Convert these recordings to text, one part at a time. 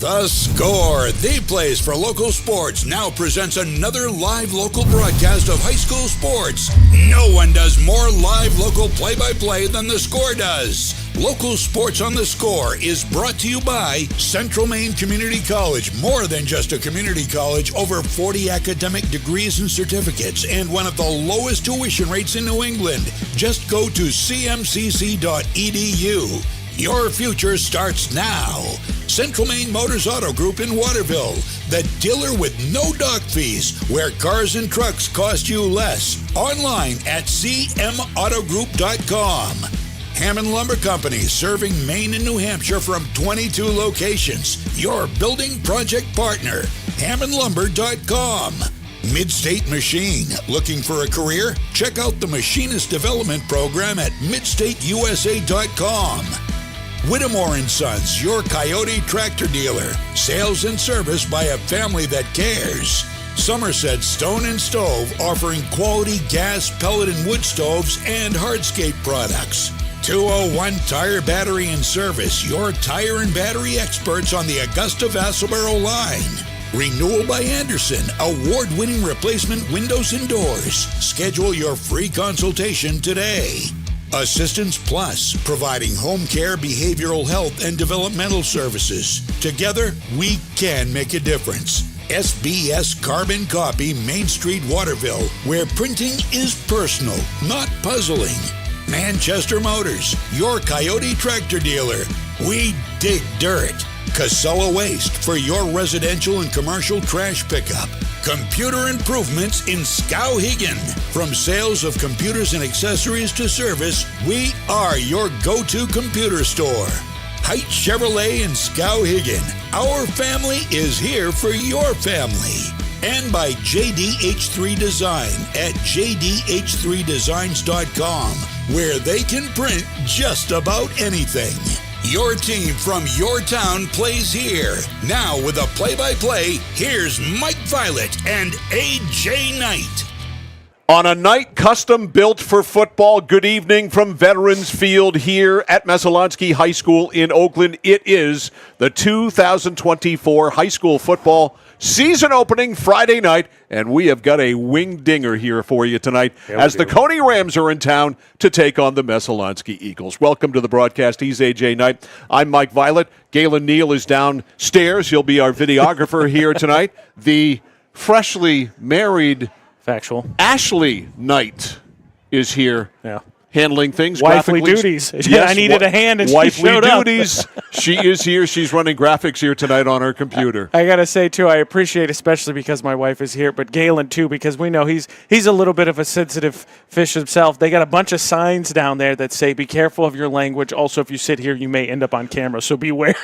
The Score, the place for local sports, now presents another live local broadcast of high school sports. No one does more live local play-by-play than The Score does. Local Sports on The Score is brought to you by Central Maine Community College. More than just a community college, over 40 academic degrees and certificates, and one of the lowest tuition rates in New England. Just go to cmcc.edu. Your future starts now. Central Maine Motors Auto Group in Waterville, the dealer with no dock fees, where cars and trucks cost you less. Online at cmautogroup.com. Hammond Lumber Company, serving Maine and New Hampshire from 22 locations. Your building project partner, hammondlumber.com. Midstate Machine. Looking for a career? Check out the Machinist Development Program at midstateusa.com. Whittemore & Sons, your Coyote tractor dealer. Sales and service by a family that cares. Somerset Stone and Stove, offering quality gas, pellet, and wood stoves and hardscape products. 201 Tire, Battery, and Service, your tire and battery experts on the Augusta-Vassalboro line. Renewal by Anderson, award-winning replacement windows and doors. Schedule your free consultation today. Assistance Plus, providing home care, behavioral health, and developmental services. Together, we can make a difference. SBS Carbon Copy, Main Street, Waterville, where printing is personal, not puzzling. Manchester Motors, your Coyote tractor dealer. We dig dirt. Casella Waste, for your residential and commercial trash pickup. Computer Improvements in Skowhegan. From sales of computers and accessories to service, we are your go-to computer store. Heights Chevrolet in Skowhegan. Our family is here for your family. And by JDH3 Design at jdh3designs.com, where they can print just about anything. Your team from your town plays here. Now with a play-by-play, here's Mike Violet and AJ Knight. On a night custom built for football, good evening from Veterans Field here at Messalonskee High School in Oakland. It is the 2024 high school football season opening Friday night, and we have got a wing dinger here for you tonight as the Cony Rams are in town to take on the Messalonskee Eagles. Welcome to the broadcast. He's AJ Knight. I'm Mike Violet. Galen Neal is downstairs. He'll be our videographer here tonight. The freshly married Ashley Knight is here. Yeah. Handling things. Wifely duties. Yes, I needed a hand and she showed up. Wifely duties. She is here. She's running graphics here tonight on her computer. I got to say, too, I appreciate, especially because my wife is here, but Galen, too, because we know he's a little bit of a sensitive fish himself. They got a bunch of signs down there that say, be careful of your language. Also, if you sit here, you may end up on camera, so be wary.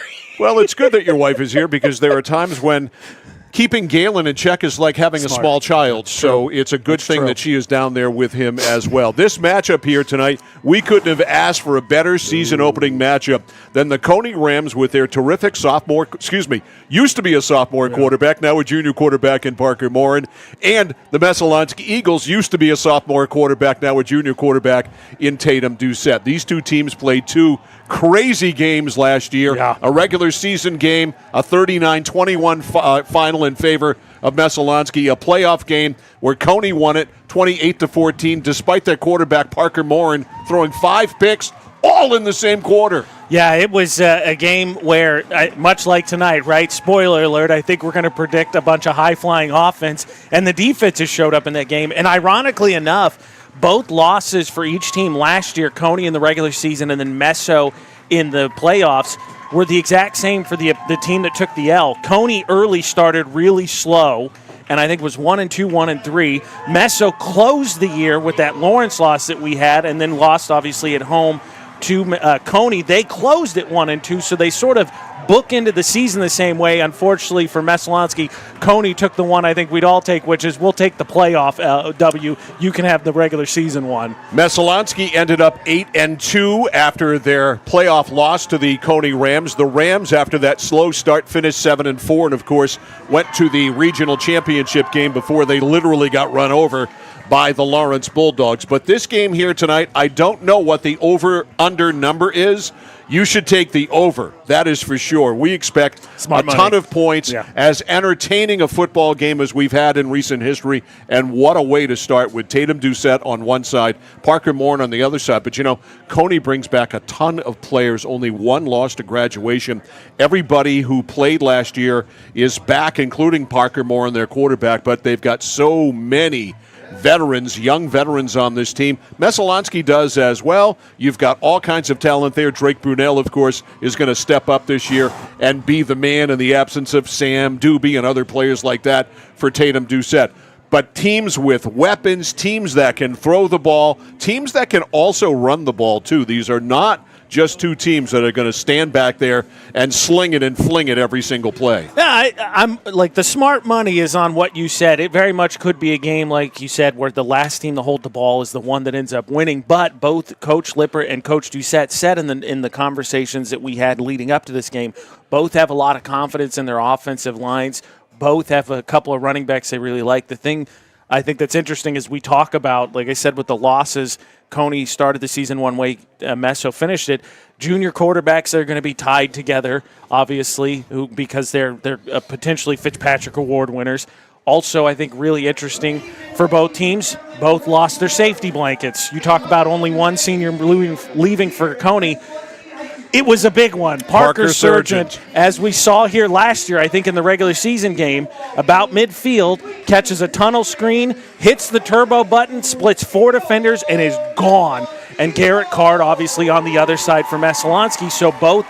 Well, it's good that your wife is here because there are times when keeping Galen in check is like having a small child, so it's a good thing that she is down there with him as well. This matchup here tonight, we couldn't have asked for a better season-opening matchup than the Cony Rams with their terrific used to be a sophomore quarterback, now a junior quarterback in Parker Morin, and the Messalonskee Eagles used to be a sophomore quarterback, now a junior quarterback in Tatum Doucette. These two teams played two crazy games last year, a regular season game, a 39-21 final in favor of Messalonskee, a playoff game where Cony won it 28-14, despite their quarterback Parker Morin throwing 5 picks, all in the same quarter. Yeah, it was a game where, much like tonight, right? Spoiler alert, I think we're going to predict a bunch of high-flying offense, and the defenses showed up in that game. And ironically enough, both losses for each team last year, Cony in the regular season and then Messo in the playoffs, were the exact same for the team that took the L. Cony early started really slow, and I think was 1-2, 1-3. Messo closed the year with that Lawrence loss that we had, and then lost obviously at home to Cony. They closed at 1-2, so they sort of bookended the season the same way. Unfortunately for Messalonskee, Cony took the one I think we'd all take, which is we'll take the playoff W. You can have the regular season one. Messalonskee ended up 8-2 after their playoff loss to the Cony Rams. The Rams, after that slow start, finished 7-4, and of course went to the regional championship game before they literally got run over by the Lawrence Bulldogs. But this game here tonight, I don't know what the over-under number is. you should take the over. That is for sure. We expect Smart a ton of points, Yeah. as entertaining a football game as we've had in recent history. And what a way to start with Tatum Doucette on one side, Parker Morin on the other side. But, Cony brings back a ton of players, only one lost to graduation. Everybody who played last year is back, including Parker Morin, their quarterback. But they've got so many veterans, young veterans on this team. Messalonskee does as well. You've got all kinds of talent there. Drake Brunel, of course, is going to step up this year and be the man in the absence of Sam Doobie and other players like that for Tatum Doucette. But teams with weapons, teams that can throw the ball, teams that can also run the ball too. These are not just two teams that are going to stand back there and sling it and fling it every single play. Yeah, I'm like, the smart money is on what you said. It very much could be a game, like you said, where the last team to hold the ball is the one that ends up winning. But both Coach Lippert and Coach Doucette said in the conversations that we had leading up to this game, both have a lot of confidence in their offensive lines. Both have a couple of running backs they really like. The thing I think that's interesting is we talk about, like I said, with the losses, Cony started the season one way, Messo finished it. Junior quarterbacks are going to be tied together, obviously, because they're potentially Fitzpatrick Award winners. Also, I think really interesting for both teams, both lost their safety blankets. You talk about only one senior leaving for Cony. It was a big one. Parker Sargent, as we saw here last year, I think in the regular season game, about midfield, catches a tunnel screen, hits the turbo button, splits 4 defenders, and is gone. And Garrett Card, obviously, on the other side for Messalonskee. So both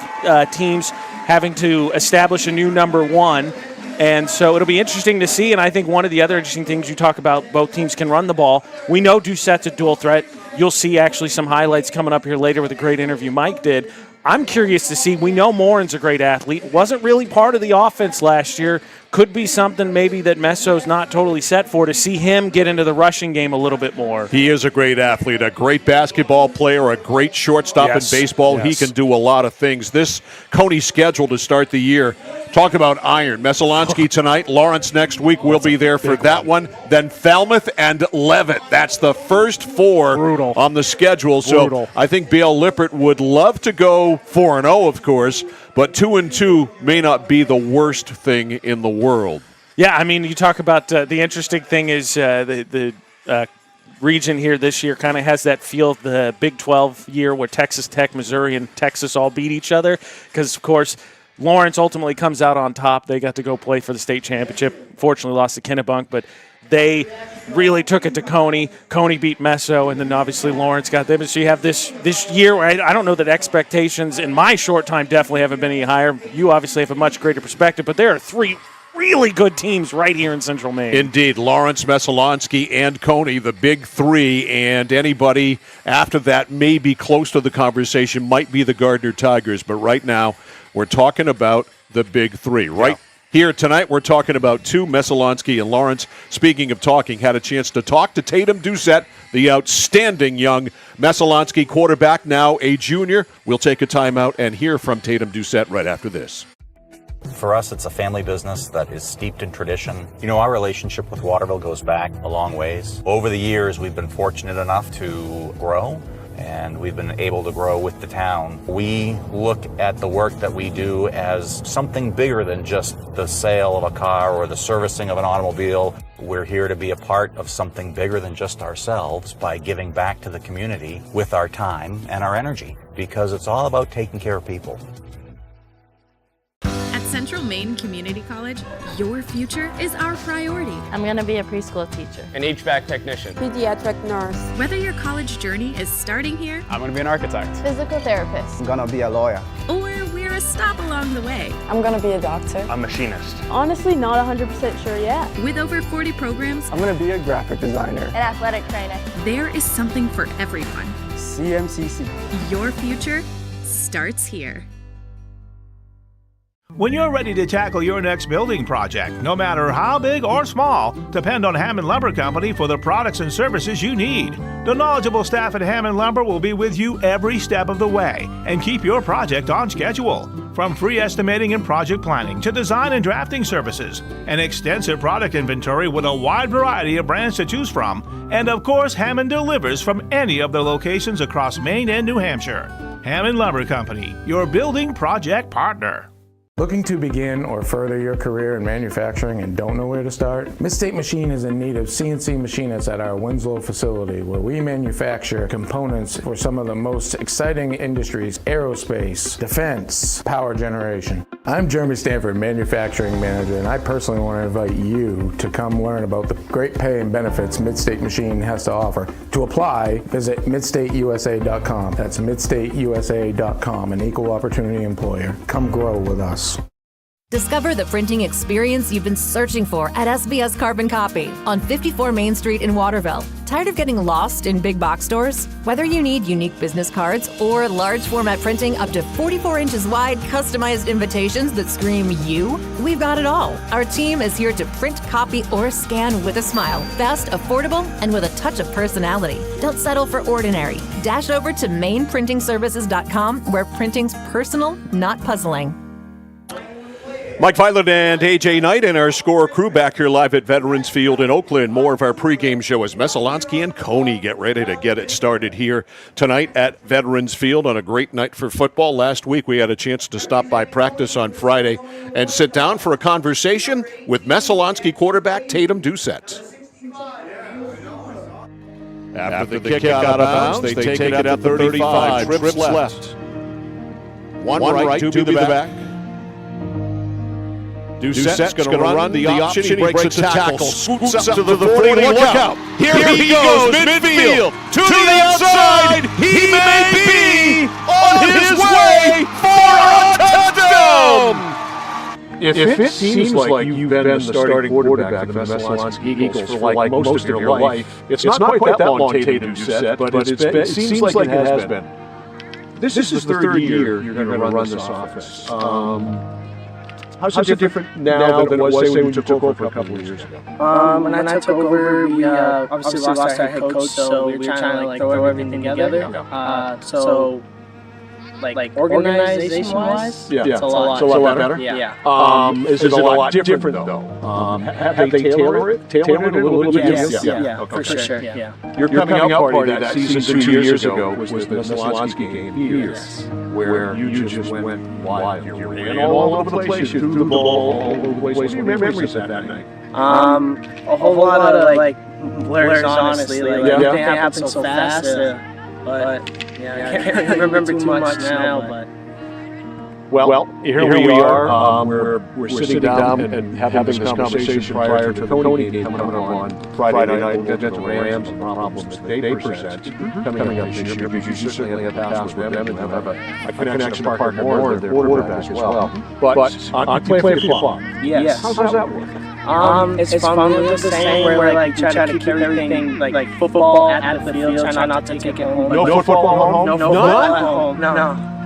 teams having to establish a new number one. And so it'll be interesting to see. And I think one of the other interesting things you talk about, both teams can run the ball. We know Doucette's a dual threat. You'll see actually some highlights coming up here later with a great interview Mike did. I'm curious to see. We know Morin's a great athlete. Wasn't really part of the offense last year. Could be something maybe that Messo's not totally set for, to see him get into the rushing game a little bit more. He is a great athlete, a great basketball player, a great shortstop in baseball. Yes. He can do a lot of things. This Cony schedule to start the year, talk about iron. Messalonskee tonight, Lawrence next week. We'll be there for that one. Then Falmouth and Leavitt. That's the first 4 on the schedule. So I think Bale Lippert would love to go 4-0, of course, but 2-2 may not be the worst thing in the world. Yeah, I mean, you talk about the interesting thing is the region here this year kind of has that feel of the Big 12 year where Texas Tech, Missouri, and Texas all beat each other because, of course, Lawrence ultimately comes out on top. They got to go play for the state championship. Fortunately, lost to Kennebunk, but they really took it to Cony. Cony beat Messo, and then obviously Lawrence got them. So you have this year where I don't know that expectations in my short time definitely haven't been any higher. You obviously have a much greater perspective, but there are 3 really good teams right here in Central Maine. Indeed. Lawrence, Messalonskee, and Cony, the big 3, and anybody after that may be close to the conversation might be the Gardner Tigers, but right now we're talking about the big 3. Right here tonight we're talking about 2, Messalonskee and Lawrence. Speaking of talking, had a chance to talk to Tatum Doucette, the outstanding young Messalonskee quarterback, now a junior. We'll take a timeout and hear from Tatum Doucette right after this. For us, it's a family business that is steeped in tradition. You know, our relationship with Waterville goes back a long ways. Over the years, we've been fortunate enough to grow, and we've been able to grow with the town. We look at the work that we do as something bigger than just the sale of a car or the servicing of an automobile. We're here to be a part of something bigger than just ourselves by giving back to the community with our time and our energy, because it's all about taking care of people. Central Maine Community College, your future is our priority. I'm going to be a preschool teacher, an HVAC technician, pediatric nurse. Whether your college journey is starting here, I'm going to be an architect, physical therapist, I'm going to be a lawyer, or we're a stop along the way. I'm going to be a doctor, a machinist. Honestly, not 100% sure yet. With over 40 programs, I'm going to be a graphic designer, an athletic trainer. There is something for everyone. CMCC. Your future starts here. When you're ready to tackle your next building project, no matter how big or small, depend on Hammond Lumber Company for the products and services you need. The knowledgeable staff at Hammond Lumber will be with you every step of the way and keep your project on schedule. From free estimating and project planning to design and drafting services, an extensive product inventory with a wide variety of brands to choose from, and of course, Hammond delivers from any of the locations across Maine and New Hampshire. Hammond Lumber Company, your building project partner. Looking to begin or further your career in manufacturing and don't know where to start? Midstate Machine is in need of CNC machinists at our Winslow facility, where we manufacture components for some of the most exciting industries: aerospace, defense, power generation. I'm Jeremy Stanford, manufacturing manager, and I personally want to invite you to come learn about the great pay and benefits Midstate Machine has to offer. To apply, visit midstateusa.com. That's midstateusa.com, an equal opportunity employer. Come grow with us. Discover the printing experience you've been searching for at SBS Carbon Copy on 54 Main Street in Waterville. Tired of getting lost in big box stores? Whether you need unique business cards or large format printing up to 44 inches wide, customized invitations that scream you, we've got it all. Our team is here to print, copy, or scan with a smile. Fast, affordable, and with a touch of personality. Don't settle for ordinary. Dash over to mainprintingservices.com, where printing's personal, not puzzling. Mike Violet and AJ Knight and our score crew back here live at Veterans Field in Oakland. More of our pregame show as Messalonskee and Cony get ready to get it started here tonight at Veterans Field on a great night for football. Last week we had a chance to stop by practice on Friday and sit down for a conversation with Messalonskee quarterback Tatum Doucette. After the kick out of bounds, they take it at the 35. Trips left. One right, two to the back. Doucette's going to run the option. He breaks a tackle, scoots up to the 40. Look out! Here he goes, midfield to the outside. He may be on his way for a touchdown. If it seems like you've been the starting quarterback for the Messalonskee Eagles for like most of your life, it's not quite that long, Tatum Doucette, but it seems like it has been. This is the third year you're going to run this offense. How's it different now than it was, say, when you took over a couple of years ago? When I took over, we obviously lost our head coach, so we were trying to throw everything together. So organization-wise, it's a lot better. Yeah. Is it a lot different though? Have they tailored it a little bit? Yeah, for sure. Yeah. Your coming out party that season 2 years ago was the Messalonskee game here, where you just went wild. You ran all over the place. You threw the ball all over the place. What are your memories of that night? A whole lot of blurs, honestly. Everything happened so fast. But I can't remember too much now. But well, here we are. We're sitting down and having this conversation prior to the Cony game coming up on Friday night. We'll get to the Rams and the problems that they present coming up this year, because you certainly have passed with them and have a connection to Parker Moore, their quarterback as well. But you play football. Yes. How does that work? It's fun. We're the same where you try to keep everything like football at the field, try not to take it home. No football at home? No football at home.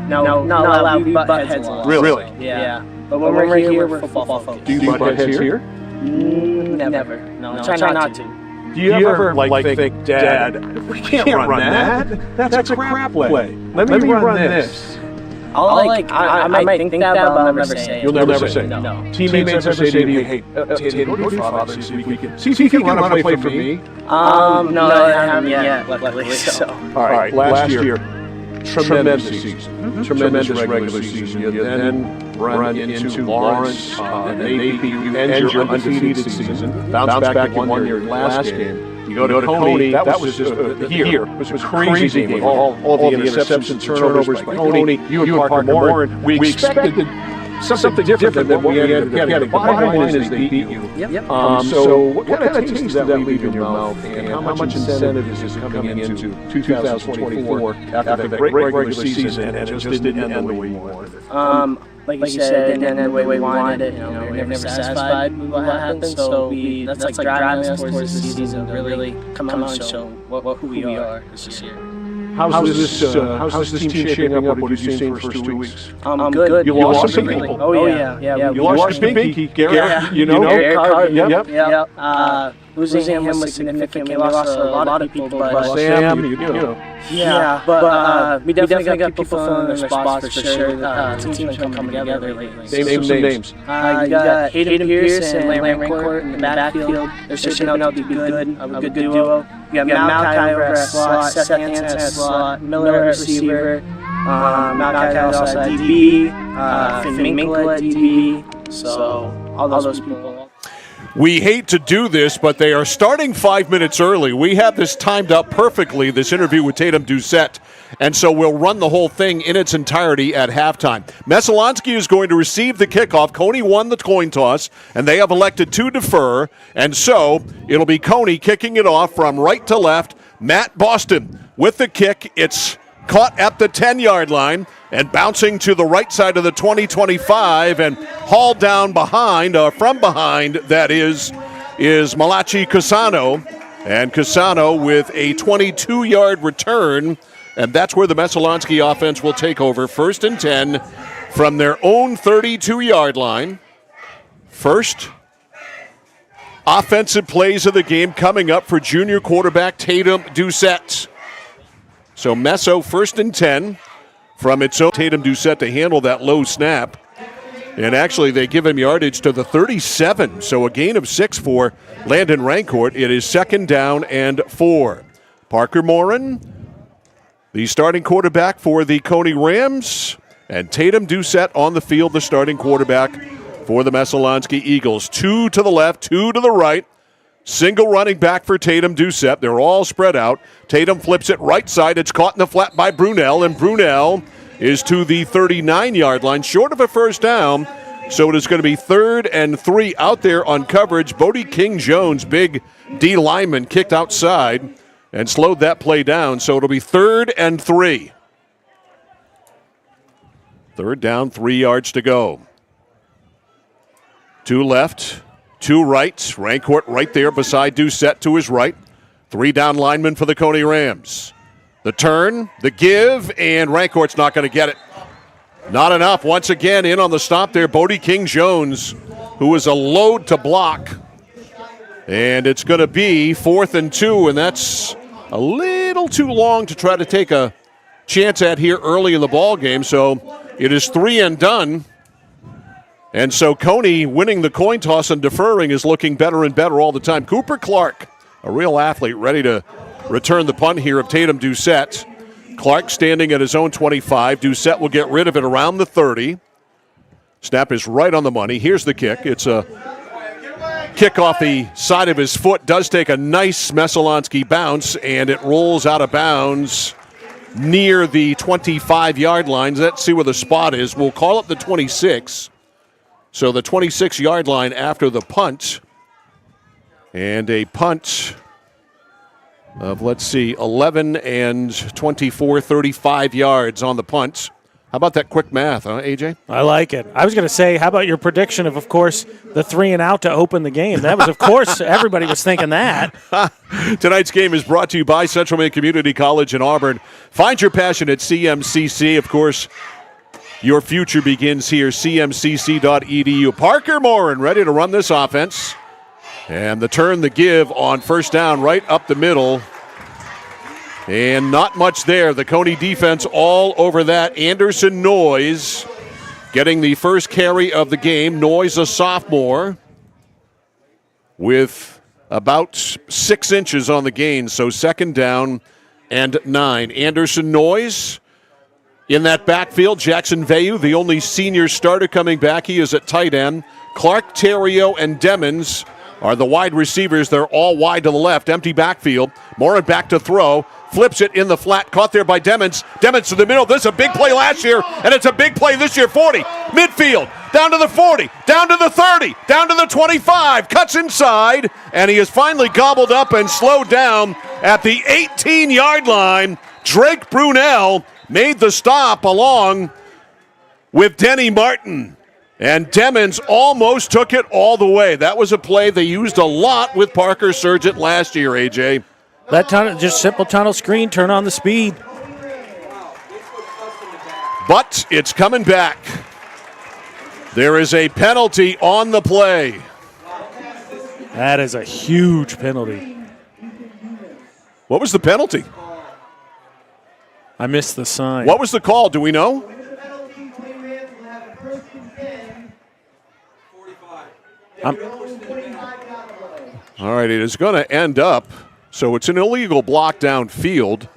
No, not allowed. We butt heads a lot. Really? Yeah. But when we're here, we're football folks. Do you butt heads here? Never. No, try not to. Do you ever think, Dad, we can't run that? That's a crap play. Let me run this. I might think that, but I'll never say it. You'll never say it? No. Teammates ever say to you, hey, Tatum, go to your father and see if he can run a play for me? No, I haven't yet, luckily. So. All right, last year, tremendous season. Tremendous regular season. You then run into Lawrence, and they beat you, end your undefeated season. Bounce back, you won your last game. You go to Cony, that was just here. It was a crazy game. All the interceptions, turnovers by Cony. You and Parker Moore. We expected something different than what we ended up getting. The bottom line is they beat you. So what kind of taste does that leave in your mouth, and how much incentive is coming into 2024 after the great regular season, and it just didn't end the way you wanted it? Like you said, it didn't end the way we wanted it. We're never satisfied with what happened. So that's like driving us towards the season to really come out and show who we are this year. How's this team shaping up? What have you seen first 2 weeks? Good. You lost some people. Oh, yeah. You lost your Pinky, Garrett. Yeah. Garrett Carter. Yep. Losing him was significant. We lost a lot of people, but Sam, but we definitely got people filling their spots for sure. The team's been coming together lately. Name some names. You got Tatum Doucette and Larry Rancourt in the backfield. They're shaping out to be good, a good duo. You got Malachi over at slot, Seth Hansen at slot, Miller at receiver, Malachi also at DB, Finn Minkle at DB. So all those people. We hate to do this, but they are starting 5 minutes early. We have this timed up perfectly, this interview with Tatum Doucette, and so we'll run the whole thing in its entirety at halftime. Messalonskee is going to receive the kickoff. Cony won the coin toss, and they have elected to defer, and so it'll be Cony kicking it off from right to left. Matt Boston with the kick. It's caught at the 10-yard line and bouncing to the right side of the 20-25 and hauled down behind, from behind, that is Malachi Casano. And Casano with a 22-yard return, and that's where the Messalonskee offense will take over. 1st and 10 from their own 32-yard line. First offensive plays of the game coming up for junior quarterback Tatum Doucette. So Messo 1st and 10 from its own. Tatum Doucette to handle that low snap. And actually they give him yardage to the 37. So a gain of 6 for Landon Rancourt. It is 2nd down and 4. Parker Morin, the starting quarterback for the Cony Rams. And Tatum Doucette on the field, the starting quarterback for the Messalonskee Eagles. 2 to the left, 2 to the right. Single running back for Tatum Doucette. They're all spread out. Tatum flips it right side. It's caught in the flat by Brunel, and Brunel is to the 39-yard line, short of a first down. So it is going to be 3rd and 3 out there on coverage. Bodie King-Jones, big D lineman, kicked outside and slowed that play down. So it'll be 3rd and 3. 3rd down, 3 yards to go. 2 left. 2 right, Rancourt right there beside Doucette to his right. 3 down linemen for the Cony Rams. The turn, the give, and Rancourt's not going to get it. Not enough. Once again, in on the stop there, Bodie King-Jones, who is a load to block. And it's going to be 4th and 2, and that's a little too long to try to take a chance at here early in the ball game. So it is 3 and done. And so Cony winning the coin toss and deferring is looking better and better all the time. Cooper Clark, a real athlete, ready to return the punt here of Tatum Doucette. Clark standing at his own 25. Doucette will get rid of it around the 30. Snap is right on the money. Here's the kick. It's a kick off the side of his foot. Does take a nice Messalonskee bounce, and it rolls out of bounds near the 25-yard line. Let's see where the spot is. We'll call it the 26. So the 26-yard line after the punt. And a punt of, 11 and 24, 35 yards on the punt. How about that quick math, huh, AJ? I like it. I was going to say, how about your prediction of course, the 3 and out to open the game? That was, of course, everybody was thinking that. Tonight's game is brought to you by Central Maine Community College in Auburn. Find your passion at CMCC, of course. Your future begins here, cmcc.edu. Parker Morin ready to run this offense. And the turn, the give on 1st down right up the middle. And not much there. The Cony defense all over that. Anderson Noyes getting the first carry of the game. Noyes, a sophomore, with about 6 inches on the gain. So 2nd down and 9. Anderson Noyes in that backfield. Jackson Veyu, the only senior starter coming back. He is at tight end. Clark, Terrio, and Demmons are the wide receivers. They're all wide to the left. Empty backfield. Morin back to throw. Flips it in the flat. Caught there by Demmons. Demmons to the middle. This is a big play last year, and it's a big play this year. 40. Midfield. Down to the 40. Down to the 30. Down to the 25. Cuts inside, and he is finally gobbled up and slowed down at the 18-yard line. Drake Brunel made the stop along with Denny Martin. And Demmons almost took it all the way. That was a play they used a lot with Parker Surgent last year, AJ. That tunnel, just simple tunnel screen, turn on the speed. But it's coming back. There is a penalty on the play. That is a huge penalty. What was the penalty? I missed the sign. What was the call? Do we know? All right, it is going to end up, so it's an illegal block downfield.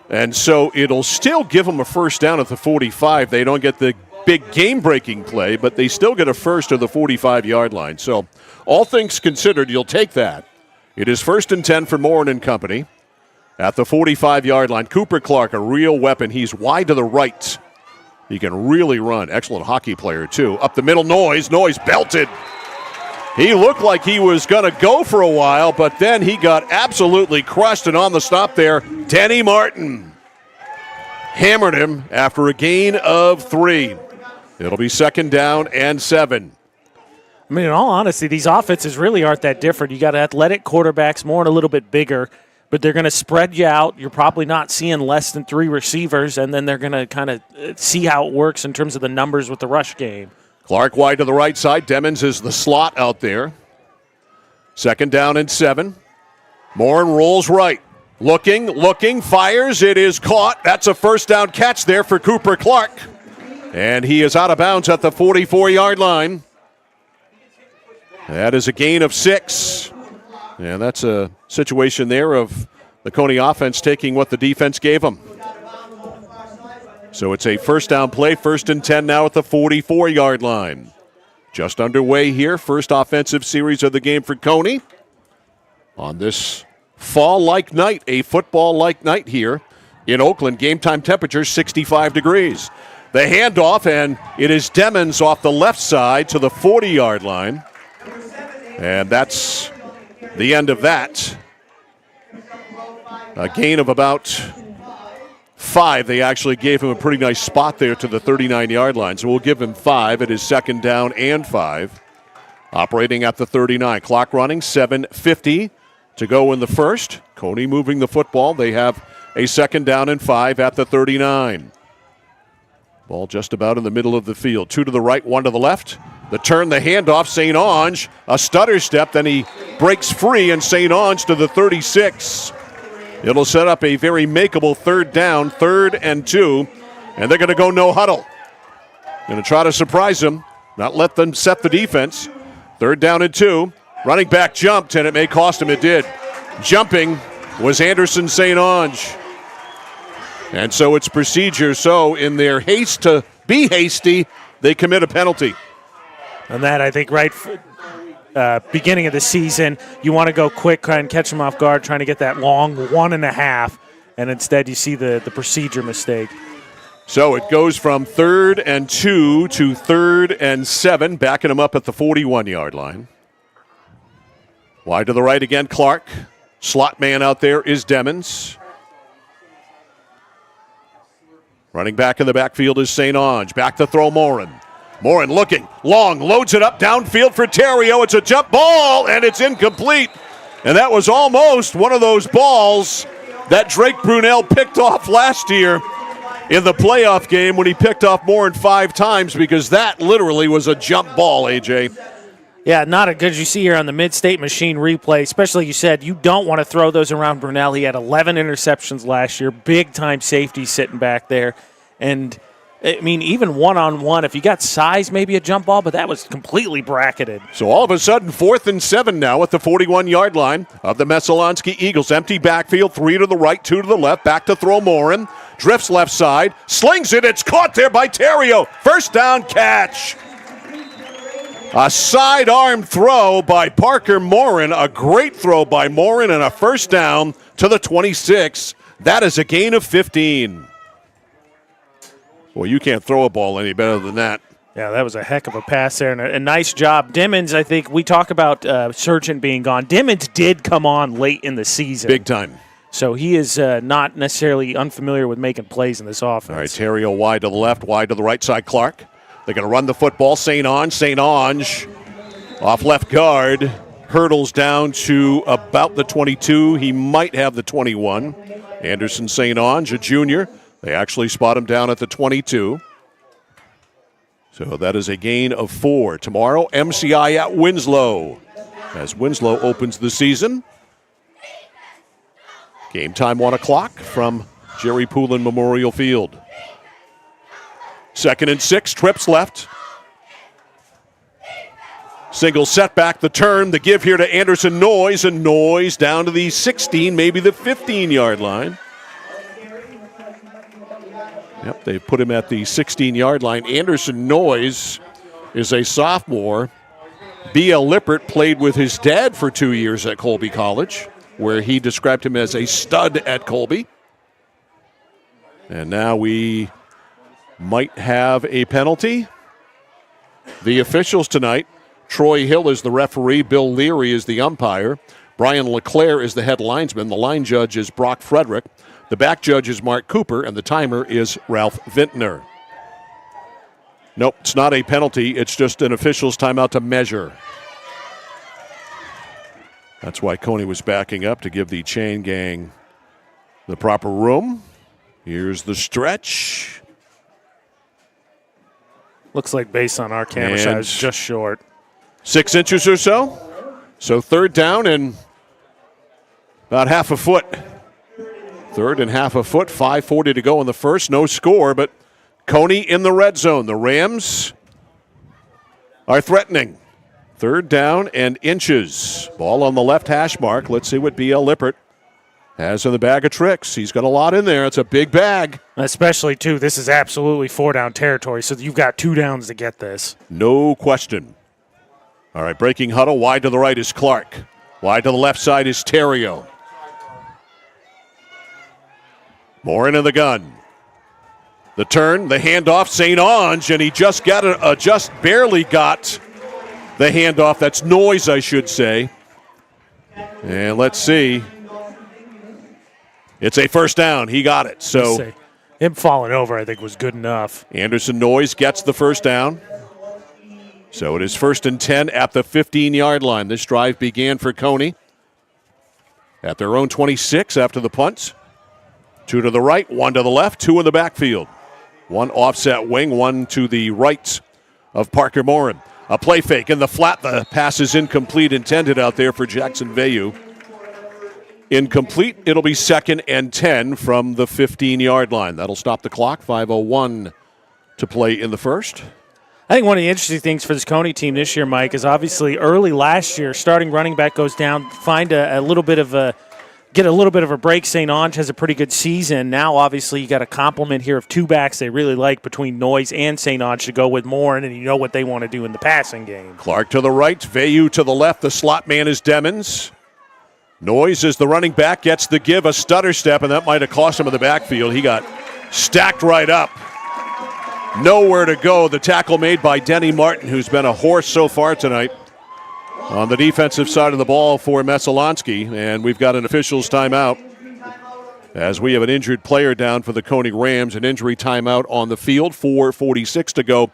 And so it'll still give them a first down at the 45. They don't get the big game-breaking play, but they still get a first to the 45-yard line. So all things considered, you'll take that. It is 1st and 10 for Morin and company at the 45-yard line. Cooper Clark, a real weapon. He's wide to the right. He can really run. Excellent hockey player, too. Up the middle, Noise belted. He looked like he was going to go for a while, but then he got absolutely crushed, and on the stop there, Denny Martin hammered him after a gain of 3. It'll be 2nd down and 7. I mean, in all honesty, these offenses really aren't that different. You got athletic quarterbacks, more and a little bit bigger, but they're going to spread you out. You're probably not seeing less than 3 receivers, and then they're going to kind of see how it works in terms of the numbers with the rush game. Clark wide to the right side. Demmons is the slot out there. 2nd down and 7. Morin rolls right. Looking, fires. It is caught. That's a first down catch there for Cooper Clark. And he is out of bounds at the 44-yard line. That is a gain of 6. And that's a situation there of the Cony offense taking what the defense gave them. So it's a first down play, 1st and 10 now at the 44-yard line. Just underway here, first offensive series of the game for Cony. On this fall-like night, a football-like night here in Oakland. Game time temperature 65 degrees. The handoff, and it is Demmons off the left side to the 40-yard line. And that's the end of that. A gain of about 5. They actually gave him a pretty nice spot there to the 39-yard line. So we'll give him 5. It is 2nd down and 5. Operating at the 39. Clock running, 7:50 to go in the first. Cony moving the football. They have a 2nd down and 5 at the 39. Ball just about in the middle of the field. 2 to the right, 1 to the left. The turn, the handoff, St. Onge, a stutter step, then he breaks free, and St. Onge to the 36. It'll set up a very makeable 3rd down, 3rd and 2, and they're going to go no huddle. Going to try to surprise them, not let them set the defense. 3rd down and 2. Running back jumped, and it may cost him. It did. Jumping was Anderson St. Onge. And so it's procedure. So in their haste to be hasty, they commit a penalty. And that, I think, right beginning of the season, you want to go quick, try and catch them off guard, trying to get that long 1.5, and instead you see the procedure mistake. So it goes from 3rd and 2 to 3rd and 7, backing them up at the 41-yard line. Wide to the right again, Clark. Slot man out there is Demmons. Running back in the backfield is St. Onge. Back to throw Morin. Morin looking, long, loads it up downfield for Theriault. It's a jump ball, and it's incomplete. And that was almost one of those balls that Drake Brunel picked off last year in the playoff game when he picked off Morin 5 times, because that literally was a jump ball, AJ. Yeah, not as good as you see here on the Mid-State Machine replay. Especially, you said you don't want to throw those around Brunel. He had 11 interceptions last year, big-time safety sitting back there. And I mean, even one-on-one, if you got size, maybe a jump ball, but that was completely bracketed. So all of a sudden, 4th and 7 now at the 41-yard line of the Messalonskee Eagles. Empty backfield, 3 to the right, 2 to the left. Back to throw Morin. Drifts left side, slings it. It's caught there by Theriault. First down catch. A sidearm throw by Parker Morin. A great throw by Morin, and a first down to the 26. That is a gain of 15. Well, you can't throw a ball any better than that. Yeah, that was a heck of a pass there, and a nice job. Demmons, I think, we talk about Surgeon being gone. Demmons did come on late in the season. Big time. So he is not necessarily unfamiliar with making plays in this offense. All right, Theriault wide to the left, wide to the right side, Clark. They're going to run the football. St. Onge off left guard, hurdles down to about the 22. He might have the 21. Anderson St. Onge, a junior. They actually spot him down at the 22. So that is a gain of 4. Tomorrow, MCI at Winslow, as Winslow opens the season. Game time 1 o'clock from Jerry Poulin Memorial Field. 2nd and 6, trips left. Single setback, the turn, the give here to Anderson Noyes, and Noyes down to the 16, maybe the 15-yard line. Yep, they put him at the 16-yard line. Anderson Noyes is a sophomore. B.L. Lippert played with his dad for 2 years at Colby College, where he described him as a stud at Colby. And now we might have a penalty. The officials tonight, Troy Hill is the referee, Bill Leary is the umpire, Brian LeClaire is the head linesman, the line judge is Brock Frederick, the back judge is Mark Cooper, and the timer is Ralph Vintner. Nope, it's not a penalty, it's just an official's timeout to measure. That's why Cony was backing up to give the chain gang the proper room. Here's the stretch. Looks like based on our camera size, just short. 6 inches or so. So 3rd down and about half a foot. 3rd and half a foot, 5:40 to go in the first. No score, but Cony in the red zone. The Rams are threatening. 3rd down and inches. Ball on the left hash mark. Let's see what B.L. Lippert has in the bag of tricks. He's got a lot in there. It's a big bag. Especially, too, this is absolutely 4-down territory, so you've got 2 downs to get this. No question. All right, breaking huddle. Wide to the right is Clark. Wide to the left side is Terrio. Moore into the gun. The turn, the handoff, St. Onge, and he just barely got the handoff. That's Noyes, I should say. And let's see. It's a 1st down. He got it. So him falling over, I think, was good enough. Anderson Noyes gets the 1st down. So it is 1st and 10 at the 15-yard line. This drive began for Cony at their own 26 after the punt. 2 to the right, 1 to the left, 2 in the backfield. 1 offset wing, 1 to the right of Parker Morin. A play fake in the flat. The pass is incomplete, intended out there for Jackson Veyu. Incomplete. It'll be 2nd and 10 from the 15-yard line. That'll stop the clock. 5:01 to play in the first. I think one of the interesting things for this Cony team this year, Mike, is obviously early last year, starting running back goes down, find a little bit of a get a little bit of a break. St. Onge has a pretty good season. Now, obviously, you got a complement here of 2 backs they really like between Noyes and St. Onge to go with Morin, and you know what they want to do in the passing game. Clark to the right, Veyu to the left. The slot man is Demmons. Noyes is the running back, gets the give, a stutter step, and that might have cost him in the backfield. He got stacked right up. Nowhere to go. The tackle made by Denny Martin, who's been a horse so far tonight on the defensive side of the ball for Messalonskee. And we've got an official's timeout as we have an injured player down for the Cony Rams. An injury timeout on the field. 4:46 to go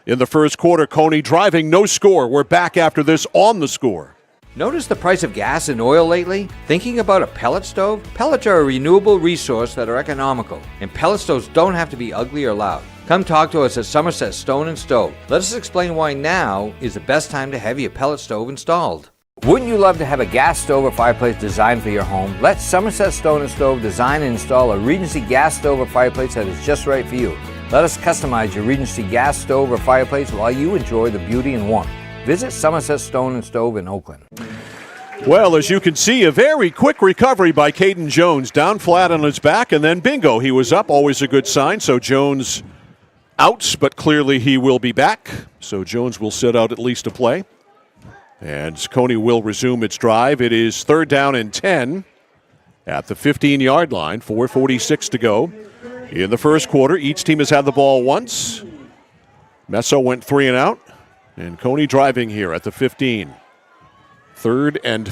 in the first quarter. Cony driving, no score. We're back after this on The Score. Notice the price of gas and oil lately? Thinking about a pellet stove? Pellets are a renewable resource that are economical, and pellet stoves don't have to be ugly or loud. Come talk to us at Somerset Stone & Stove. Let us explain why now is the best time to have your pellet stove installed. Wouldn't you love to have a gas stove or fireplace designed for your home? Let Somerset Stone & Stove design and install a Regency gas stove or fireplace that is just right for you. Let us customize your Regency gas stove or fireplace while you enjoy the beauty and warmth. Visit Somerset Stone & Stove in Oakland. Well, as you can see, a very quick recovery by Caden Jones. Down flat on his back, and then bingo, he was up. Always a good sign. So Jones out, but clearly he will be back. So Jones will sit out at least a play. And Cony will resume its drive. It is 3rd down and 10 at the 15-yard line. 4:46 to go in the first quarter. Each team has had the ball once. Messo went 3 and out. And Cony driving here at the 15. 3rd and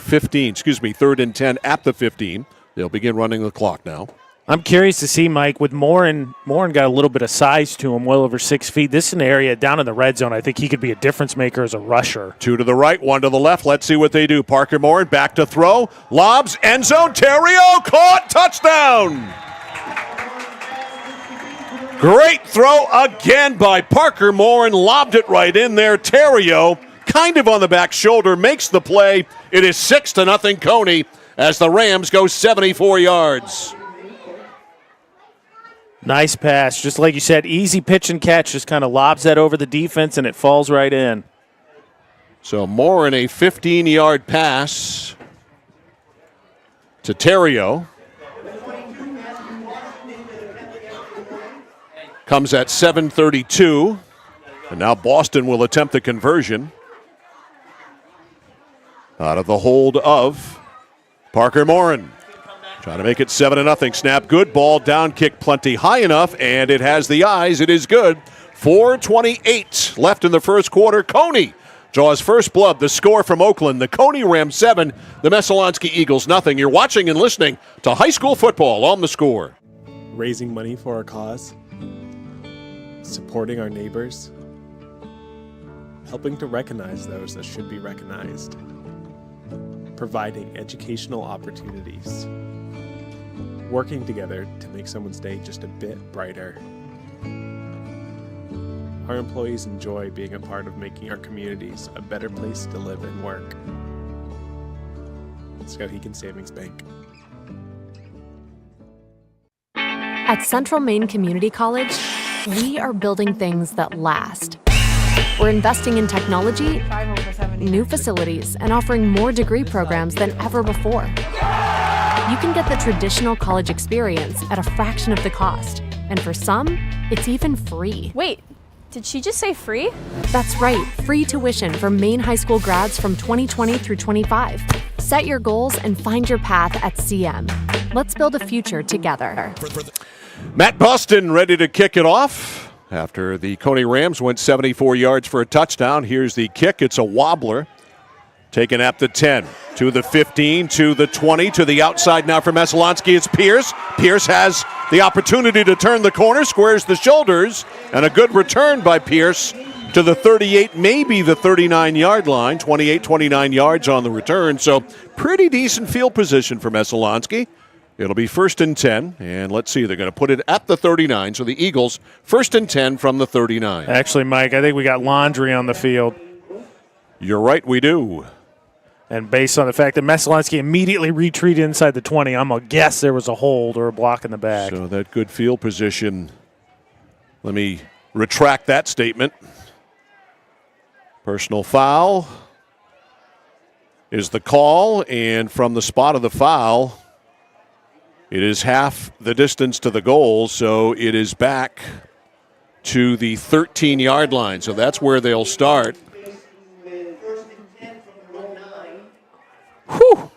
10 at the 15. They'll begin running the clock now. I'm curious to see, Mike, with Morin got a little bit of size to him, well over 6 feet. This is an area down in the red zone. I think he could be a difference maker as a rusher. 2 to the right, 1 to the left. Let's see what they do. Parker Morin back to throw. Lobs, end zone. Terrio caught. Touchdown. Great throw again by Parker Morin. Lobbed it right in there. Terrio, kind of on the back shoulder, makes the play. It is 6-0 Cony as the Rams go 74 yards. Nice pass. Just like you said, easy pitch and catch. Just kind of lobs that over the defense, and it falls right in. So Morin, a 15-yard pass to Terrio. Comes at 7:32. And now Boston will attempt the conversion. Out of the hold of Parker Morin. Trying to make it 7-0. Snap, good ball, down kick, plenty high enough, and it has the eyes. It is good. 4:28 left in the first quarter. Cony draws first blood. The score from Oakland, the Cony Rams 7, the Messalonskee Eagles nothing. You're watching and listening to high school football on The Score. Raising money for our cause, supporting our neighbors, helping to recognize those that should be recognized, providing educational opportunities, working together to make someone's day just a bit brighter. Our employees enjoy being a part of making our communities a better place to live and work. Skowhegan Savings Bank. At Central Maine Community College, we are building things that last. We're investing in technology, new facilities, and offering more degree programs than ever before. You can get the traditional college experience at a fraction of the cost, and for some, it's even free. Wait, did she just say free? That's right, free tuition for Maine high school grads from 2020 through 25. Set your goals and find your path at CM. Let's build a future together. Matt Buston ready to kick it off after the Cony Rams went 74 yards for a touchdown. Here's the kick. It's a wobbler. Taken at the 10, to the 15, to the 20, to the outside now for Messalonskee. It's Pierce. Pierce has the opportunity to turn the corner, squares the shoulders, and a good return by Pierce to the 38, maybe the 39-yard line. 28, 29 yards on the return, so pretty decent field position for Messalonskee. It'll be 1st and 10, and let's see, they're going to put it at the 39, so the Eagles 1st and 10 from the 39. Actually, Mike, I think we got laundry on the field. You're right, we do. And based on the fact that Messalonskee immediately retreated inside the 20, I'm going to guess there was a hold or a block in the bag. So that good field position, let me retract that statement. Personal foul is the call, and from the spot of the foul, it is half the distance to the goal, so it is back to the 13-yard line. So that's where they'll start. Whew.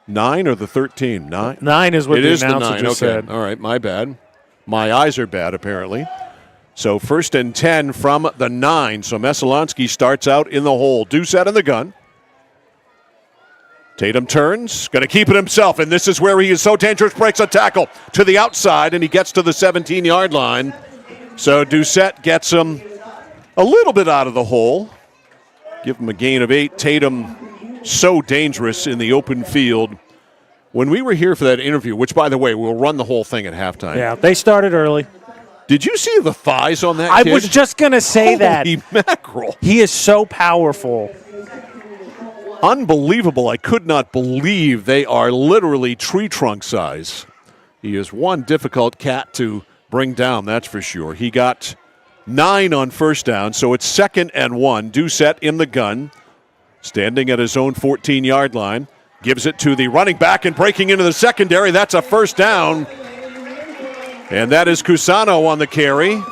9 or the 13? 9? 9 is what it the is announcer the 9. just Okay. said. All right, my bad. My eyes are bad, apparently. So 1st and 10 from the 9. So Messalonskee starts out in the hole. Doucette in the gun. Tatum turns, going to keep it himself, and this is where he is so dangerous, breaks a tackle to the outside, and he gets to the 17-yard line. So Doucette gets him a little bit out of the hole. Give him a gain of 8. Tatum so dangerous in the open field. When we were here for that interview, which, by the way, we'll run the whole thing at halftime. Yeah, they started early. Did you see the thighs on that kid? I was just going to say that. Holy mackerel. He is so powerful. Unbelievable. I could not believe they are literally tree trunk size. He is one difficult cat to bring down, that's for sure. He got 9 on first down, so it's 2nd and 1. Doucette in the gun, standing at his own 14-yard line. Gives it to the running back and breaking into the secondary. That's a first down. And that is Cusano on the carry.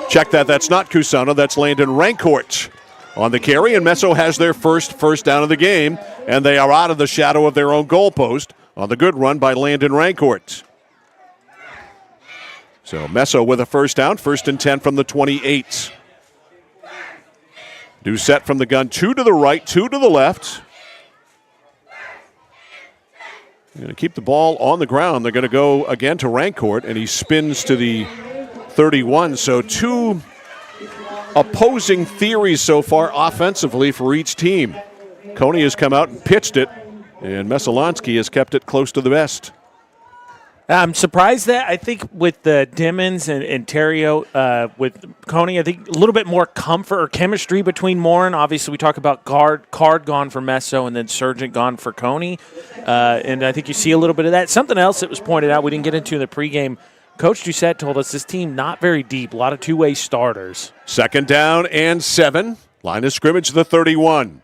Check that. That's not Cusano. That's Landon Rancourt on the carry. And Messo has their first down of the game. And they are out of the shadow of their own goalpost on the good run by Landon Rancourt. So Messo with a first down. 1st and 10 from the 28. Doucette from the gun. 2 to the right, 2 to the left. They're going to keep the ball on the ground. They're going to go again to Rancourt, and he spins to the 31. So 2 opposing theories so far offensively for each team. Cony has come out and pitched it, and Messalonskee has kept it close to the vest. I'm surprised that I think with the Dimmons and Terrio, with Cony, I think a little bit more comfort or chemistry between Morin. Obviously, we talk about Card gone for Messo and then Sargent gone for Cony. And I think you see a little bit of that. Something else that was pointed out we didn't get into in the pregame, Coach Doucette told us this team not very deep, a lot of two-way starters. 2nd down and 7. Line of scrimmage, the 31.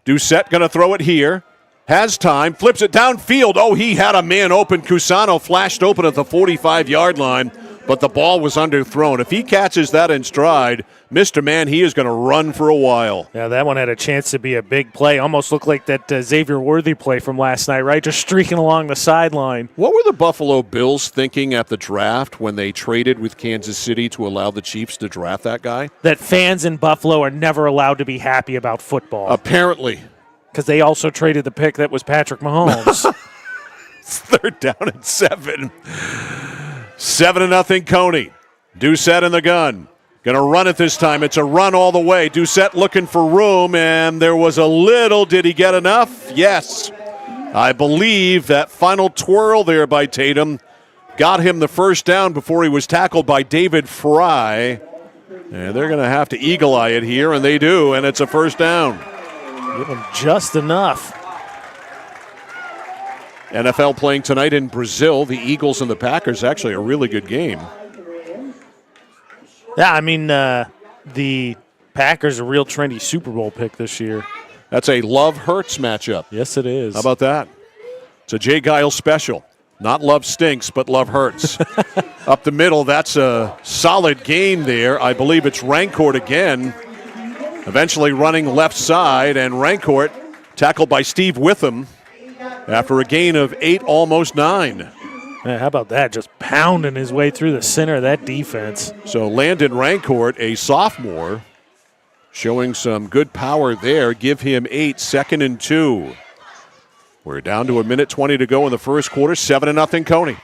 Doucette going to throw it here. Has time, flips it downfield. Oh, he had a man open. Cusano flashed open at the 45-yard line, but the ball was underthrown. If he catches that in stride, Mr. Man, he is going to run for a while. Yeah, that one had a chance to be a big play. Almost looked like that Xavier Worthy play from last night, right? Just streaking along the sideline. What were the Buffalo Bills thinking at the draft when they traded with Kansas City to allow the Chiefs to draft that guy? That fans in Buffalo are never allowed to be happy about football. Apparently. Because they also traded the pick that was Patrick Mahomes. It's 3rd down and 7. 7-0 Cony. Doucette in the gun. Going to run it this time. It's a run all the way. Doucette looking for room, and there was a little. Did he get enough? Yes. I believe that final twirl there by Tatum got him the first down before he was tackled by David Fry. And they're going to have to eagle eye it here, and they do, and it's a first down. Give him just enough. NFL playing tonight in Brazil. The Eagles and the Packers, actually a really good game. Yeah, I mean, the Packers are a real trendy Super Bowl pick this year. That's a Love-Hurts matchup. Yes, it is. How about that? It's a Jay Giles special. Not Love Stinks, but Love Hurts. Up the middle, that's a solid game there. I believe it's Rancourt again. Eventually running left side, and Rancourt tackled by Steve Witham after a gain of 8, almost 9. Man, how about that? Just pounding his way through the center of that defense. So Landon Rancourt, a sophomore, showing some good power there. Give him 8, 2nd and 2. We're down to 1:20 to go in the first quarter. 7-0 Cony.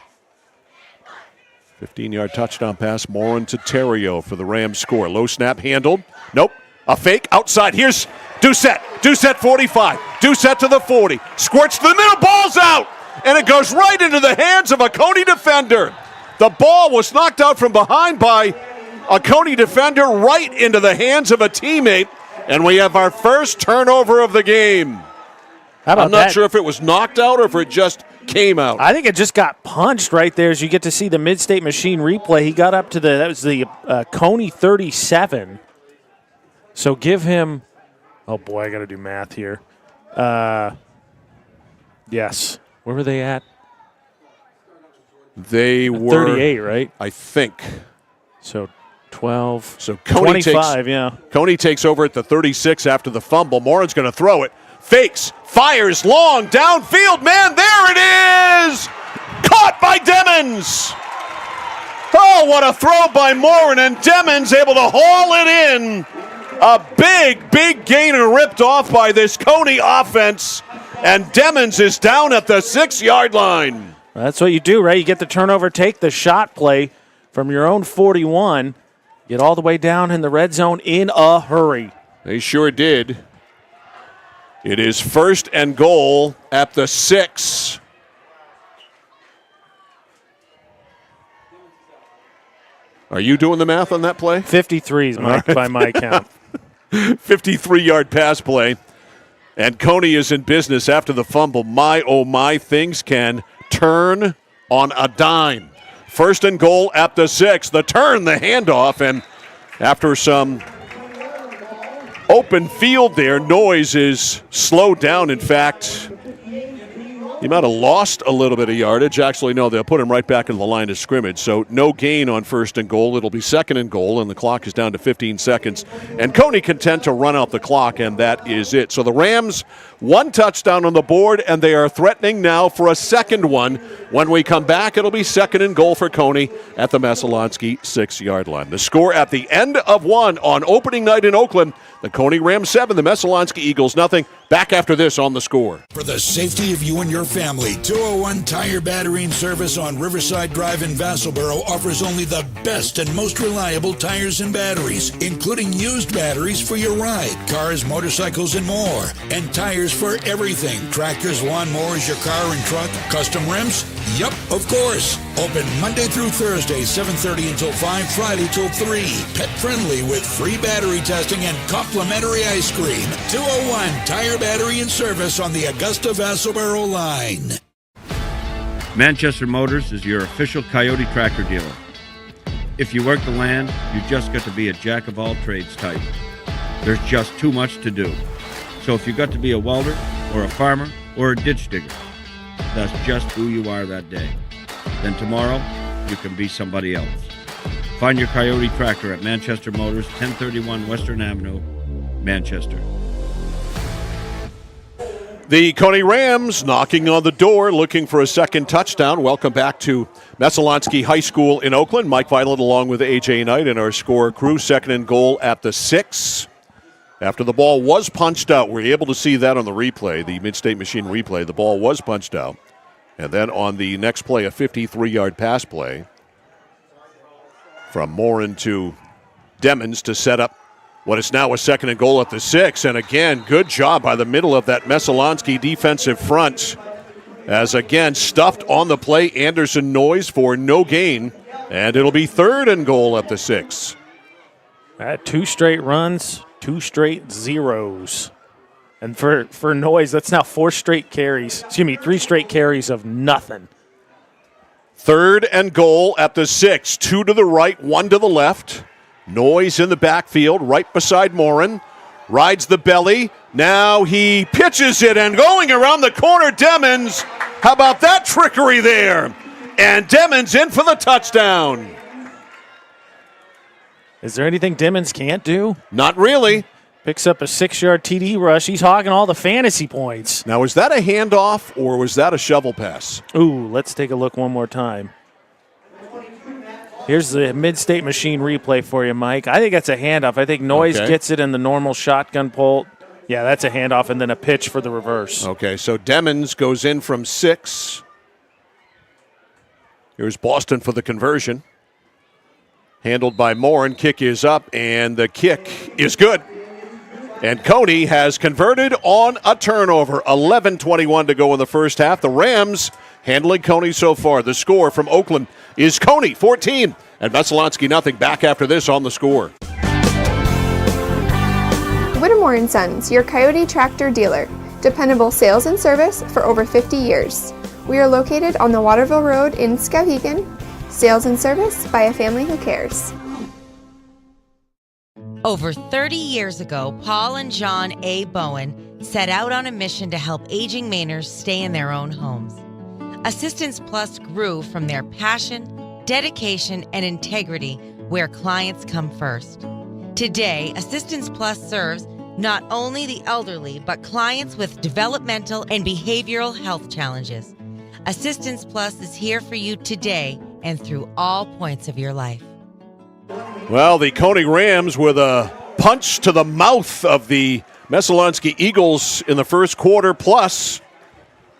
15-yard touchdown pass, Morin to Terrio for the Rams score. Low snap handled. Nope. A fake outside. Here's Doucette. Doucette 45. Doucette to the 40. Squirts to the middle. Ball's out. And it goes right into the hands of a Cony defender. The ball was knocked out from behind by a Cony defender right into the hands of a teammate. And we have our first turnover of the game. How about I'm not sure if it was knocked out or if it just came out. I think it just got punched right there as you get to see the Mid-State Machine replay. He got up to that was the Cony 37. So give him, oh boy, I got to do math here. Yes. Where were they at? They were 38, right? I think. So 12. So Cony 25, yeah. Cony takes over at the 36 after the fumble. Morin's going to throw it. Fakes, fires, long, downfield. Man, there it is! Caught by Demmons! Oh, what a throw by Morin, and Demmons able to haul it in. A big, big gainer ripped off by this Cony offense, and Demmons is down at the 6-yard line. That's what you do, right? You get the turnover, take the shot play from your own 41, get all the way down in the red zone in a hurry. They sure did. It is 1st and goal at the 6. Are you doing the math on that play? 53 is by my count. 53-yard pass play. And Cony is in business after the fumble. My, oh my, things can turn on a dime. 1st and goal at the 6. The turn, the handoff, and after some open field there, Noyes is slowed down. In fact, he might have lost a little bit of yardage. Actually, no, they'll put him right back in the line of scrimmage. So no gain on 1st and goal. It'll be 2nd and goal, and the clock is down to 15 seconds. And Cony content to run out the clock, and that is it. So the Rams, 1 touchdown on the board, and they are threatening now for a second one. When we come back, it'll be 2nd and goal for Cony at the Messalonskee 6-yard line. The score at the end of 1 on opening night in Oakland. The Cony Rams 7, the Messalonskee Eagles nothing. Back after this on The Score. For the safety of you and your family, 201 Tire Battery and Service on Riverside Drive in Vassalboro offers only the best and most reliable tires and batteries, including used batteries for your ride, cars, motorcycles, and more, and tires Supply for everything. Tractors, lawnmowers, your car and truck. Custom rims? Yup, of course. Open Monday through Thursday, 7:30 until 5, Friday till 3. Pet friendly with free battery testing and complimentary ice cream. 201 Tire, Battery and Service on the Augusta-Vassalboro line. Manchester Motors is your official Coyote tractor dealer. If you work the land, you just got to be a jack-of-all-trades type. There's just too much to do. So if you got to be a welder, or a farmer, or a ditch digger, that's just who you are that day. Then tomorrow, you can be somebody else. Find your Coyote tractor at Manchester Motors, 1031 Western Avenue, Manchester. The Cony Rams knocking on the door, looking for a second touchdown. Welcome back to Messalonskee High School in Oakland. Mike Violet along with A.J. Knight and our score crew. Second and goal at the 6. After the ball was punched out, we're able to see that on the replay, the Mid-State Machine replay. The ball was punched out. And then on the next play, a 53-yard pass play from Morin to Demons to set up what is now a second and goal at the 6. And again, good job by the middle of that Messalonskee defensive front. As again, stuffed on the play, Anderson Noyes for no gain. And it'll be third and goal at the 6. 2 straight runs, 2 straight zeros. And for Noyes, that's now 3 straight carries of nothing. Third and goal at the 6. 2 to the right, 1 to the left. Noyes in the backfield, right beside Morin. Rides the belly. Now he pitches it, and going around the corner, Demons. How about that trickery there? And Demons in for the touchdown. Is there anything Demons can't do? Not really. Picks up a 6-yard TD rush. He's hogging all the fantasy points. Now, was that a handoff or was that a shovel pass? Ooh, let's take a look one more time. Here's the Mid-State Machine replay for you, Mike. I think that's a handoff. I think Noyes gets it in the normal shotgun pull. Yeah, that's a handoff and then a pitch for the reverse. Okay, so Demons goes in from 6. Here's Boston for the conversion. Handled by Morin. Kick is up, and the kick is good. And Cony has converted on a turnover. 11:21 to go in the first half. The Rams handling Cony so far. The score from Oakland is Cony 14 and Messalonskee nothing. Back after this on the score. Whittemore & Sons, your Coyote tractor dealer. Dependable sales and service for over 50 years. We are located on the Waterville Road in Skowhegan. Sales and service by a family who cares. Over 30 years ago, Paul and John A. Bowen set out on a mission to help aging Mainers stay in their own homes. Assistance Plus grew from their passion, dedication, and integrity where clients come first. Today, Assistance Plus serves not only the elderly, but clients with developmental and behavioral health challenges. Assistance Plus is here for you today and through all points of your life. Well, the Cony Rams with a punch to the mouth of the Messalonskee Eagles in the first quarter, plus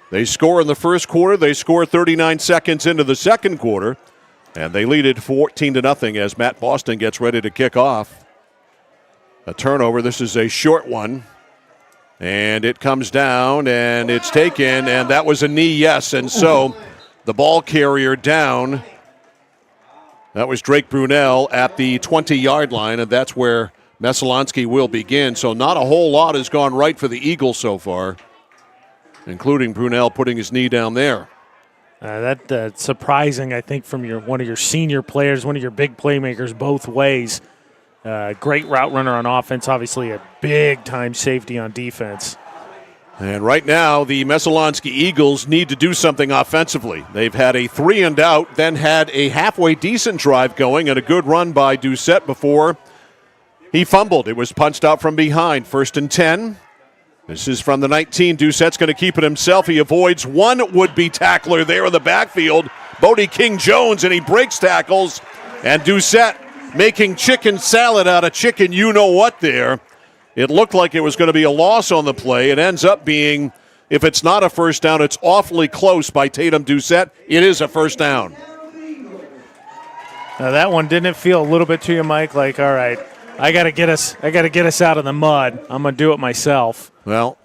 they score in the first quarter. They score 39 seconds into the second quarter, and they lead it 14-0 as Matt Boston gets ready to kick off. A turnover. This is a short one, and it comes down, and it's taken, and that was a knee, yes, and so the ball carrier down. That was Drake Brunel at the 20-yard line, and that's where Messalonskee will begin. So not a whole lot has gone right for the Eagles so far, including Brunel putting his knee down there. That's surprising, I think, from one of your senior players, one of your big playmakers both ways. Great route runner on offense, obviously a big-time safety on defense. And right now, the Messalonskee Eagles need to do something offensively. They've had a 3-and-out, then had a halfway decent drive going and a good run by Doucette before he fumbled. It was punched out from behind. 1st and 10. This is from the 19. Doucette's going to keep it himself. He avoids one would-be tackler there in the backfield, Bodie King-Jones, and he breaks tackles. And Doucette making chicken salad out of chicken you-know-what there. It looked like it was going to be a loss on the play. It ends up being, if it's not a first down, it's awfully close by Tatum Doucette. It is a first down. Now that one, didn't it feel a little bit to you, Mike? Like, all right, I got to get us out of the mud. I'm going to do it myself. Well,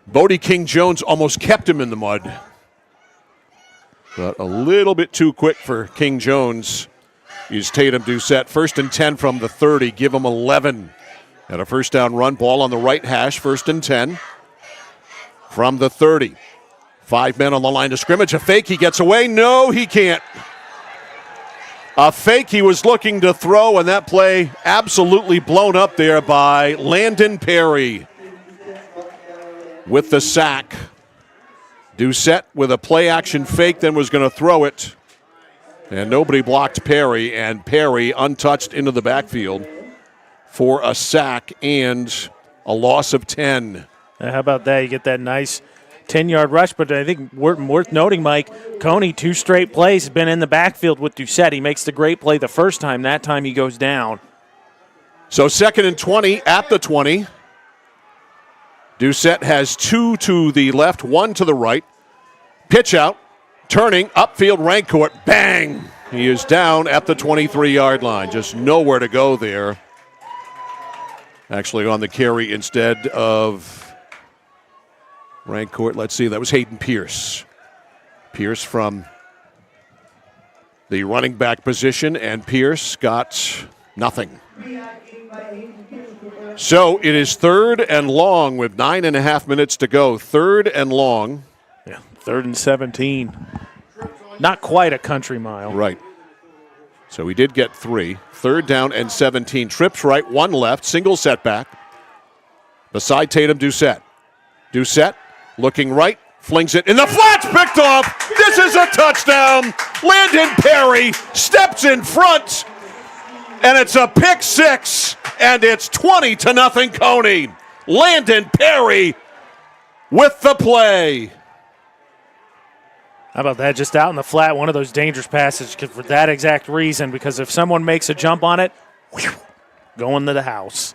Bodie King-Jones almost kept him in the mud. But a little bit too quick for King-Jones. Is Tatum Doucette. 1st and 10 from the 30. Give him 11. And a first down run. Ball on the right hash. 1st and 10 from the 30. 5 men on the line of scrimmage. A fake. He gets away. No, he can't. A fake he was looking to throw, and that play absolutely blown up there by Landon Perry with the sack. Doucette with a play-action fake, then was going to throw it. And nobody blocked Perry, and Perry untouched into the backfield for a sack and a loss of 10. How about that? You get that nice 10-yard rush, but I think worth noting, Mike, Cony, 2 straight plays, has been in the backfield with Doucette. He makes the great play the first time. That time he goes down. So 2nd and 20 at the 20. Doucette has 2 to the left, 1 to the right. Pitch out, turning, upfield, Rancourt, bang! He is down at the 23-yard line. Just nowhere to go there. Actually on the carry instead of Rancourt. Let's see, that was Hayden Pierce. Pierce from the running back position, and Pierce got nothing. So it is 3rd and long with 9.5 minutes to go. 3rd and long. Yeah, 3rd and 17. Not quite a country mile. Right. So we did get 3. 3rd down and 17. Trips right, 1 left. Single setback. Beside Tatum Doucette. Doucette looking right. Flings it in the flats. Picked off. This is a touchdown. Landon Perry steps in front. And it's a pick 6. And it's 20-0 Cony. Landon Perry with the play. How about that? Just out in the flat, one of those dangerous passes for that exact reason, because if someone makes a jump on it, going to the house.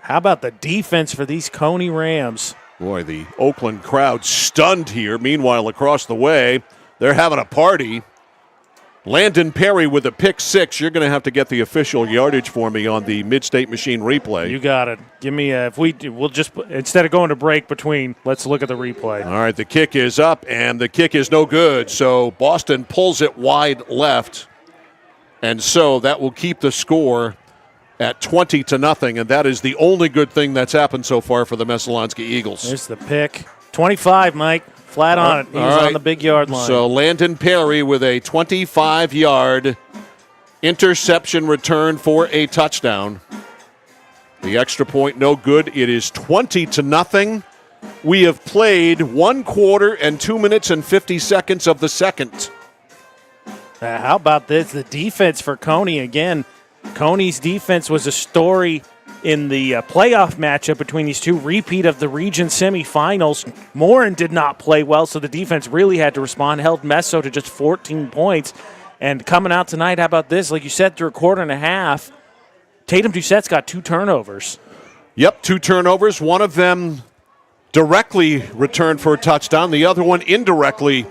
How about the defense for these Cony Rams? Boy, the Oakland crowd stunned here. Meanwhile, across the way, they're having a party. Landon Perry with a pick 6. You're going to have to get the official yardage for me on the Mid-State Machine replay. You got it. Give me we'll just, instead of going to break between, let's look at the replay. All right, the kick is up, and the kick is no good. So Boston pulls it wide left. And so that will keep the score at 20-0, and that is the only good thing that's happened so far for the Messalonskee Eagles. There's the pick. 25, Mike. Flat on it. He's on the big yard line. So Landon Perry with a 25-yard interception return for a touchdown. The extra point no good. It is 20-0. We have played 1 quarter and 2 minutes and 50 seconds of the second. How about this? The defense for Cony again. Cony's defense was a story in the playoff matchup between these two, repeat of the region semifinals. Morin did not play well, so the defense really had to respond, held Messo to just 14 points. And coming out tonight, how about this? Like you said, through a quarter and a half, Tatum Doucette's got 2 turnovers. Yep, 2 turnovers. One of them directly returned for a touchdown. The other one indirectly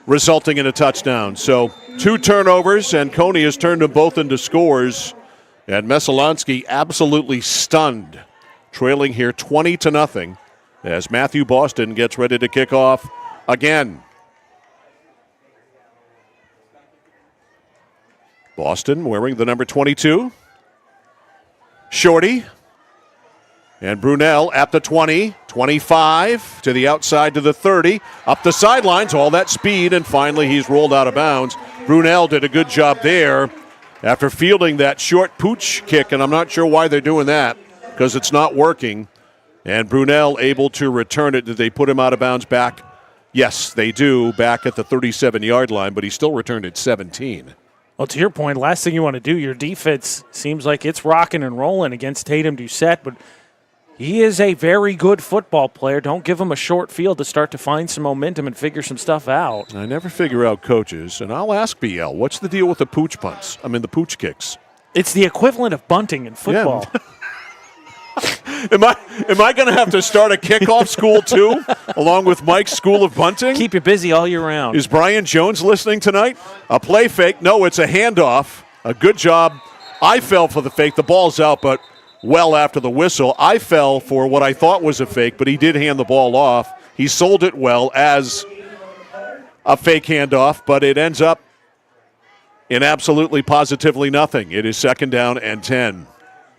resulting in a touchdown. So 2 turnovers, and Cony has turned them both into scores. And Messalonskee absolutely stunned, trailing here 20-0 as Matthew Boston gets ready to kick off again. Boston wearing the number 22. Shorty. And Brunel at the 20, 25, to the outside to the 30, up the sidelines, all that speed, and finally he's rolled out of bounds. Brunel did a good job there after fielding that short pooch kick, and I'm not sure why they're doing that because it's not working. And Brunel able to return it. Did they put him out of bounds back? Yes, they do, back at the 37-yard line, but he still returned at 17. Well, to your point, last thing you want to do, your defense seems like it's rocking and rolling against Tatum Doucette, but he is a very good football player. Don't give him a short field to start to find some momentum and figure some stuff out. I never figure out coaches, and I'll ask BL, what's the deal with the pooch punts? I mean, the pooch kicks. It's the equivalent of bunting in football. Yeah. Am I going to have to start a kickoff school, too, along with Mike's School of Bunting? Keep you busy all year round. Is Brian Jones listening tonight? A play fake. No, it's a handoff. A good job. I fell for the fake. The ball's out, but well after the whistle. I fell for what I thought was a fake, but he did hand the ball off. He sold it well as a fake handoff, but it ends up in absolutely positively nothing. It is 2nd down and 10.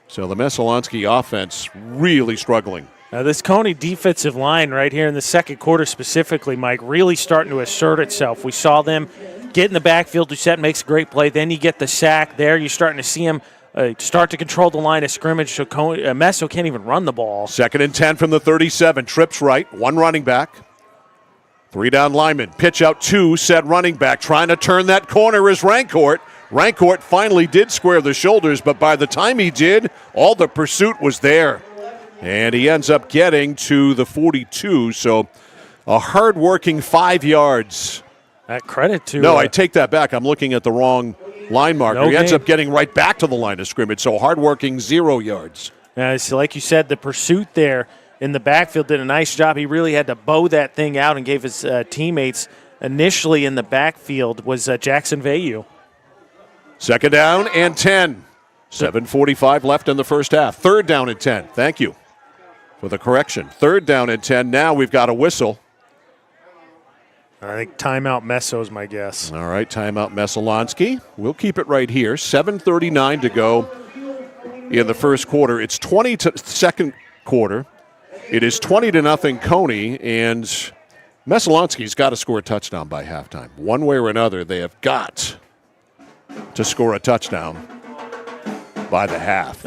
So the Messalonskee offense really struggling. Now this Cony defensive line right here in the second quarter specifically, Mike, really starting to assert itself. We saw them get in the backfield. Doucette makes a great play. Then you get the sack there. You're starting to see him start to control the line of scrimmage. So Messo can't even run the ball. 2nd and 10 from the 37. Trips right. 1 running back. 3 down lineman. Pitch out 2. Said running back. Trying to turn that corner is Rancourt. Rancourt finally did square the shoulders, but by the time he did, all the pursuit was there. And he ends up getting to the 42. So a hard-working 5 yards. That credit to... No, I take that back. I'm looking at the wrong line marker. He ends up getting right back to the line of scrimmage. So hard-working 0 yards. So like you said, the pursuit there in the backfield did a nice job. He really had to bow that thing out and gave his teammates initially in the backfield was Jackson Vayu. 2nd down and 10. 7:45 left in the first half. 3rd down and 10. Thank you for the correction. 3rd down and 10. Now we've got a whistle. I think timeout Messo is my guess. All right, timeout Messalonskee. We'll keep it right here. 7:39 to go in the first quarter. It's 20 to second quarter. It is 20-0 Cony, and Messalonskee's got to score a touchdown by halftime. One way or another, they have got to score a touchdown by the half.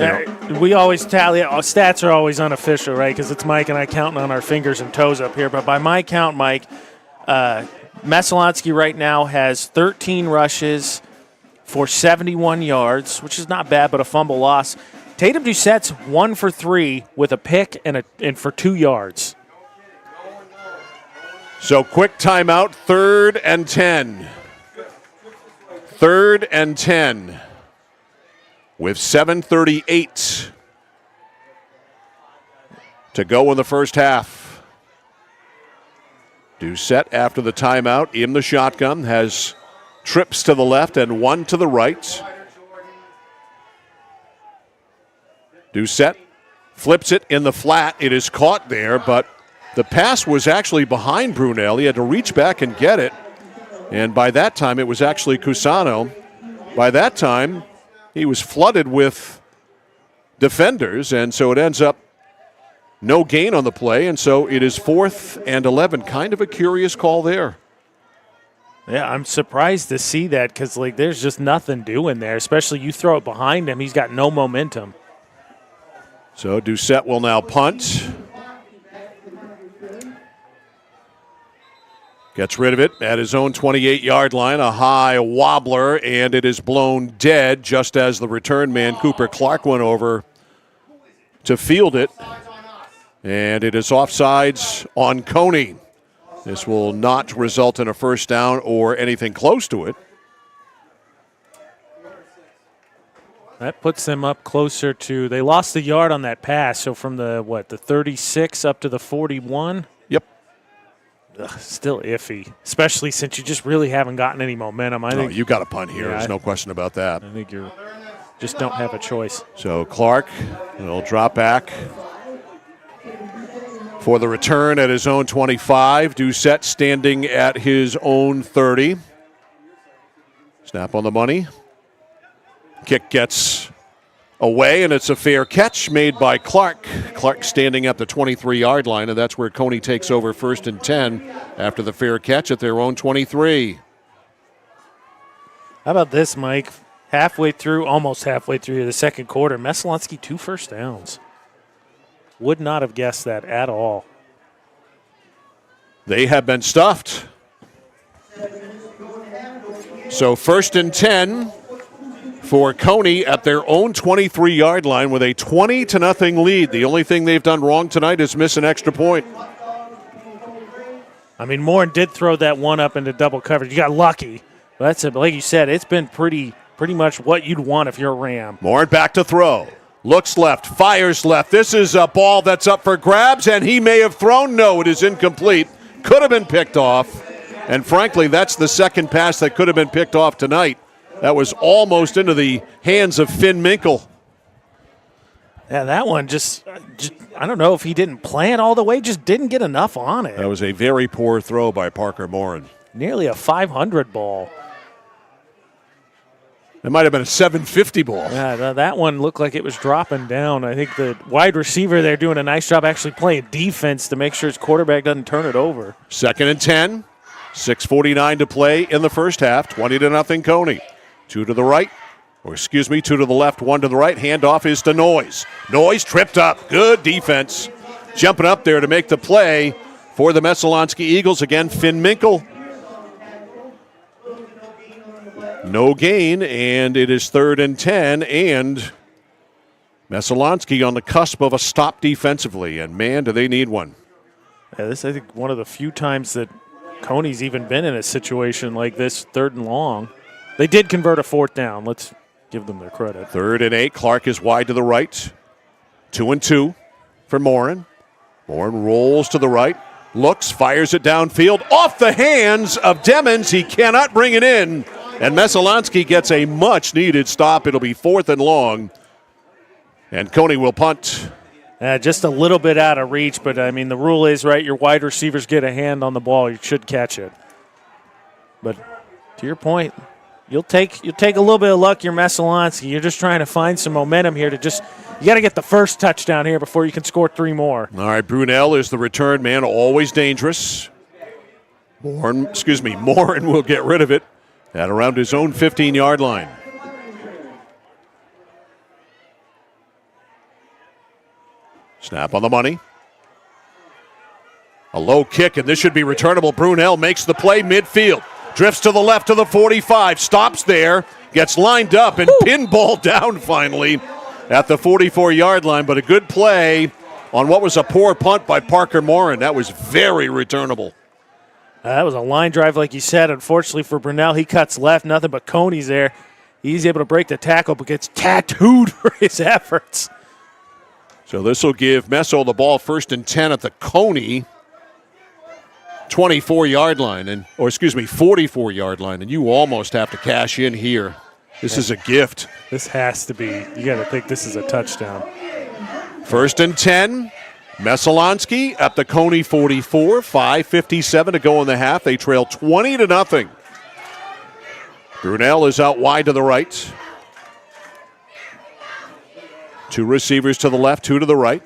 We always tally. Our stats are always unofficial, right? Because it's Mike and I counting on our fingers and toes up here. But by my count, Mike, Messalonskee right now has 13 rushes for 71 yards, which is not bad, but a fumble loss. Tatum Doucette's 1 for 3 with a pick and for 2 yards. So quick timeout, 3rd and 10. 3rd and 10 with 7:38 to go in the first half. Doucette, after the timeout, in the shotgun, has trips to the left and 1 to the right. Doucette flips it in the flat. It is caught there, but the pass was actually behind Brunel. He had to reach back and get it. And by that time, it was actually Cusano. By that time, he was flooded with defenders, and so it ends up no gain on the play, and so it is 4th and 11. Kind of a curious call there. Yeah, I'm surprised to see that because, there's just nothing doing there, especially you throw it behind him. He's got no momentum. So Doucette will now punt. Gets rid of it at his own 28-yard line, a high wobbler, and it is blown dead just as the return man, Cooper Clark, went over to field it. And it is offsides on Cony. This will not result in a first down or anything close to it. That puts them up closer to, they lost a yard on that pass, so from the 36 up to the 41? Yep. Still iffy, especially since you just really haven't gotten any momentum. I think you got a punt here. There's no question about that. I think you just don't have a choice. So Clark will drop back for the return at his own 25. Doucette standing at his own 30. Snap on the money. Kick gets away, and it's a fair catch made by Clark. Clark standing at the 23-yard line, and that's where Cony takes over 1st and 10 after the fair catch at their own 23. How about this, Mike? Almost halfway through the second quarter, Messalonskee 2 first downs. Would not have guessed that at all. They have been stuffed. So 1st and 10 for Cony at their own 23-yard line with a 20-0 lead. The only thing they've done wrong tonight is miss an extra point. I mean, Moore did throw that one up into double coverage. You got lucky. But that's it. But like you said, it's been pretty much what you'd want if you're a Ram. Moore back to throw. Looks left, fires left. This is a ball that's up for grabs, and he may have thrown. No, it is incomplete. Could have been picked off. And frankly, that's the second pass that could have been picked off tonight. That was almost into the hands of Finn Minkle. Yeah, that one just I don't know if he didn't plan all the way, just didn't get enough on it. That was a very poor throw by Parker Morin. Nearly a 500 ball. It might have been a 750 ball. Yeah, that one looked like it was dropping down. I think the wide receiver there doing a nice job actually playing defense to make sure his quarterback doesn't turn it over. 2nd and 10. 6:49 to play in the first half. 20-0 Cony. 2 to the right. 2 to the left, 1 to the right. Handoff is to Noyes. Noyes tripped up. Good defense. Jumping up there to make the play for the Messalonskee Eagles. Again, Finn Minkle. No gain, and it is 3rd and 10, and Messalonskee on the cusp of a stop defensively, and man, do they need one. Yeah, this is, I think, one of the few times that Cony's even been in a situation like this, 3rd and long. They did convert a 4th down. Let's give them their credit. 3rd and 8. Clark is wide to the right. 2 and 2 for Morin. Morin rolls to the right. Looks, fires it downfield. Off the hands of Demmons. He cannot bring it in. And Messalonskee gets a much-needed stop. It'll be 4th and long. And Cony will punt. Just a little bit out of reach, but, I mean, the rule is, right, your wide receivers get a hand on the ball. You should catch it. But to your point, you'll take a little bit of luck, you're Messalonskee. You're just trying to find some momentum here to you got to get the first touchdown here before you can score 3 more. All right, Brunel is the return man, always dangerous. Morin will get rid of it at around his own 15-yard line. Snap on the money. A low kick, and this should be returnable. Brunel makes the play midfield. Drifts to the left to the 45. Stops there. Gets lined up and pinball down finally at the 44-yard line. But a good play on what was a poor punt by Parker Morin. That was very returnable. That was a line drive, like you said. Unfortunately for Brunel, he cuts left. Nothing but Cony's there. He's able to break the tackle, but gets tattooed for his efforts. So this will give Messo the ball 1st and 10 at the Cony 24-yard line, 44-yard line, and you almost have to cash in here. This is a gift. This has to be. You got to think this is a touchdown. 1st and 10. Messalonskee at the Cony 44. 5:57 to go in the half. They trail 20-0. Brunel is out wide to the right. 2 receivers to the left, 2 to the right.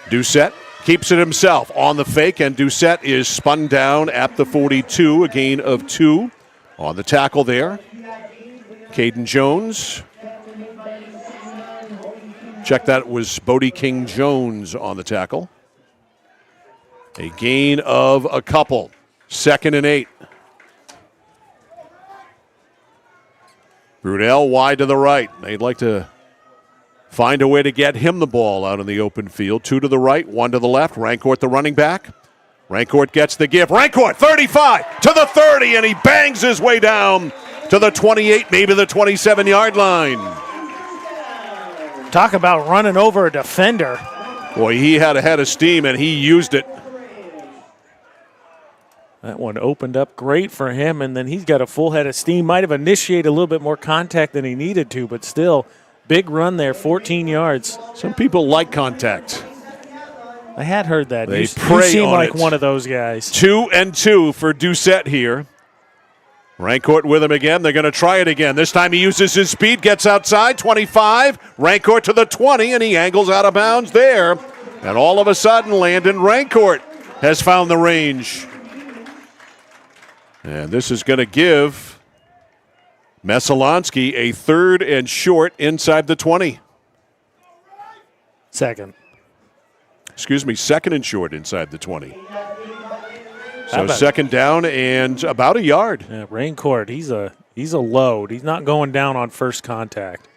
Doucette keeps it himself on the fake, and Doucette is spun down at the 42, a gain of 2 on the tackle there. Caden Jones. Check that, was Bodie King Jones on the tackle. A gain of a couple. 2nd and 8. Brunel wide to the right. They'd like to find a way to get him the ball out in the open field. 2 to the right, 1 to the left. Rancourt, the running back. Rancourt gets the give. Rancourt, 35 to the 30, and he bangs his way down to the 28, maybe the 27-yard line. Talk about running over a defender. Boy, he had a head of steam, and he used it. That one opened up great for him, and then he's got a full head of steam. Might have initiated a little bit more contact than he needed to, but still, big run there, 14 yards. Some people like contact. I had heard that. They you prey seem on like it. one of those guys. 2 and 2 for Doucette here. Rancourt with him again. They're going to try it again. This time he uses his speed, gets outside, 25. Rancourt to the 20, and he angles out of bounds there. And all of a sudden, Landon Rancourt has found the range. And this is going to give Messalonskee a 3rd and short inside the 20. Second and short inside the 20. So 2nd down and about a yard. Yeah, Rancourt, he's a load. He's not going down on first contact.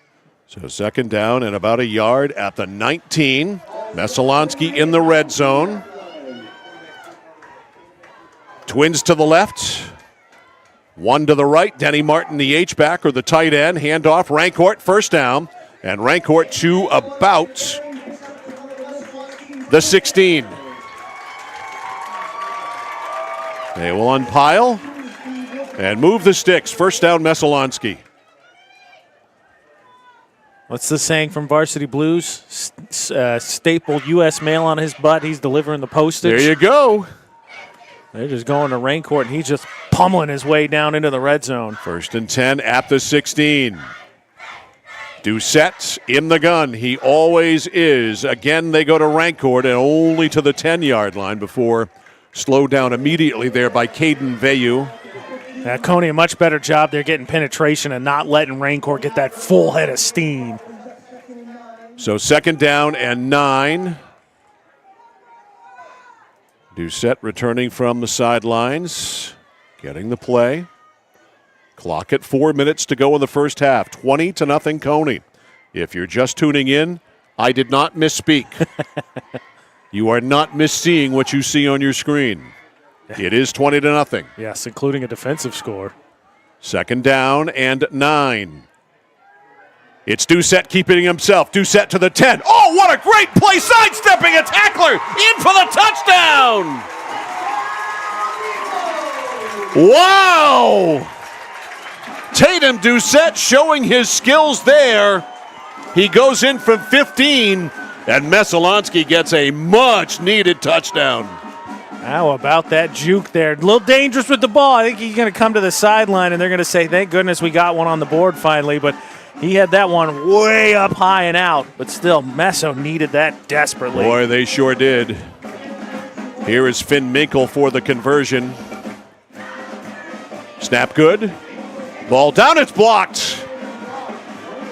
So 2nd down and about a yard at the 19. Messalonskee in the red zone. Twins to the left. 1 to the right. Denny Martin, the H-back or the tight end. Handoff. Rancourt, 1st down. And Rancourt to about the 16. They will unpile and move the sticks. 1st down, Messalonskee. What's the saying from Varsity Blues? Stapled U.S. mail on his butt. He's delivering the postage. There you go. They're just going to rain court, and he's just pummeling his way down into the red zone. 1st and 10 at the 16. Doucette in the gun. He always is. Again, they go to rank court and only to the 10-yard line before slowed down immediately there by Caden Veyu. Cony, a much better job there getting penetration and not letting Raincourt get that full head of steam. So 2nd down and 9. Doucette returning from the sidelines, getting the play. Clock at 4 minutes to go in the first half. 20-0 Cony. If you're just tuning in, I did not misspeak. You are not misseeing what you see on your screen. It is 20-0. Yes, including a defensive score. 2nd down and 9. It's Doucette keeping himself. Doucette to the 10. Oh, what a great play! Sidestepping a tackler in for the touchdown! Wow! Tatum Doucette showing his skills there. He goes in from 15, and Messalonskee gets a much-needed touchdown. How about that juke there? A little dangerous with the ball. I think he's going to come to the sideline, and they're going to say, thank goodness we got one on the board finally. But he had that one way up high and out. But still, Messo needed that desperately. Boy, they sure did. Here is Finn Minkle for the conversion. Snap good. Ball down, it's blocked.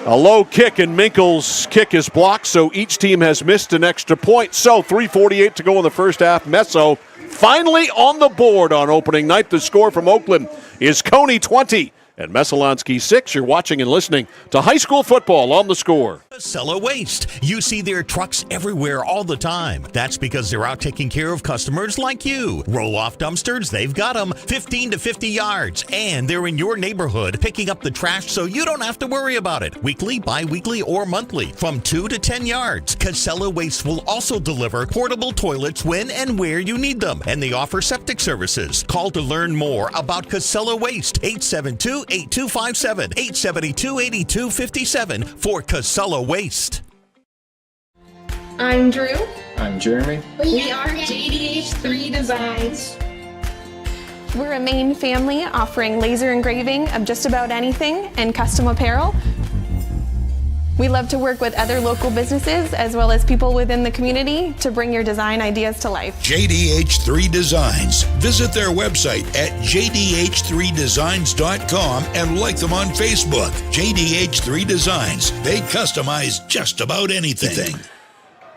A low kick, and Minkle's kick is blocked, so each team has missed an extra point. So 3:48 to go in the first half. Messo finally on the board on opening night. The score from Oakland is Cony 20 and Messalonskee 6. You're watching and listening to high school football on The Score. Casella Waste. You see their trucks everywhere all the time. That's because they're out taking care of customers like you. Roll-off dumpsters, they've got them 15 to 50 yards. And they're in your neighborhood picking up the trash so you don't have to worry about it. Weekly, bi-weekly, or monthly from 2 to 10 yards. Casella Waste will also deliver portable toilets when and where you need them. And they offer septic services. Call to learn more about Casella Waste. 872-8257, 872-8257 for Casella Waste. I'm Drew. I'm Jeremy. We are JDH3 Designs. We're a Maine family offering laser engraving of just about anything and custom apparel. We love to work with other local businesses as well as people within the community to bring your design ideas to life. JDH3 Designs. Visit their website at jdh3designs.com and like them on Facebook. JDH3 Designs. They customize just about anything.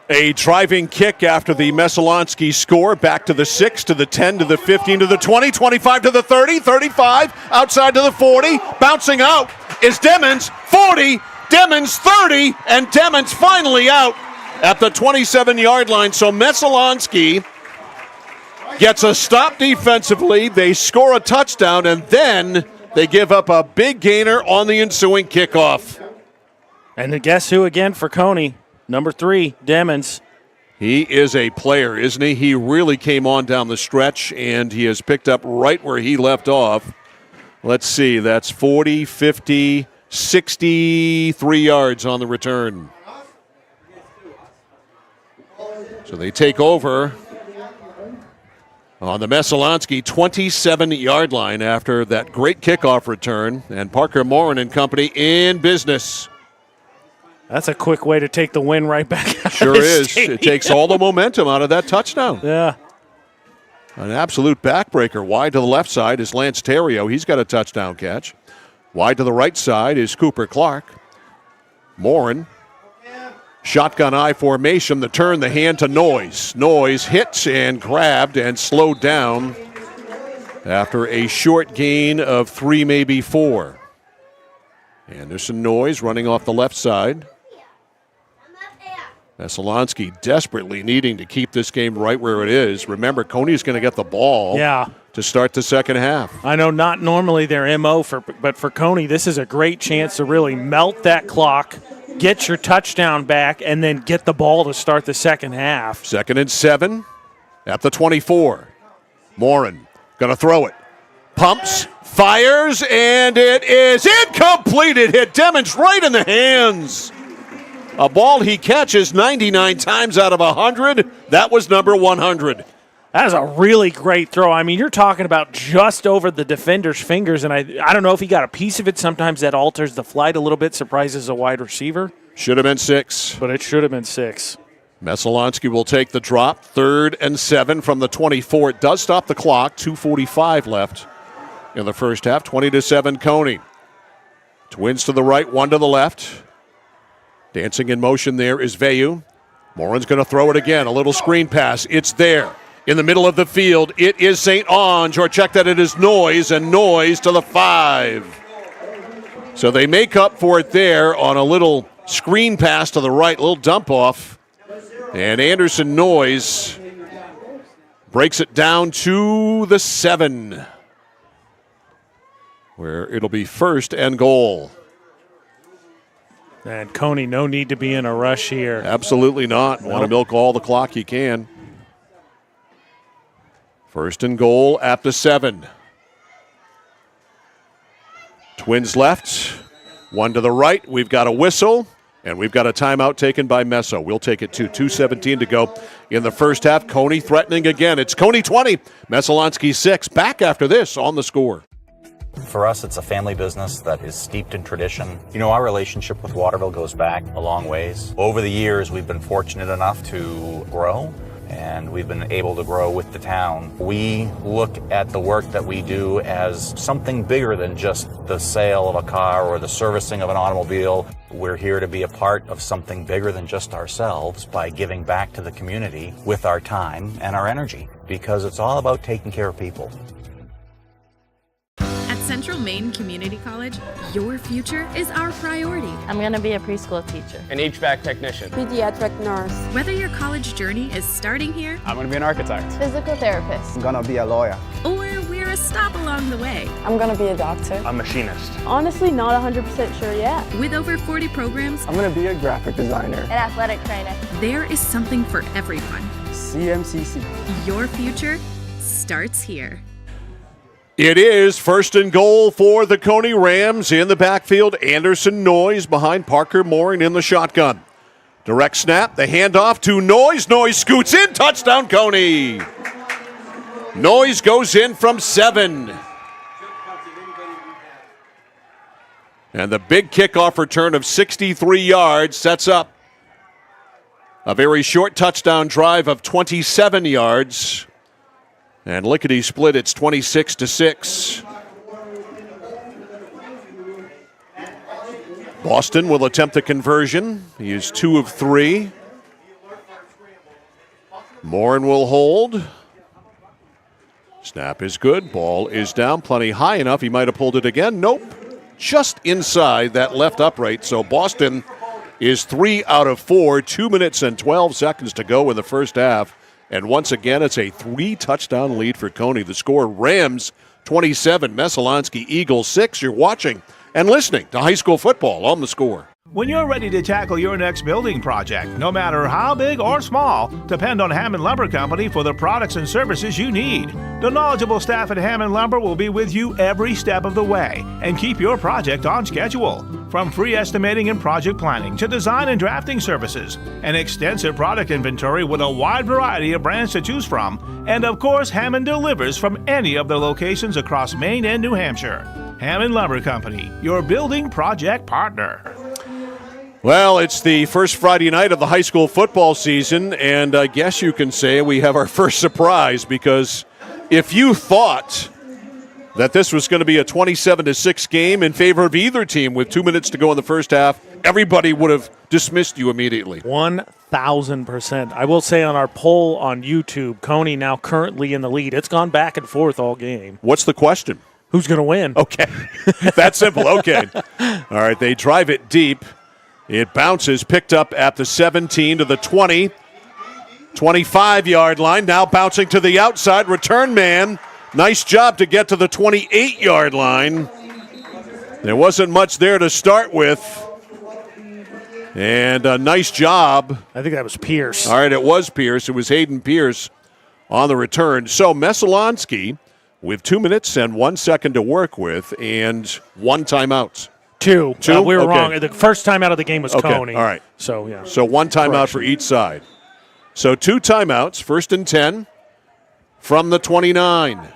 A driving kick after the Messalonskee score. Back to the 6, to the 10, to the 15, to the 20, 25 to the 30, 35, outside to the 40. Bouncing out is Demmons, 40, Demmons 30, and Demmons finally out at the 27-yard line. So Messalonskee gets a stop defensively. They score a touchdown, and then they give up a big gainer on the ensuing kickoff. And guess who again for Cony? Number 3, Demmons. He is a player, isn't he? He really came on down the stretch, and he has picked up right where he left off. Let's see, that's 40, 50, 63 yards on the return. So they take over on the Messalonskee 27-yard line after that great kickoff return, and Parker Morin and company in business. That's a quick way to take the win right back out Sure of the is. stadium. It takes all the momentum out of that touchdown. Yeah. An absolute backbreaker. Wide to the left side is Lance Terrio. He's got a touchdown catch. Wide to the right side is Cooper Clark. Morin. Shotgun I formation. The turn, the hand to Noyes. Noyes hits and grabbed and slowed down after a short gain of 3, maybe 4. Anderson Noyes running off the left side. Messalonskee desperately needing to keep this game right where it is. Remember, Cony's going to get the ball to start the second half. I know not normally their MO, but for Cony, this is a great chance to really melt that clock, get your touchdown back, and then get the ball to start the second half. 2nd and 7 at the 24. Morin going to throw it. Pumps, fires, and it is incomplete. It hit Demmons right in the hands. A ball he catches 99 times out of 100. That was number 100. That is a really great throw. I mean, you're talking about just over the defender's fingers, and I don't know if he got a piece of it. Sometimes that alters the flight a little bit, surprises a wide receiver. Should have been 6. But it should have been 6. Messalonskee will take the drop. 3rd and 7 from the 24. It does stop the clock. 2:45 left in the first half. 20-7 Cony. Twins to the right, 1 to the left. Dancing in motion there is Veyu. Morin's going to throw it again. A little screen pass. It's there. In the middle of the field, it is St. Onge, or check that it is Noyes, and Noyes to the 5. So they make up for it there on a little screen pass to the right, little dump off. And Anderson Noyes breaks it down to the 7, where it'll be 1st and goal. And Cony, no need to be in a rush here. Absolutely not. Want to milk all the clock you can. 1st and goal at the 7. Twins left, 1 to the right. We've got a whistle, and we've got a timeout taken by Messo. We'll take it to 2:17 to go in the first half. Cony threatening again. It's Cony 20, Messalonskee 6. Back after this on The Score. For us, it's a family business that is steeped in tradition. You know, our relationship with Waterville goes back a long ways. Over the years, we've been fortunate enough to grow, and we've been able to grow with the town. We look at the work that we do as something bigger than just the sale of a car or the servicing of an automobile. We're here to be a part of something bigger than just ourselves by giving back to the community with our time and our energy, because it's all about taking care of people. At Central Maine Community College, your future is our priority. I'm going to be a preschool teacher. An HVAC technician. Pediatric nurse. Whether your college journey is starting here, I'm going to be an architect. Physical therapist. I'm gonna be a lawyer. or we're a stop along the way. I'm going to be a doctor. A machinist. Honestly, not 100% sure yet. With over 40 programs, I'm gonna be a graphic designer. An athletic trainer. there is something for everyone. CMCC. Your future starts here. It is 1st and goal for the Cony Rams. In the backfield, Anderson Noyes behind Parker Morin in the shotgun. Direct snap, the handoff to Noyes. Noyes scoots in, touchdown Cony. Noyes goes in from 7. And the big kickoff return of 63 yards sets up a very short touchdown drive of 27 yards. And lickety split, it's 26-6. Boston will attempt the conversion. He is 2 of 3. Morin will hold. Snap is good. Ball is down. Plenty high enough. He might have pulled it again. Nope. Just inside that left upright. So Boston is 3 out of 4. 2 minutes and 12 seconds to go in the first half. And once again, it's a 3-touchdown lead for Cony. The score, Rams 27, Messalonskee Eagles 6. You're watching and listening to high school football on The Score. When you're ready to tackle your next building project, no matter how big or small, depend on Hammond Lumber Company for the products and services you need. The knowledgeable staff at Hammond Lumber will be with you every step of the way and keep your project on schedule. From free estimating and project planning to design and drafting services, an extensive product inventory with a wide variety of brands to choose from, and of course, Hammond delivers from any of their locations across Maine and New Hampshire. Hammond Lumber Company, your building project partner. Well, it's the first Friday night of the high school football season, and I guess you can say we have our first surprise, because if you thought that this was going to be a 27-6 game in favor of either team with 2 minutes to go in the first half, everybody would have dismissed you immediately. 1,000%. I will say on our poll on YouTube, Cony now currently in the lead. It's gone back and forth all game. What's the question? Who's going to win? Okay. That's simple. Okay. All right, they drive it deep. It bounces, picked up at the 17 to the 20, 25-yard line. Now bouncing to the outside, return man. Nice job to get to the 28-yard line. There wasn't much there to start with. And a nice job. I think that was Pierce. All right, it was Pierce. It was Hayden Pierce on the return. So Messalonskee with 2 minutes and 1 second to work with and 1 timeout. Two. Two? We were Okay. wrong. The first time out of the game was Okay, Cony. all right. So, yeah. So one timeout for each side. So 2 timeouts, 1st and 10 from the 29.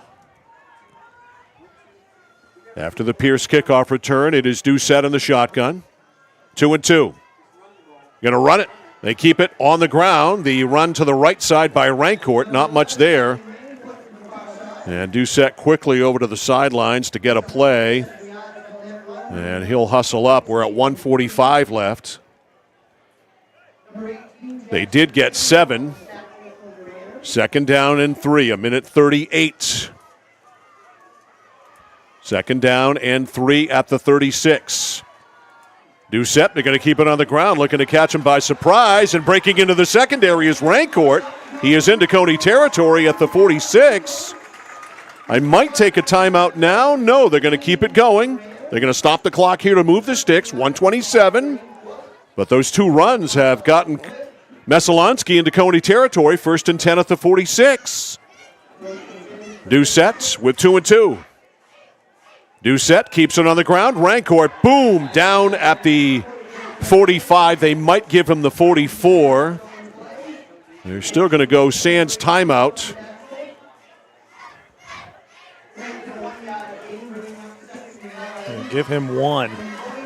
After the Pierce kickoff return, it is Doucette in the shotgun. 2-2. Going to run it. They keep it on the ground. The run to the right side by Rancourt, not much there. And Doucette quickly over to the sidelines to get a play. And he'll hustle up. We're at 1:45 left. They did get 7. 2nd down and 3, 1:38. 2nd down and 3 at the 36. Doucette, they're going to keep it on the ground, looking to catch him by surprise, and breaking into the secondary is Rancourt. He is into Cony territory at the 46. I might take a timeout now. No, they're going to keep it going. They're going to stop the clock here to move the sticks, 1:27. But those 2 runs have gotten Messalonskee into Cony territory, 1st and 10 at the 46. Doucette with 2-2. Doucette keeps it on the ground. Rancourt, boom, down at the 45. They might give him the 44. They're still going to go sans timeout. Give him 1.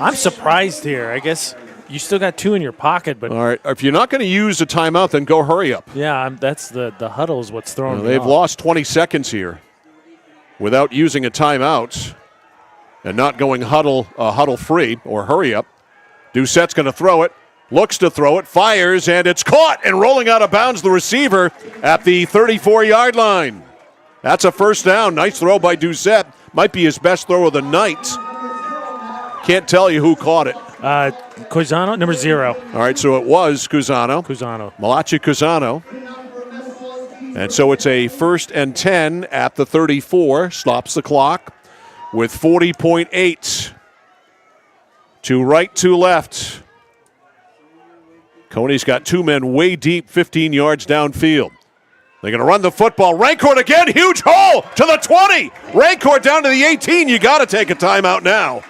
I'm surprised here. I guess you still got 2 in your pocket, but all right. If you're not going to use a timeout, then go hurry up. yeah, that's the huddle is what's throwing me They've off. lost 20 seconds here without using a timeout and not going huddle free or hurry up. Doucette's going to throw it, looks to throw it, fires, and it's caught and rolling out of bounds the receiver at the 34-yard line. That's a 1st down. Nice throw by Doucette. Might be his best throw of the night. Can't tell you who caught it. Cusano, number 0. All right, so it was Cusano. Malachi Cusano. And so it's a 1st and 10 at the 34. Stops the clock with 40.8. To right, to left. Cony's got 2 men way deep, 15 yards downfield. They're going to run the football. Rancourt again, huge hole to the 20. Rancourt down to the 18. You got to take a timeout now.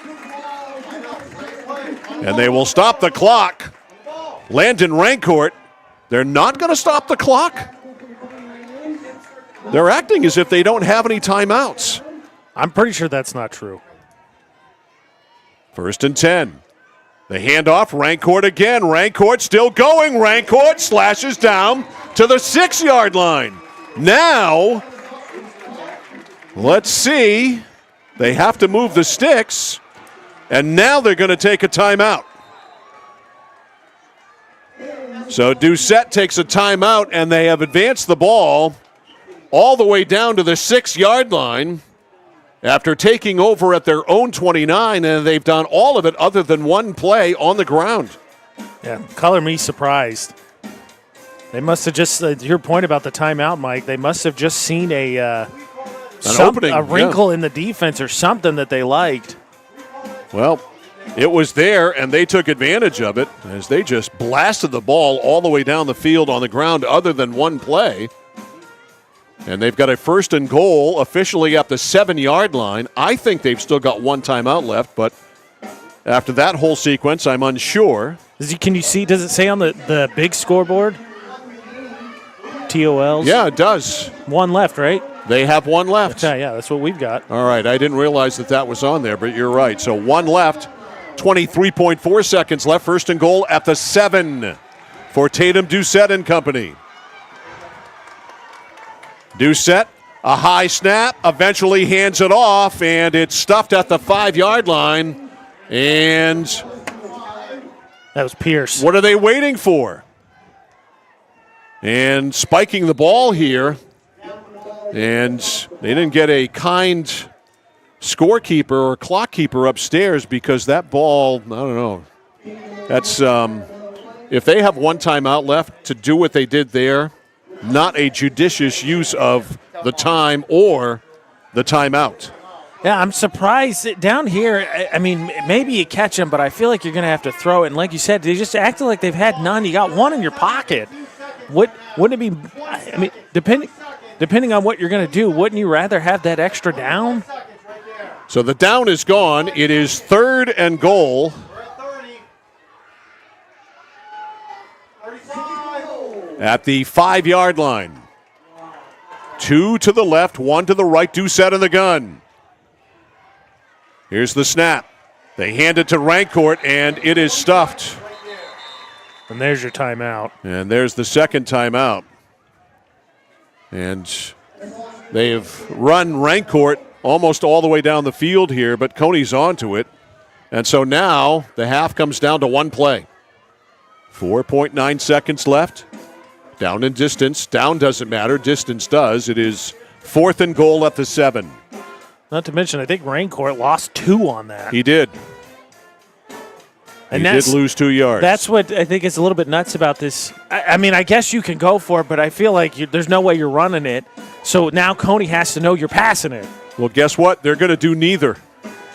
And they will stop the clock. Landon Rancourt, they're not going to stop the clock. They're acting as if they don't have any timeouts. I'm pretty sure that's not true. 1st and 10. The handoff, Rancourt again. Rancourt still going. Rancourt slashes down to the 6-yard line. Now, let's see. They have to move the sticks, and now they're going to take a timeout. So Doucette takes a timeout, and they have advanced the ball all the way down to the 6-yard line after taking over at their own 29, and they've done all of it other than one play on the ground. Yeah, color me surprised. They must have just, your point about the timeout, Mike, they must have just seen an opening, a wrinkle in the defense or something that they liked. Well, it was there, and they took advantage of it as they just blasted the ball all the way down the field on the ground other than one play. And they've got a 1st and goal officially at the 7-yard line. I think they've still got 1 timeout left, but after that whole sequence, I'm unsure. Can you see, does it say on the big scoreboard? TOLs? Yeah, it does. 1 left, right? They have 1 left. Okay, yeah, that's what we've got. All right, I didn't realize that was on there, but you're right. So 1 left, 23.4 seconds left. 1st and goal at the 7 for Tatum Doucette and company. Doucette, a high snap, eventually hands it off, and it's stuffed at the 5-yard line. And that was Pierce. What are they waiting for? And spiking the ball here. And they didn't get a kind scorekeeper or clock keeper upstairs because that ball, I don't know. That's if they have 1 timeout left to do what they did there, not a judicious use of the time or the timeout. Yeah, I'm surprised down here. I mean, maybe you catch them, but I feel like you're going to have to throw it. And like you said, they just acted like they've had none. You got 1 in your pocket. Wouldn't it be? I mean, depending on what you're going to do, wouldn't you rather have that extra down? So the down is gone. It is 3rd and goal. At the 5-yard line. 2 to the left, 1 to the right. Doucette in the gun. Here's the snap. They hand it to Rancourt, and it is stuffed. And there's your timeout. And there's the second timeout. And they've run Rancourt almost all the way down the field here, but Cony's onto it. And so now the half comes down to 1 play. 4.9 seconds left. Down in distance. Down doesn't matter. Distance does. It is 4th and goal at the 7. Not to mention, I think Rancourt lost 2 on that. He did. And he did lose 2 yards. That's what I think is a little bit nuts about this. I mean, I guess you can go for it, but I feel like there's no way you're running it. So now Cony has to know you're passing it. Well, guess what? They're going to do neither.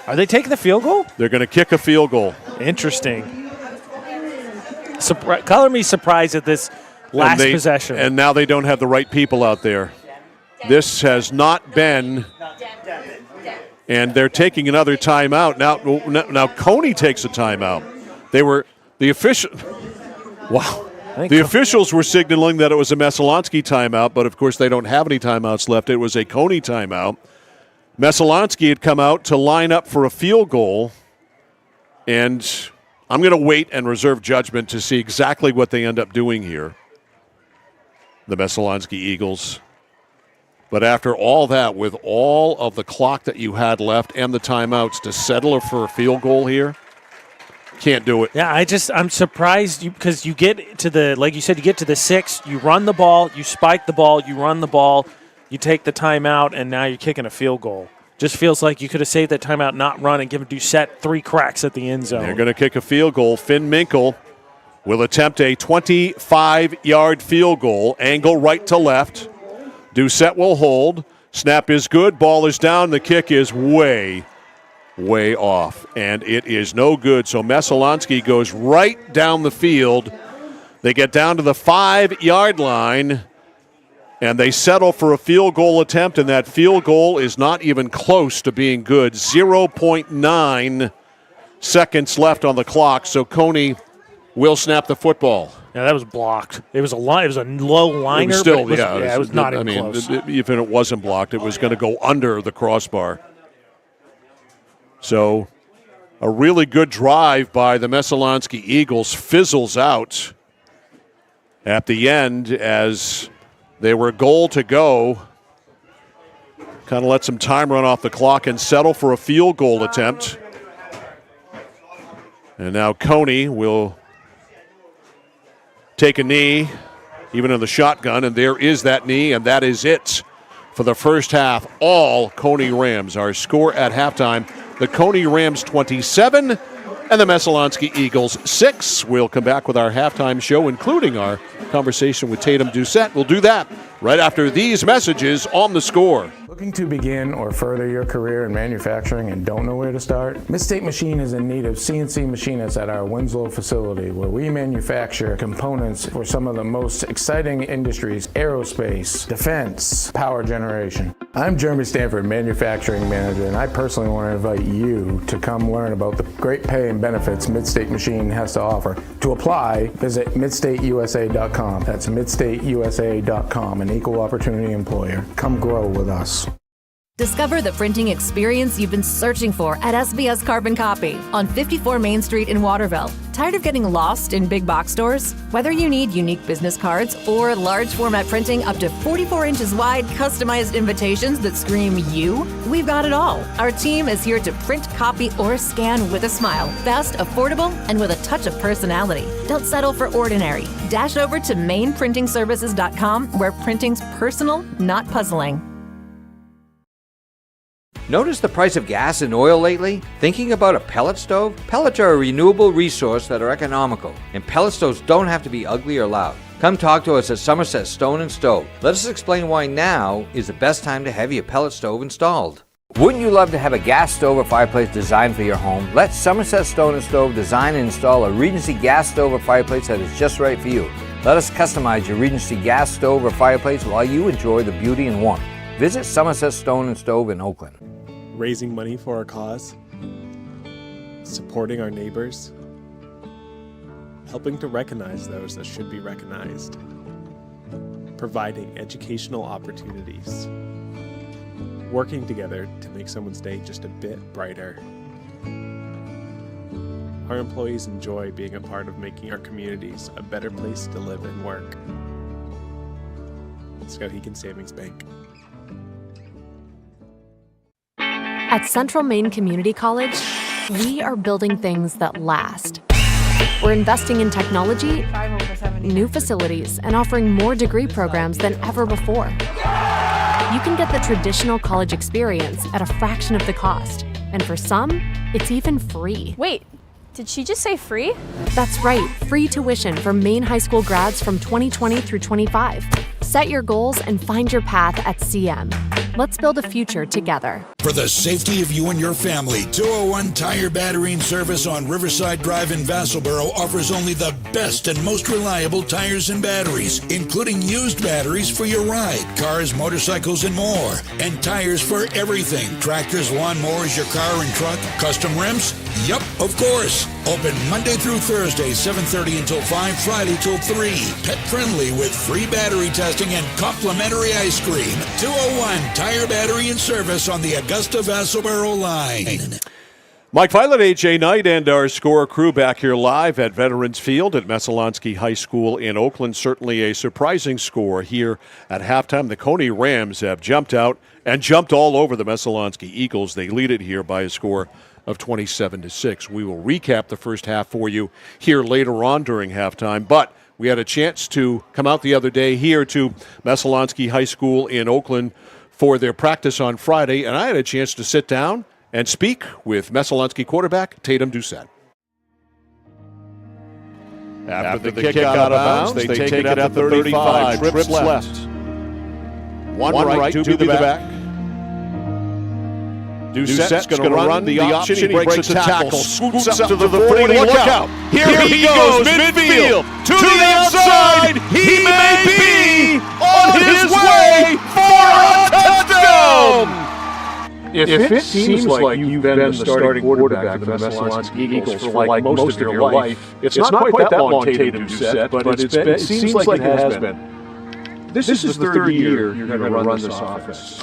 Are they taking the field goal? They're going to kick a field goal. Interesting. Color me surprised at this last possession. And now they don't have the right people out there. This has not been... And they're taking another timeout. Now Cony takes a timeout. The officials were signaling that it was a Messalonskee timeout, but of course they don't have any timeouts left. It was a Cony timeout. Messalonskee had come out to line up for a field goal, and I'm going to wait and reserve judgment to see exactly what they end up doing here, the Messalonskee Eagles. But after all that, with all of the clock that you had left and the timeouts, to settle for a field goal here, can't do it. Yeah, I'm surprised because you get to the, like you said, you get to the 6, you run the ball, you spike the ball, you run the ball, you take the timeout, and now you're kicking a field goal. Just feels like you could have saved that timeout, not run, and given Doucette 3 cracks at the end zone. They're going to kick a field goal. Finn Minkle will attempt a 25-yard field goal, angle right to left. Doucette will hold. Snap is good. Ball is down. The kick is way off, and it is no good. So Messalonskee goes right down the field. They get down to the 5-yard line, and they settle for a field goal attempt, and that field goal is not even close to being good. 0.9 seconds left on the clock, so Cony will snap the football. Yeah, that was blocked. It was a low liner. It was still, it was not even close. Even if it wasn't blocked, it was going to go under the crossbar. So a really good drive by the Messalonskee Eagles fizzles out at the end as they were goal to go. Kind of let some time run off the clock and settle for a field goal attempt. And now Cony will take a knee, even in the shotgun, and there is that knee, and that is it for the first half. All Cony Rams. Our score at halftime, the Cony Rams 27 and the Messalonskee Eagles 6. We'll come back with our halftime show, including our conversation with Tatum Doucette. We'll do that right after these messages on the score. Looking to begin or further your career in manufacturing and don't know where to start? Mid-State Machine is in need of CNC machinists at our Winslow facility, where we manufacture components for some of the most exciting industries: aerospace, defense, power generation. I'm Jeremy Stanford, manufacturing manager, and I personally want to invite you to come learn about the great pay and benefits Mid-State Machine has to offer. To apply, visit midstateusa.com. That's midstateusa.com, an equal opportunity employer. Come grow with us. Discover the printing experience you've been searching for at SBS Carbon Copy on 54 Main Street in Waterville. Tired of getting lost in big box stores? Whether you need unique business cards or large format printing up to 44 inches wide, customized invitations that scream you, we've got it all. Our team is here to print, copy, or scan with a smile. Fast, affordable, and with a touch of personality. Don't settle for ordinary. Dash over to mainprintingservices.com, where printing's personal, not puzzling. Notice the price of gas and oil lately? Thinking about a pellet stove? Pellets are a renewable resource that are economical, and pellet stoves don't have to be ugly or loud. Come talk to us at Somerset Stone & Stove. Let us explain why now is the best time to have your pellet stove installed. Wouldn't you love to have a gas stove or fireplace designed for your home? Let Somerset Stone & Stove design and install a Regency gas stove or fireplace that is just right for you. Let us customize your Regency gas stove or fireplace while you enjoy the beauty and warmth. Visit Somerset Stone & Stove in Oakland. raising money for a cause, supporting our neighbors, helping to recognize those that should be recognized, providing educational opportunities, working together to make someone's day just a bit brighter. Our employees enjoy being a part of making our communities a better place to live and work. Skowhegan Savings Bank. At Central Maine Community College, we are building things that last. We're investing in technology, new facilities, and offering more degree programs than ever before. You can get the traditional college experience at a fraction of the cost, and for some, it's even free. Wait, did she just say free? That's right, free tuition for Maine high school grads from 2020 through 25. Set your goals and find your path at CM. Let's build a future together. For the safety of you and your family, 201 Tire Battery and Service on Riverside Drive in Vassalboro offers only the best and most reliable tires and batteries, including used batteries for your ride, cars, motorcycles, and more. And tires for everything. Tractors, lawnmowers, your car and truck, custom rims? Yup, of course. Open Monday through Thursday, 7:30 until 5, Friday till 3. Pet friendly with free battery testing and complimentary ice cream. 201 Tire Battery and Service on the Augusta Vassalboro line. Mike Violet, AJ Knight, and our score crew back here live at Veterans Field at Messalonskee High School in Oakland. Certainly a surprising score here at halftime. The Cony Rams have jumped out and jumped all over the Messalonskee Eagles. They lead it here by a score of 27-6. We will recap the first half for you here later on during halftime, but we had a chance to come out the other day here to Messalonskee High School in Oakland for their practice on Friday, and I had a chance to sit down and speak with Messalonskee quarterback Tatum Doucette. After the kick out of bounds, they take it at the 35, trips left. One right, two to the back. Doucette's going to run the option. He breaks a tackle, scoots up to the 40. Look out! Here he goes, midfield to the outside. He may be on his way for a touchdown. If it seems like you've been the starting quarterback for the Messalonskee Eagles for like most of your life, it's not quite that long, Tatum Doucette, but it seems like it has been. This is the third year you're going to run this offense.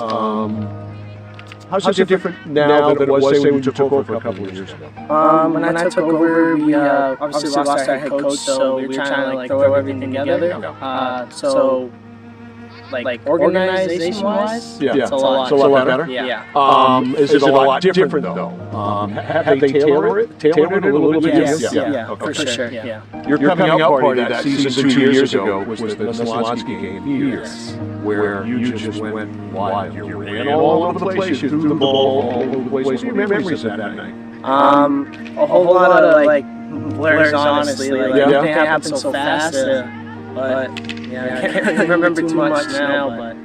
How's it different now than it was, say, when you took over a couple of years ago? When I took over, we obviously lost our head coach, so we were trying to like throw everything together. So organization-wise, it's a lot better. Yeah. Is it a lot different though? Have they tailored it a little bit? Yeah, for sure. Yeah. Your coming out party that season 2 years ago was the Messalonskee game here, where you just went wild. You ran all over the place. You threw the ball all over the place. What were your memories of that night? A whole lot of like blurs, honestly. Everything happened so fast. But I can't really remember too much now. But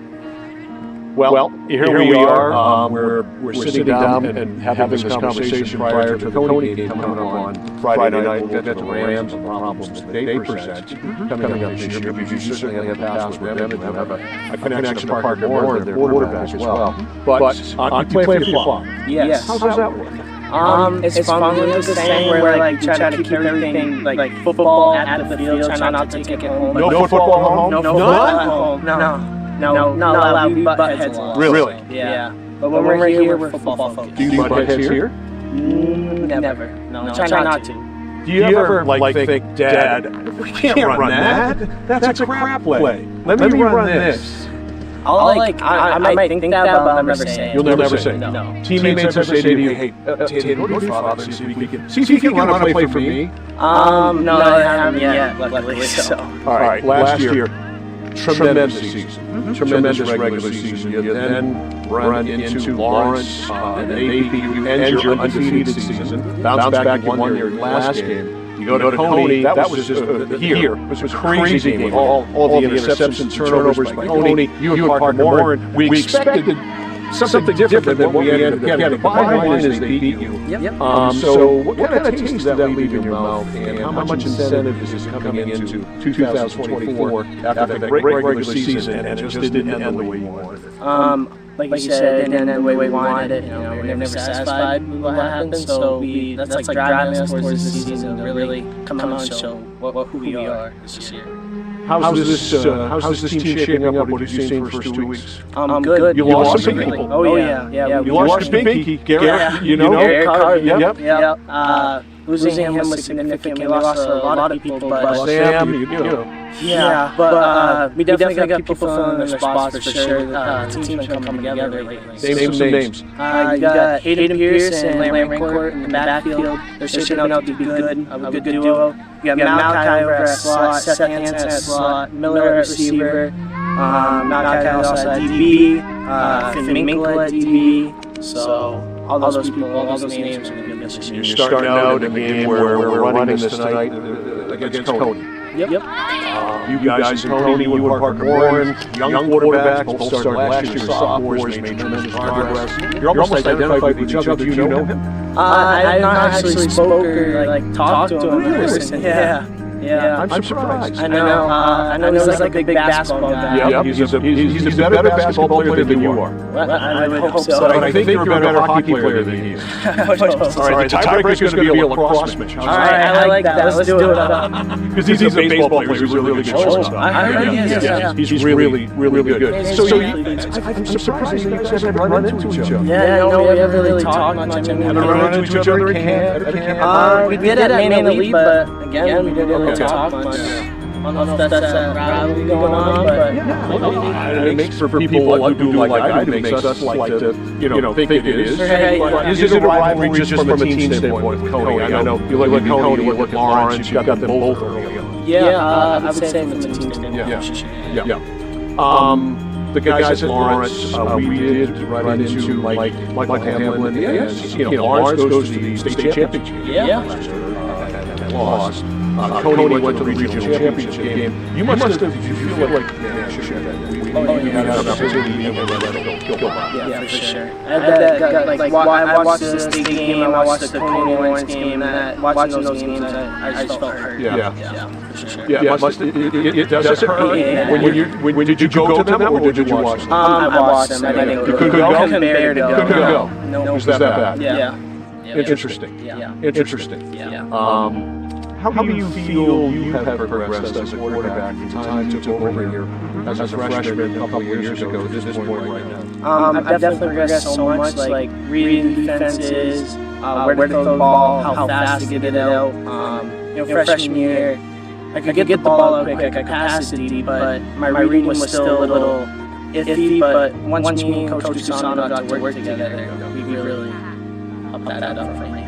well, here we are. We're sitting down and having this conversation prior to the Cony game coming up on Friday night. We'll get to the Rams and the problems that they present coming up this year, because you certainly have passed with them and have a connection to Parker Moore, their quarterback as well. But you play flip-flop. Yes. How does that work? It's fun when it's the same, where like you try to keep everything like football at the field, try not to take it home. No football at home? No football at home. No, not allowed. We butt heads a lot. Really? Yeah. But when we're here, we're football focused. Do you butt heads here? Never. No, try not to. Do you ever think, Dad, we can't run that? That's a crap play. Let me run this. I might think that, but I'll never say it. You'll never say it? No. Teammates ever say to you, hey, Tatum, go to your father and see if he can run a play for me? No, I haven't yet, luckily. So. All right, last year, tremendous season. Tremendous regular season. You then run into Lawrence and AP, you end your undefeated season. Bounce back, you won your last game. You go to Cony, that was just here. It was a crazy game with all the interceptions, turnovers by Cony. You and Parker Moore. We expected something different than what we ended up getting. The bottom line is they beat you. So what kind of taste does that leave in your mouth, and how much incentive is this coming into 2024 after that great regular season, and it just didn't end the way you wanted it? Like you said, it didn't end the way we wanted it. We were never satisfied with what happened, so that's like driving us towards the season to really come out and show who we are this year. How's this team shaping up? What did you see in the first 2 weeks? Good. You lost some people. Oh, yeah. You lost Pinky. Garrett, Garrett Carter. Yep. Losing him was significant. We lost a lot of people, but Sam, but we definitely got people filling in their spots for sure. The team's been coming together lately. Name some names. You got Tatum Doucette and Lamb Court in the backfield. They're shaping out to be good, a good duo. You got Malachi over at slot, Seth Hansen at slot, Miller at receiver, Malachi also at DB, Finn Minkle at DB. So all those people, all those names are going to be this year. You're starting out in a game where we're running this tonight against Cony. Yep. You guys and Cony, you and Parker Warren, young quarterbacks, both started last year, sophomores, made tremendous progress. You're almost identified with each other. Do you know him? I have not actually spoke or talked to him in person. Yeah. I'm surprised. I know he's like a big basketball guy. Yep. He's a better basketball player than you are. Well, I would hope so. But I think you're a better hockey player than he is. All right, the tiebreaker is going to be a lacrosse match. All right, I like that. Let's do it. Because he's a baseball player. He's a really good shortstop. I heard he is. He's really good. So I'm surprised that you guys haven't run into each other. Yeah, no, we haven't really talked much. Haven't run into each other in camp? We did at Main Elite, but again, we didn't really talk much. I don't know if that's a rivalry going on, but it makes for people who do like I do, makes us like to think it is. Is it a rivalry just from a team standpoint with Cony? I know you look at Cony, you look at Lawrence, you got them both early on. Yeah, I would say from a team standpoint. Yeah. The guys at Lawrence, we did run into Michael Hamlin. Lawrence goes to the state championship. And lost. Cony went to the regional championship game. You must have, you feel like, we had an opportunity and we let it go. Yeah, for sure. I watched the state game, I watched the Cony Lawrence game, watching those games, I just felt hurt. Yeah, for sure. Yeah, it does hurt. When did you go to them or did you watch them? I watched them. I didn't go. You couldn't go? Couldn't bear to go. Couldn't go. No. Was that bad? Yeah. Interesting. Interesting. How do you feel you have progressed as a quarterback from time you took over here as a freshman a couple of years ago to this point right now? I've definitely progressed so much, like reading defenses, where to throw the ball, how fast to get it out. Freshman year, I could get the ball out quick, I could pass it deep, but my reading was still a little iffy. But once me and Coach Dusano got to work together, we really upped that up for me.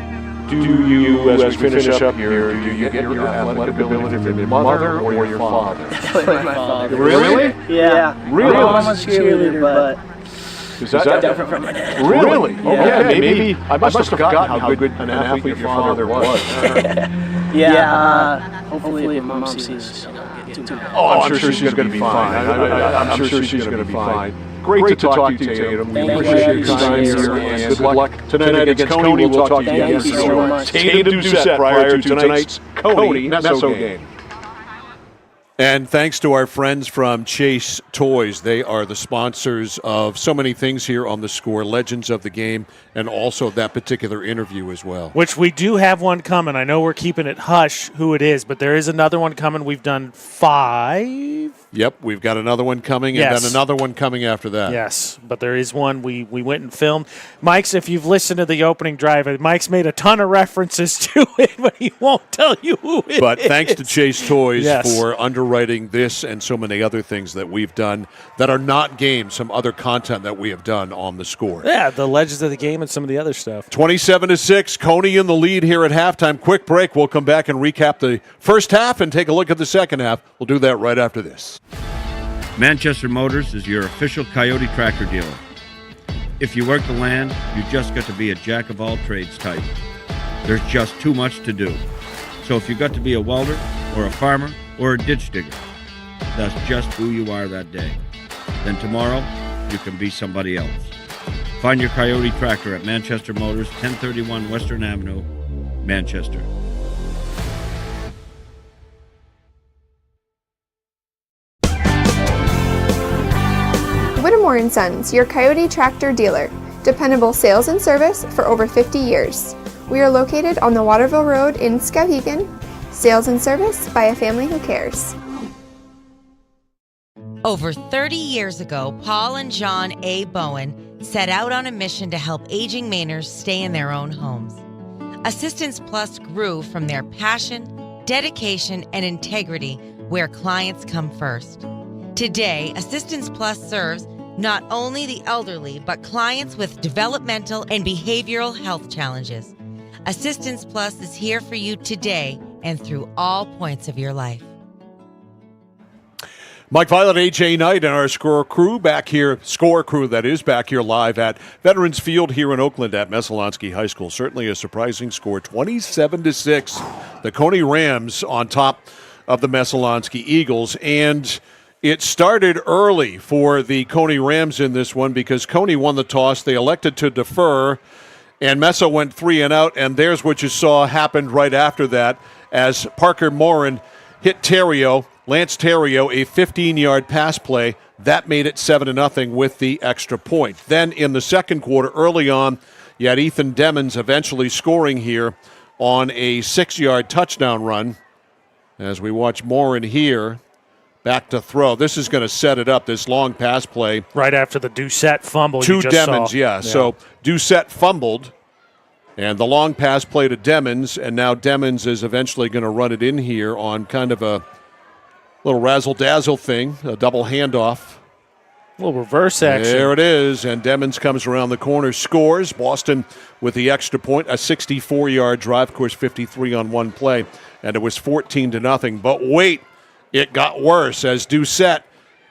Do you, as we finish up here, do you get your athletic ability from your mother or your father? Definitely my father. Really? Yeah. Really? I'm a cheerleader, but is that different from my dad? Really? Yeah. Okay, maybe I must have forgotten how good an athlete your father was. Hopefully my mom sees this. Oh, I'm sure she's going to be fine. I'm sure she's going to be fine. Great to talk to you, Tatum. We appreciate your time here, and good luck tonight against Cony. We'll talk to you again soon. Tatum Doucette prior to tonight's Cony Messo game. And thanks to our friends from Chase Toys. They are the sponsors of so many things here on The Score, legends of the game, and also that particular interview as well. Which we do have one coming. I know we're keeping it hush who it is, but there is another one coming. We've done 5. Yep, we've got another one coming, and then another one coming after that. Yes, but there is one we went and filmed. Mike's, if you've listened to the opening drive, Mike's made a ton of references to it, but he won't tell you who it is. But thanks to Chase Toys for underwriting this and so many other things that we've done that are not games, some other content that we have done on The Score. Yeah, the legends of the game and some of the other stuff. 27-6, Cony in the lead here at halftime. Quick break. We'll come back and recap the first half and take a look at the second half. We'll do that right after this. Manchester Motors is your official Coyote tractor dealer. If you work the land, you just got to be a jack-of-all-trades type. There's just too much to do. So if you got to be a welder or a farmer or a ditch digger, that's just who you are that day. Then tomorrow, you can be somebody else. Find your Coyote tractor at Manchester Motors, 1031 Western Avenue, Manchester. Whittemore & Sons, your Coyote tractor dealer. Dependable sales and service for over 50 years. We are located on the Waterville Road in Skowhegan. Sales and service by a family who cares. Over 30 years ago, Paul and John A. Bowen set out on a mission to help aging Mainers stay in their own homes. Assistance Plus grew from their passion, dedication, and integrity where clients come first. Today, Assistance Plus serves not only the elderly, but clients with developmental and behavioral health challenges. Assistance Plus is here for you today and through all points of your life. Mike Violet, AJ Knight, and our score crew back here live at Veterans Field here in Oakland at Messalonskee High School. Certainly a surprising score, 27-6. The Cony Rams on top of the Messalonskee Eagles, and it started early for the Cony Rams in this one because Cony won the toss. They elected to defer, and Messo went 3 and out, and there's what you saw happened right after that as Parker Morin hit Lance Terrio, a 15-yard pass play. That made it 7-0 with the extra point. Then in the second quarter, early on, you had Ethan Demmons eventually scoring here on a 6-yard touchdown run. As we watch Morin here, back to throw. This is going to set it up, this long pass play. Right after the Doucette fumble to you just Demmons, saw. yeah. So Doucette fumbled, and the long pass play to Demmons, and now Demmons is eventually going to run it in here on kind of a little razzle-dazzle thing, a double handoff. A little reverse action. There it is, and Demmons comes around the corner, scores. Boston with the extra point, a 64-yard drive, of course, 53 on one play, and it was 14-0. But wait, it got worse as Doucette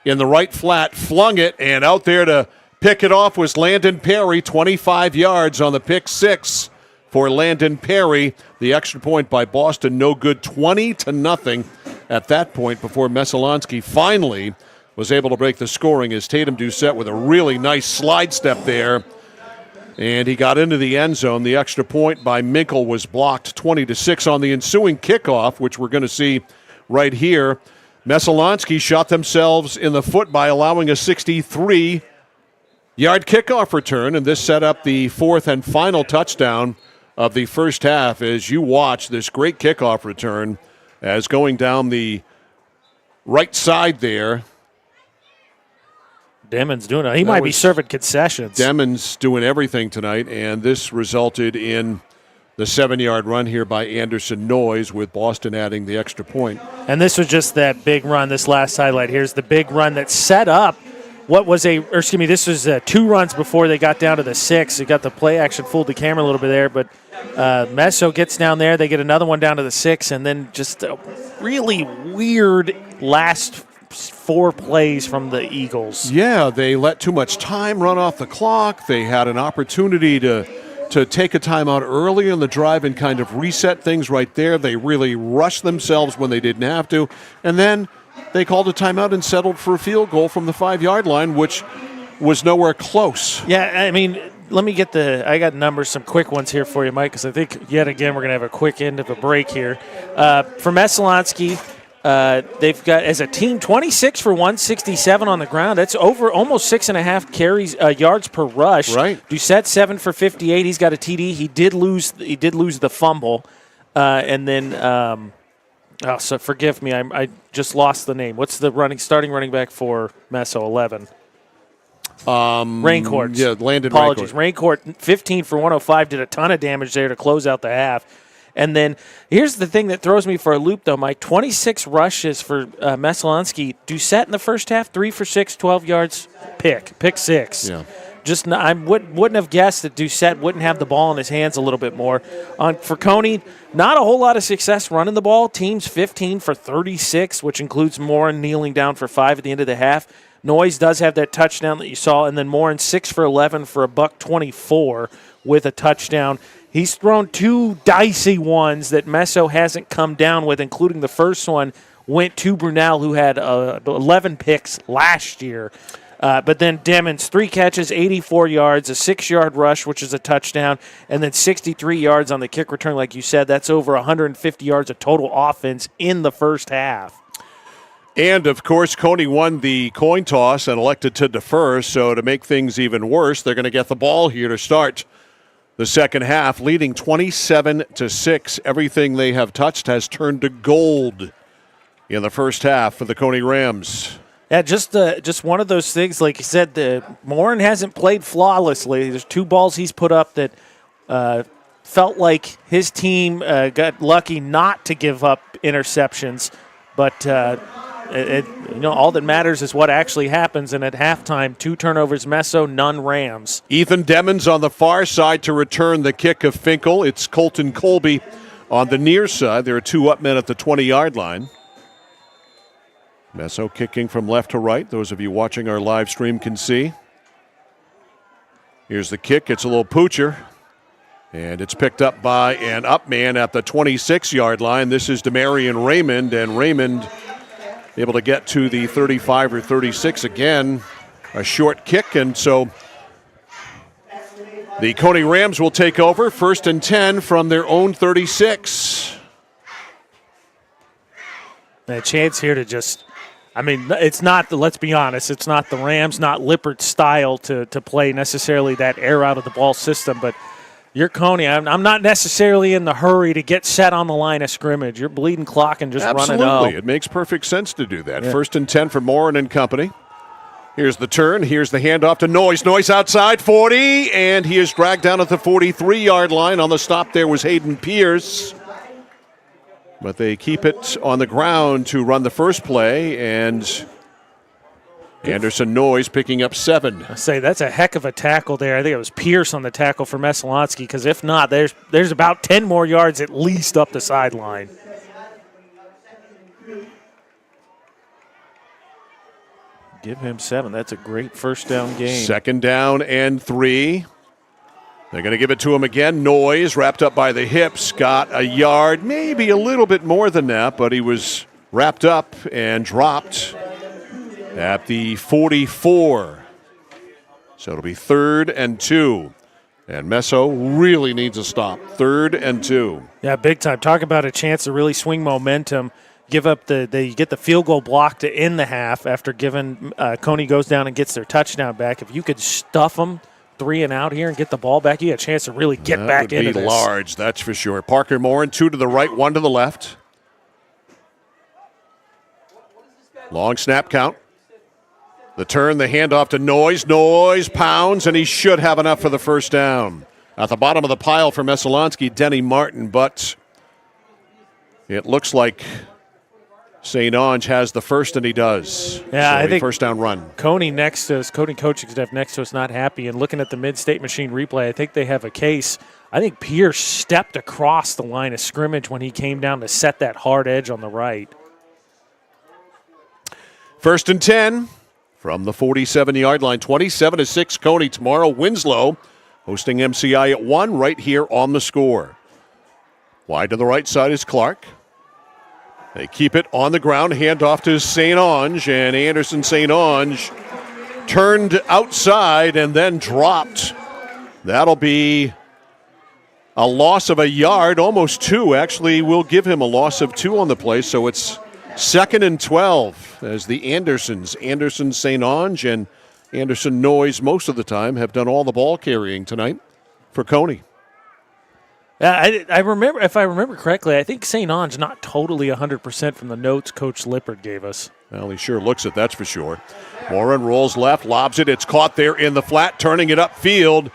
in the right flat flung it, and out there to pick it off was Landon Perry, 25 yards on the pick six for Landon Perry. The extra point by Boston, no good, 20-0 at that point before Messalonskee finally was able to break the scoring as Tatum Doucette with a really nice slide step there. And he got into the end zone. The extra point by Minkle was blocked 20-6 on the ensuing kickoff, which we're going to see right here. Messalonskee shot themselves in the foot by allowing a 63-yard kickoff return, and this set up the fourth and final touchdown of the first half as you watch this great kickoff return as going down the right side there. Demmons doing it. He might be serving concessions. Demmons doing everything tonight, and this resulted in the 7-yard run here by Anderson Noyes with Boston adding the extra point. And this was just that big run, this last highlight. Here's the big run that set up this was 2 runs before they got down to the 6. They got the play action fooled the camera a little bit there, but Messo gets down there. They get another one down to the 6, and then just a really weird last 4 plays from the Eagles. Yeah, they let too much time run off the clock. They had an opportunity to take a timeout early in the drive and kind of reset things right there. They really rushed themselves when they didn't have to. And then they called a timeout and settled for a field goal from the 5-yard line, which was nowhere close. Yeah, I mean, let me get I got numbers, some quick ones here for you, Mike, because I think, yet again, we're going to have a quick end of a break here. For Messalonskee, they've got, as a team, 26 for 167 on the ground. That's over almost 6.5 yards per rush. Right. Doucette 7 for 58. He's got a TD. He did lose the fumble, and then. So forgive me, I just lost the name. What's the starting running back for Messo 11? Raincourt. Yeah, Landon Apologies. Raincourt 15 for 105, did a ton of damage there to close out the half. And then here's the thing that throws me for a loop, though, Mike. 26 rushes for Messalonskee. Doucette in the first half, 3 for 6, 12 yards, pick 6. Yeah. I wouldn't have guessed that Doucette wouldn't have the ball in his hands a little bit more. For Cony, not a whole lot of success running the ball. Teams 15 for 36, which includes Morin kneeling down for 5 at the end of the half. Noyes does have that touchdown that you saw, and then Morin 6 for 11 for $124 with a touchdown. He's thrown 2 dicey ones that Messo hasn't come down with, including the first one went to Brunel, who had 11 picks last year. But then Demons, 3 catches, 84 yards, a 6-yard rush, which is a touchdown, and then 63 yards on the kick return. Like you said, that's over 150 yards of total offense in the first half. And, of course, Cony won the coin toss and elected to defer, so to make things even worse, they're going to get the ball here to start the second half, leading 27-6. Everything they have touched has turned to gold in the first half for the Cony Rams. Yeah, just one of those things, like you said, Morin hasn't played flawlessly. There's 2 balls he's put up that felt like his team got lucky not to give up interceptions, but all that matters is what actually happens. And at halftime, 2 turnovers, Messo, none Rams. Ethan Demons on the far side to return the kick of Finkel. It's Colton Colby on the near side. There are 2 up men at the 20-yard line. Messo kicking from left to right. Those of you watching our live stream can see. Here's the kick. It's a little poocher. And it's picked up by an up man at the 26-yard line. This is Demarion Raymond, and Raymond able to get to the 35 or 36 again. A short kick, and so the Cony Rams will take over 1st and 10 from their own 36. A chance here to just, it's not, let's be honest, it's not the Rams, not Lippert's style to play necessarily that air out of the ball system, but you're Cony. I'm not necessarily in the hurry to get set on the line of scrimmage. You're bleeding clock and just Absolutely. run it out. It makes perfect sense to do that. Yeah. 1st and 10 for Morin and company. Here's the turn. Here's the handoff to Noyes. Noyes outside 40, and he is dragged down at the 43-yard line. On the stop there was Hayden Pierce. But they keep it on the ground to run the first play, and Anderson Noyes picking up 7. I say that's a heck of a tackle there. I think it was Pierce on the tackle for Messalonskee, because if not, there's about 10 more yards at least up the sideline. Give him 7. That's a great first down game. 2nd down and 3. They're going to give it to him again. Noyes wrapped up by the hips, got a yard, maybe a little bit more than that, but he was wrapped up and dropped at the 44. So it'll be 3rd and 2. And Messo really needs a stop. 3rd and 2. Yeah, big time. Talk about a chance to really swing momentum. Give up you get the field goal block to end the half after giving Cony goes down and gets their touchdown back. If you could stuff them 3 and out here and get the ball back, you got a chance to really get back into this. That would be large, that's for sure. Parker Morin, 2 to the right, 1 to the left. Long snap count. The turn, the handoff to Noyes. Noyes pounds, and he should have enough for the first down. At the bottom of the pile for Messalonskee, Denny Martin, but it looks like St. Onge has the first, and he does. Yeah, so I think first down run. Cony next to us, Cony coaching staff next to us, not happy. And looking at the mid-state machine replay, I think they have a case. I think Pierce stepped across the line of scrimmage when he came down to set that hard edge on the right. 1st and 10 from the 47-yard line. 27-6 Cony tomorrow. Winslow hosting MCI at 1 right here on the score. Wide to the right side is Clark. They keep it on the ground. Handoff to St. Onge, and Anderson St. Onge turned outside and then dropped. That'll be a loss of a yard, almost 2. Actually, we'll give him a loss of 2 on the play, so it's 2nd and 12 as the Anderson St. Onge and Anderson Noyes most of the time have done all the ball carrying tonight for Cony. I remember, if I remember correctly, I think St. Onge not totally 100% from the notes Coach Lippert gave us. Well, he sure looks it, that's for sure. Morin rolls left, lobs it. It's caught there in the flat, turning it upfield.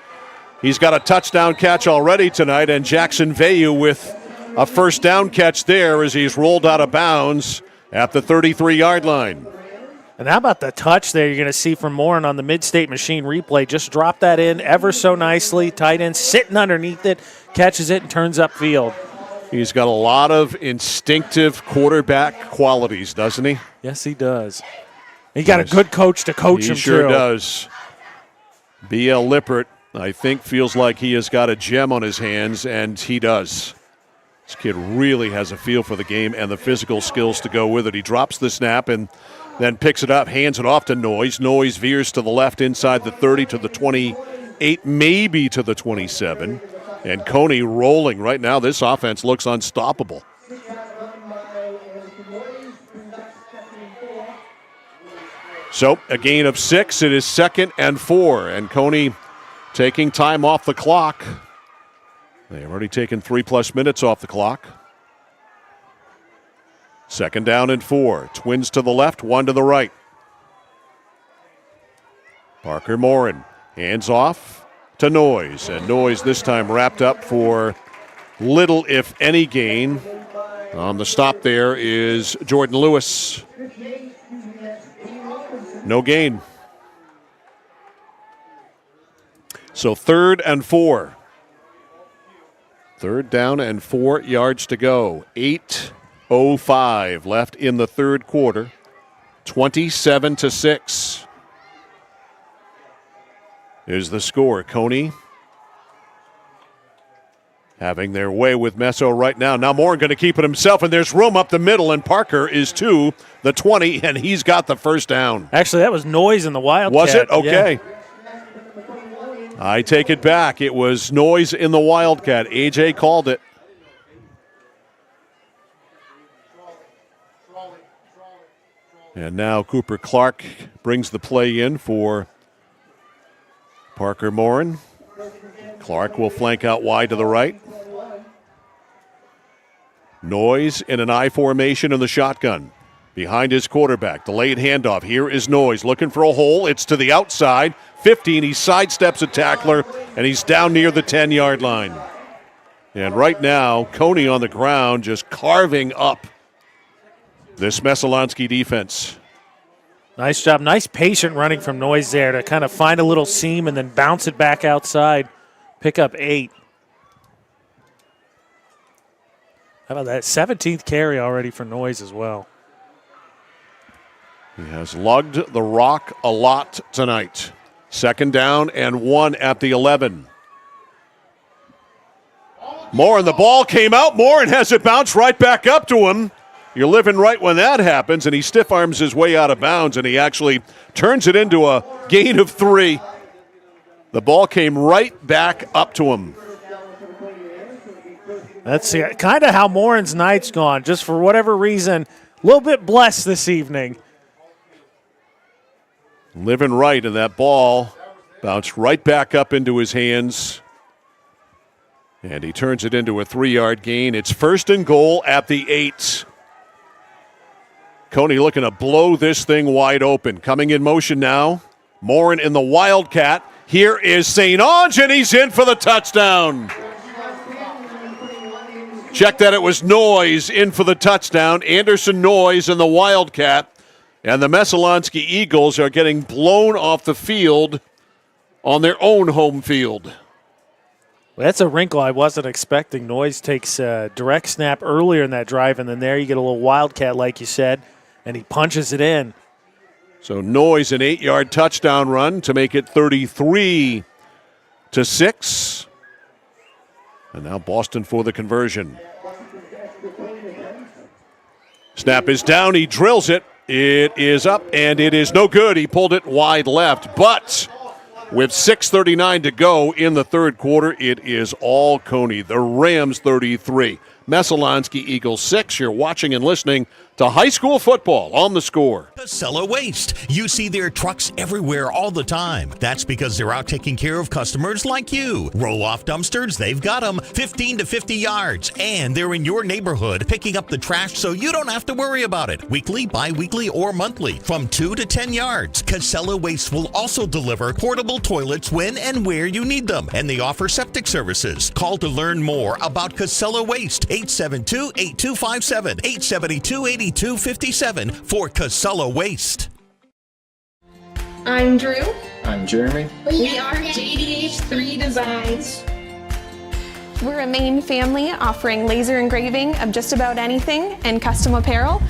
He's got a touchdown catch already tonight, and Jackson Veyu with a first down catch there as he's rolled out of bounds at the 33-yard line. And how about the touch there you're going to see from Morin on the mid-state machine replay? Just drop that in ever so nicely. Tight end sitting underneath it, catches it, and turns upfield. He's got a lot of instinctive quarterback qualities, doesn't he? Yes, he does. He got a good coach to coach him, He sure too. does. B.L. Lippert, I think, feels like he has got a gem on his hands, and he does. This kid really has a feel for the game and the physical skills to go with it. He drops the snap, and then picks it up, hands it off to Noyes. Noyes veers to the left inside the 30 to the 28, maybe to the 27. And Cony rolling right now. This offense looks unstoppable. So a gain of 6. It is 2nd and 4. And Cony taking time off the clock. They've already taken 3+ minutes off the clock. 2nd down and 4. Twins to the left, 1 to the right. Parker Morin hands off to Noyes. And Noyes this time wrapped up for little, if any, gain. On the stop there is Jordan Lewis. No gain. So 3rd and 4. 3rd down and 4 yards to go. 8:05 left in the third quarter. 27-6 is the score. Cony having their way with Meso right now. Now Moore going to keep it himself, and there's room up the middle, and Parker is to the 20, and he's got the first down. Actually, that was Noyes in the Wildcat. Was it? Okay. Yeah. I take it back. It was Noyes in the Wildcat. AJ called it. And now Cooper Clark brings the play in for Parker Morin. Clark will flank out wide to the right. Noyes in an I formation in the shotgun. Behind his quarterback, delayed handoff. Here is Noyes looking for a hole. It's to the outside. 15, he sidesteps a tackler, and he's down near the 10-yard line. And right now, Cony on the ground just carving up this Messalonskee defense. Nice job. Nice patient running from Noyes there to kind of find a little seam and then bounce it back outside. Pick up 8. How about that? 17th carry already for Noyes as well. He has lugged the rock a lot tonight. 2nd down and 1 at the 11. Morin, the ball came out. Morin has it bounce right back up to him. You're living right when that happens, and he stiff arms his way out of bounds, and he actually turns it into a gain of 3. The ball came right back up to him. That's kind of how Morin's night's gone. Just for whatever reason, a little bit blessed this evening. Living right, and that ball bounced right back up into his hands. And he turns it into a 3-yard gain. It's 1st and goal at the 8. Cony looking to blow this thing wide open. Coming in motion now. Morin in the Wildcat. Here is St. Ange, and he's in for the touchdown. Check that, it was Noyes in for the touchdown. Anderson Noyes in the Wildcat. And the Messalonskee Eagles are getting blown off the field on their own home field. Well, that's a wrinkle I wasn't expecting. Noyes takes a direct snap earlier in that drive, and then there you get a little Wildcat, like you said, and he punches it in. So Noyes, an 8-yard touchdown run to make it 33-6. And now Boston for the conversion. Snap is down. He drills it. It is up, and it is no good. He pulled it wide left. But with 6:39 to go in the third quarter, it is all Cony. The Rams 33. Messalonskee Eagles 6. You're watching and listening to high school football on The Score. Casella Waste. You see their trucks everywhere all the time. That's because they're out taking care of customers like you. Roll-off dumpsters, they've got them 15 to 50 yards. And they're in your neighborhood picking up the trash so you don't have to worry about it. Weekly, bi-weekly, or monthly from 2 to 10 yards. Casella Waste will also deliver portable toilets when and where you need them. And they offer septic services. Call to learn more about Casella Waste. 872-8257, 872-8257 for Casella Waste. I'm Drew. I'm Jeremy. We are JDH3 Designs. We're a Maine family offering laser engraving of just about anything and custom apparel.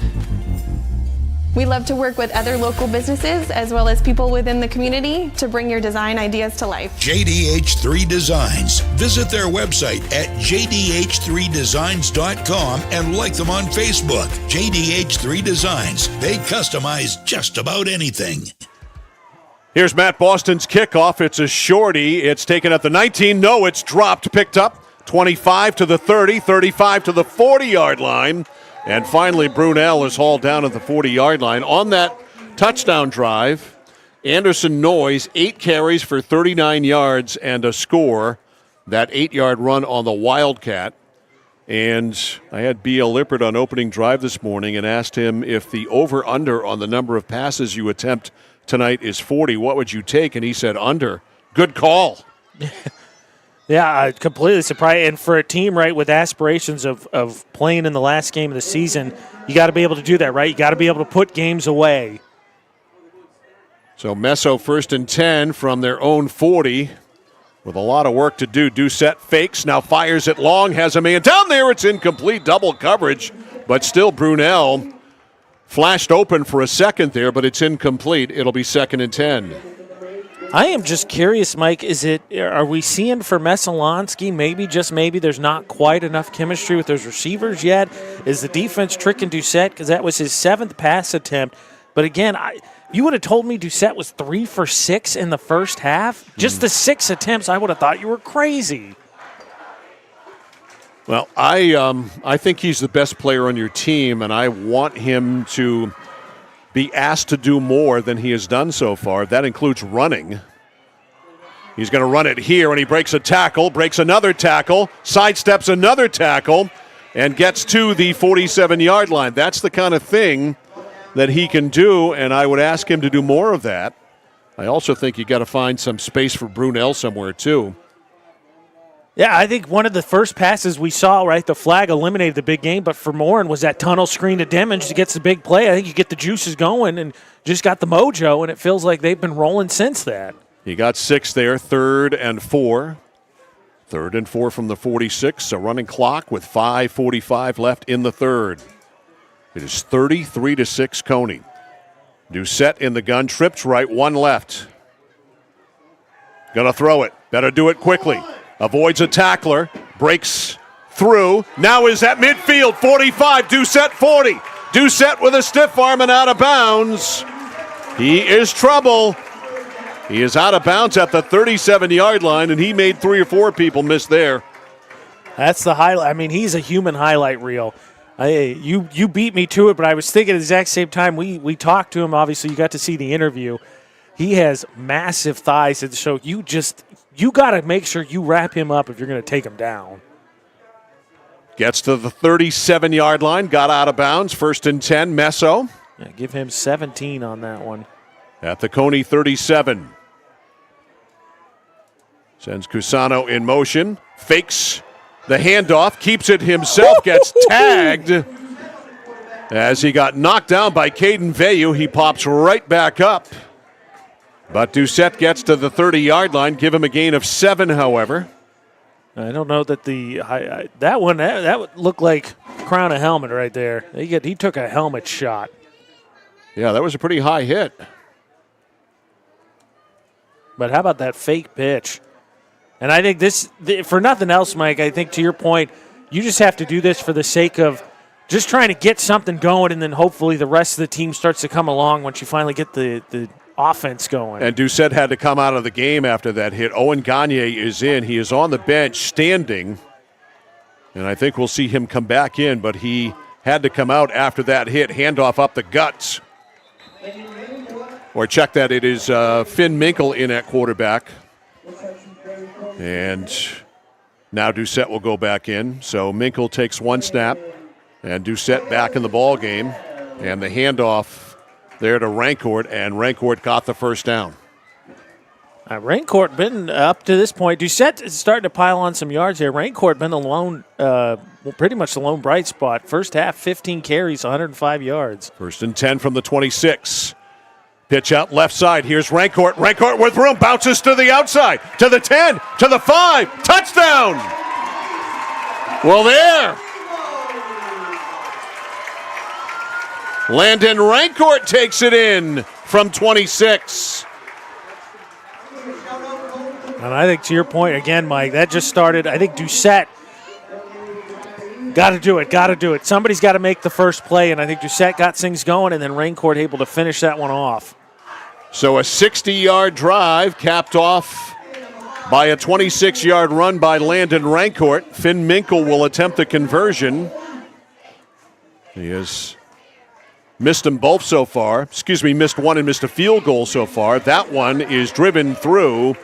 We love to work with other local businesses as well as people within the community to bring your design ideas to life. JDH3 Designs. Visit their website at jdh3designs.com and like them on Facebook. JDH3 Designs. They customize just about anything. Here's Matt Boston's kickoff. It's a shorty. It's taken at the 19. No, it's dropped, picked up. 25 to the 30, 35 to the 40-yard line. And finally, Brunel is hauled down at the 40-yard line. On that touchdown drive, Anderson Noyes, 8 carries for 39 yards and a score. That 8-yard run on the Wildcat. And I had B.L. Lippert on opening drive this morning and asked him if the over-under on the number of passes you attempt tonight is 40, what would you take? And he said under. Good call. Yeah, completely surprised. And for a team, right, with aspirations of playing in the last game of the season, you got to be able to do that, right? You got to be able to put games away. So Messo 1st and 10 from their own 40 with a lot of work to do. Doucette fakes, now fires it long, has a man down there. It's incomplete, double coverage, but still Brunel flashed open for a second there, but it's incomplete. It'll be 2nd and 10. I am just curious, Mike, are we seeing for Messalonskee, maybe, just maybe, there's not quite enough chemistry with those receivers yet? Is the defense tricking Doucette? Because that was his 7th pass attempt. But again, you would have told me Doucette was 3 for 6 in the first half. Just the 6 attempts, I would have thought you were crazy. Well, I think he's the best player on your team, and I want him to be asked to do more than he has done so far. That includes running. He's going to run it here, and he breaks a tackle, breaks another tackle, sidesteps another tackle, and gets to the 47-yard line. That's the kind of thing that he can do, and I would ask him to do more of that. I also think you got to find some space for Brunel somewhere, too. Yeah, I think one of the first passes we saw, right, the flag eliminated the big game, but for Morin was that tunnel screen to Demings to get the big play. I think you get the juices going and just got the mojo, and it feels like they've been rolling since that. He got 6 there, 3rd and 4. 3rd and 4 from the 46, a running clock with 5:45 left in the third. It is 33-6 Cony. Doucette in the gun, trips right, 1 left. Gonna throw it, better do it quickly. Avoids a tackler, breaks through, now is at midfield, 45, Doucette 40. Doucette with a stiff arm and out of bounds. He is trouble. He is out of bounds at the 37-yard line, and he made 3 or 4 people miss there. That's the highlight. I mean, he's a human highlight reel. You beat me to it, but I was thinking at the exact same time. We talked to him. Obviously, you got to see the interview. He has massive thighs, and so you got to make sure you wrap him up if you're going to take him down. Gets to the 37-yard line, got out of bounds, 1st and 10, Messo. Yeah, give him 17 on that one. At the Cony 37. Sends Cusano in motion, fakes the handoff, keeps it himself, gets tagged. As he got knocked down by Caden Veyu, he pops right back up. But Doucette gets to the 30-yard line, give him a gain of 7, however. I don't know that that would look like crown a helmet right there. He took a helmet shot. Yeah, that was a pretty high hit. But how about that fake pitch? And I think for nothing else, Mike, I think to your point, you just have to do this for the sake of just trying to get something going, and then hopefully the rest of the team starts to come along once you finally get the offense going. And Doucette had to come out of the game after that hit. Owen Gagne is in. He is on the bench standing, and I think we'll see him come back in, but he had to come out after that hit. Handoff up the guts. Or check that, it is Finn Minkle in at quarterback. And now Doucette will go back in. So Minkle takes 1 snap, and Doucette back in the ball game. And the handoff there to Rancourt, and Rancourt got the first down. Rancourt been up to this point. Doucette is starting to pile on some yards here. Rancourt been the lone, pretty much the lone bright spot. First half, 15 carries, 105 yards. 1st and 10 from the 26. Pitch out left side. Here's Rancourt. Rancourt with room. Bounces to the outside. To the 10. To the 5. Touchdown! Well, there. Landon Rancourt takes it in from 26. And I think to your point, again, Mike, that just started, I think Doucette got to do it. Somebody's got to make the first play, and I think Doucette got things going, and then Rancourt able to finish that one off. So a 60-yard drive capped off by a 26-yard run by Landon Rancourt. Finn Minkle will attempt the conversion. He has missed them both so far. Missed one and missed a field goal so far. That one is driven through,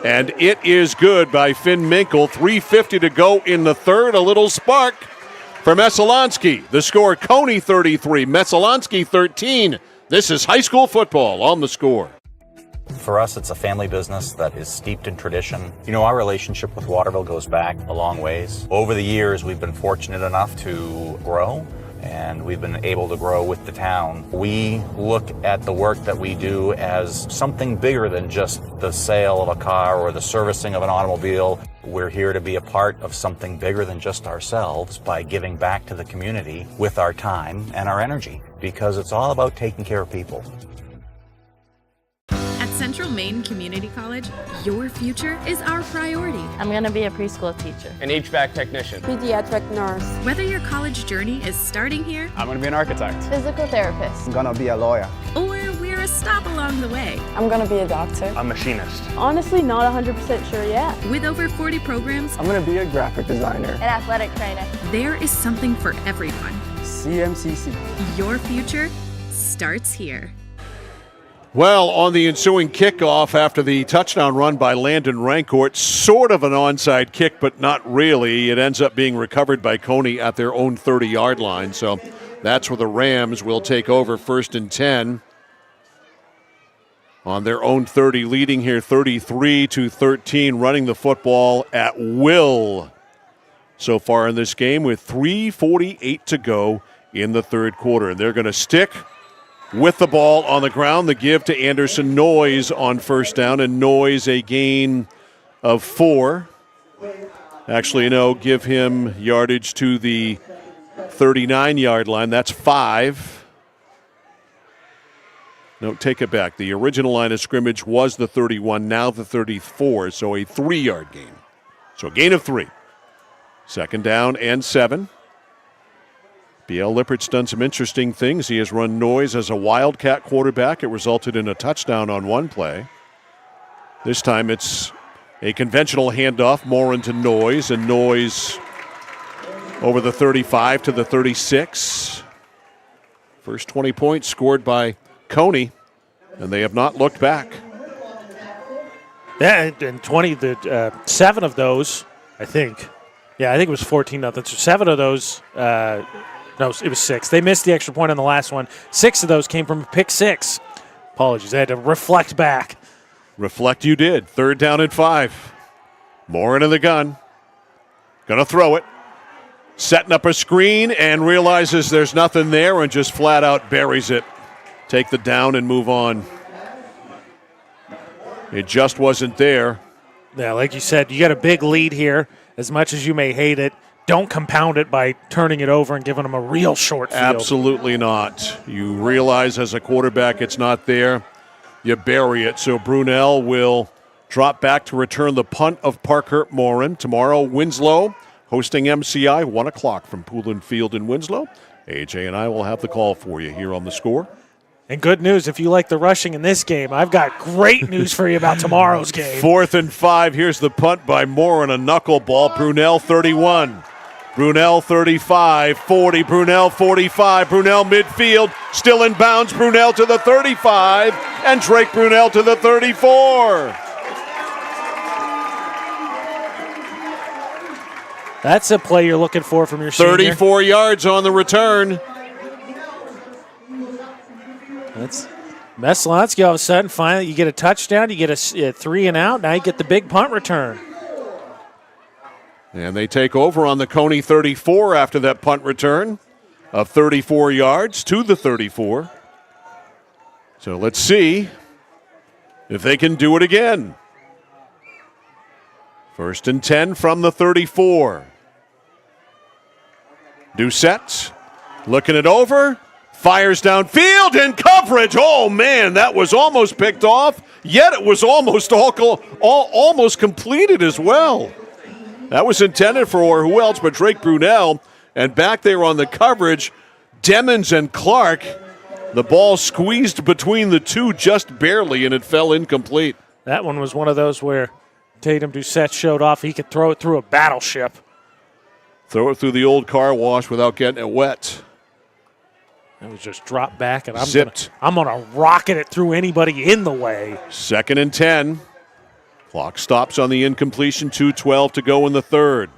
and it is good by Finn Minkle. 3:50 to go in the third. A little spark for Messalonskee. The score, Cony 33, Messalonskee 13. This is high school football on The Score. For us, it's a family business that is steeped in tradition. You know, our relationship with Waterville goes back a long ways. Over the years, we've been fortunate enough to grow, and we've been able to grow with the town. We look at the work that we do as something bigger than just the sale of a car or the servicing of an automobile. We're here to be a part of something bigger than just ourselves by giving back to the community with our time and our energy, because it's all about taking care of people. At Central Maine Community College, your future is our priority. I'm going to be a preschool teacher. An HVAC technician. Pediatric nurse. Whether your college journey is starting here, I'm going to be an architect. Physical therapist. I'm gonna be a lawyer. or we're a stop along the way. I'm going to be a doctor. A machinist. Honestly, not 100% sure yet. With over 40 programs, I'm gonna be a graphic designer. An athletic trainer. there is something for everyone. CMCC. Your future starts here. Well, on the ensuing kickoff after the touchdown run by Landon Rancourt, sort of an onside kick, but not really. It ends up being recovered by Cony at their own 30-yard line. So that's where the Rams will take over 1st and 10. On their own 30, leading here 33-13, running the football at will so far in this game with 3:48 to go in the third quarter. And they're going to stick with the ball on the ground. The give to Anderson Noyes on first down, and Noyes a gain of 4. Actually, give him yardage to the 39-yard line. That's 5. No, take it back. The original line of scrimmage was the 31, now the 34, so a 3-yard gain. So a gain of 3. 2nd down and 7. B.L. Lippert's done some interesting things. He has run Noyes as a Wildcat quarterback. It resulted in a touchdown on one play. This time it's a conventional handoff, Morin to Noyes, and Noyes over the 35 to the 36. First 20 points scored by Cony, and they have not looked back. Yeah, and 7 of those, I think. Yeah, I think it was 14-0. So 7 of those, no, it was 6. They missed the extra point on the last one. 6 of those came from a pick 6. Apologies, I had to reflect back. Reflect you did. 3rd down and 5. Morin in the gun. Going to throw it. Setting up a screen and realizes there's nothing there and just flat out buries it. Take the down and move on. It just wasn't there. Yeah, like you said, you got a big lead here. As much as you may hate it, don't compound it by turning it over and giving them a real short field. Absolutely not. You realize as a quarterback it's not there. You bury it. So Brunel will drop back to return the punt of Parker Morin. Tomorrow, Winslow hosting MCI, 1 o'clock from Poulin Field in Winslow. AJ and I will have the call for you here on The Score. And good news, if you like the rushing in this game, I've got great news for you about tomorrow's game. 4th and 5. Here's the punt by Morin, a knuckleball. Brunel 31. Brunel 35, 40, Brunel 45, Brunel midfield, still in bounds, Brunel to the 35, and Drake Brunel to the 34. That's a play you're looking for from your senior. 34 yards on the return. That's Messalonskee. All of a sudden, finally, you get a touchdown, you get a 3 and out, now you get the big punt return. And they take over on the Cony 34 after that punt return of 34 yards to the 34. So let's see if they can do it again. 1st and 10 from the 34. Doucette looking it over. Fires downfield in coverage. Oh, man, that was almost picked off, yet it was almost almost completed as well. That was intended for who else but Drake Brunel. And back there on the coverage, Demmons and Clark. The ball squeezed between the two just barely, and it fell incomplete. That one was one of those where Tatum Doucette showed off he could throw it through a battleship. Throw it through the old car wash without getting it wet. It was just dropped back, and Zipped. I'm gonna rocket it through anybody in the way. 2nd and 10. Clock stops on the incompletion, 2:12 to go in the third.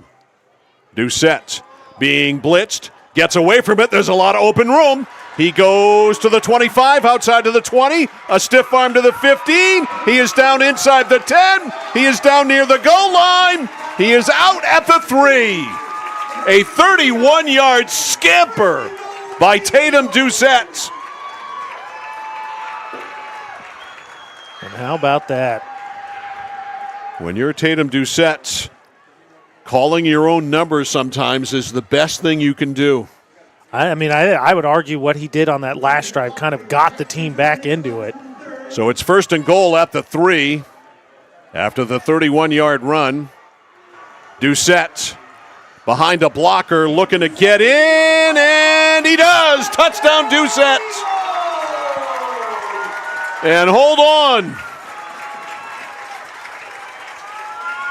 Doucette being blitzed, gets away from it. There's a lot of open room. He goes to the 25, outside to the 20, a stiff arm to the 15. He is down inside the 10. He is down near the goal line. He is out at the 3. A 31-yard scamper by Tatum Doucette. And how about that? When you're Tatum Doucette, calling your own numbers sometimes is the best thing you can do. I mean, I would argue what he did on that last drive kind of got the team back into it. So it's 1st and goal at the 3 after the 31-yard run. Doucette behind a blocker looking to get in, and he does! Touchdown Doucette! And hold on.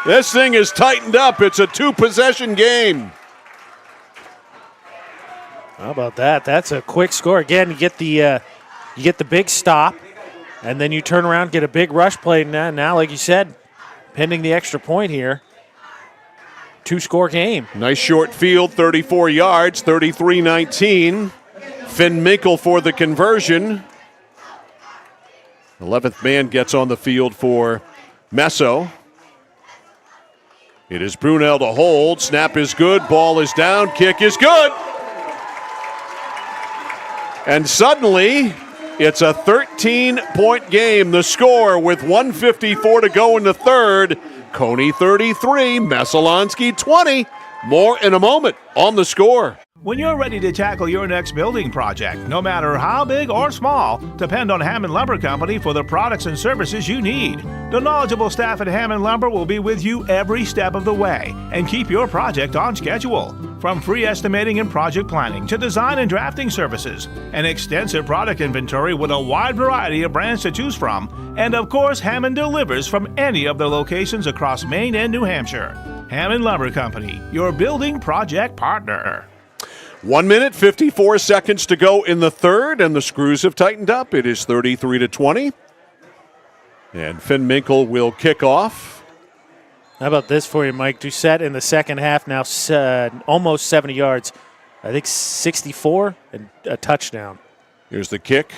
This thing is tightened up. It's a 2-possession game. How about that? That's a quick score. Again, you get the big stop, and then you turn around, get a big rush play. Now, like you said, pending the extra point here, 2-score game. Nice short field, 34 yards, 33-19. Finn Minkle for the conversion. 11th man gets on the field for Messo. It is Brunel to hold. Snap is good. Ball is down. Kick is good. And suddenly, it's a 13-point game. The score with 1:54 to go in the third. Cony 33, Messalonskee 20. More in a moment on The Score. When you're ready to tackle your next building project, no matter how big or small, depend on Hammond Lumber Company for the products and services you need. The knowledgeable staff at Hammond Lumber will be with you every step of the way and keep your project on schedule. From free estimating and project planning to design and drafting services, an extensive product inventory with a wide variety of brands to choose from, and of course, Hammond delivers from any of their locations across Maine and New Hampshire. Hammond Lumber Company, your building project partner. 1 minute, 54 seconds to go in the third, and the screws have tightened up. It is 33-20. And Finn Minkle will kick off. How about this for you, Mike? Doucette in the second half now almost 70 yards. I think 64 and a touchdown. Here's the kick.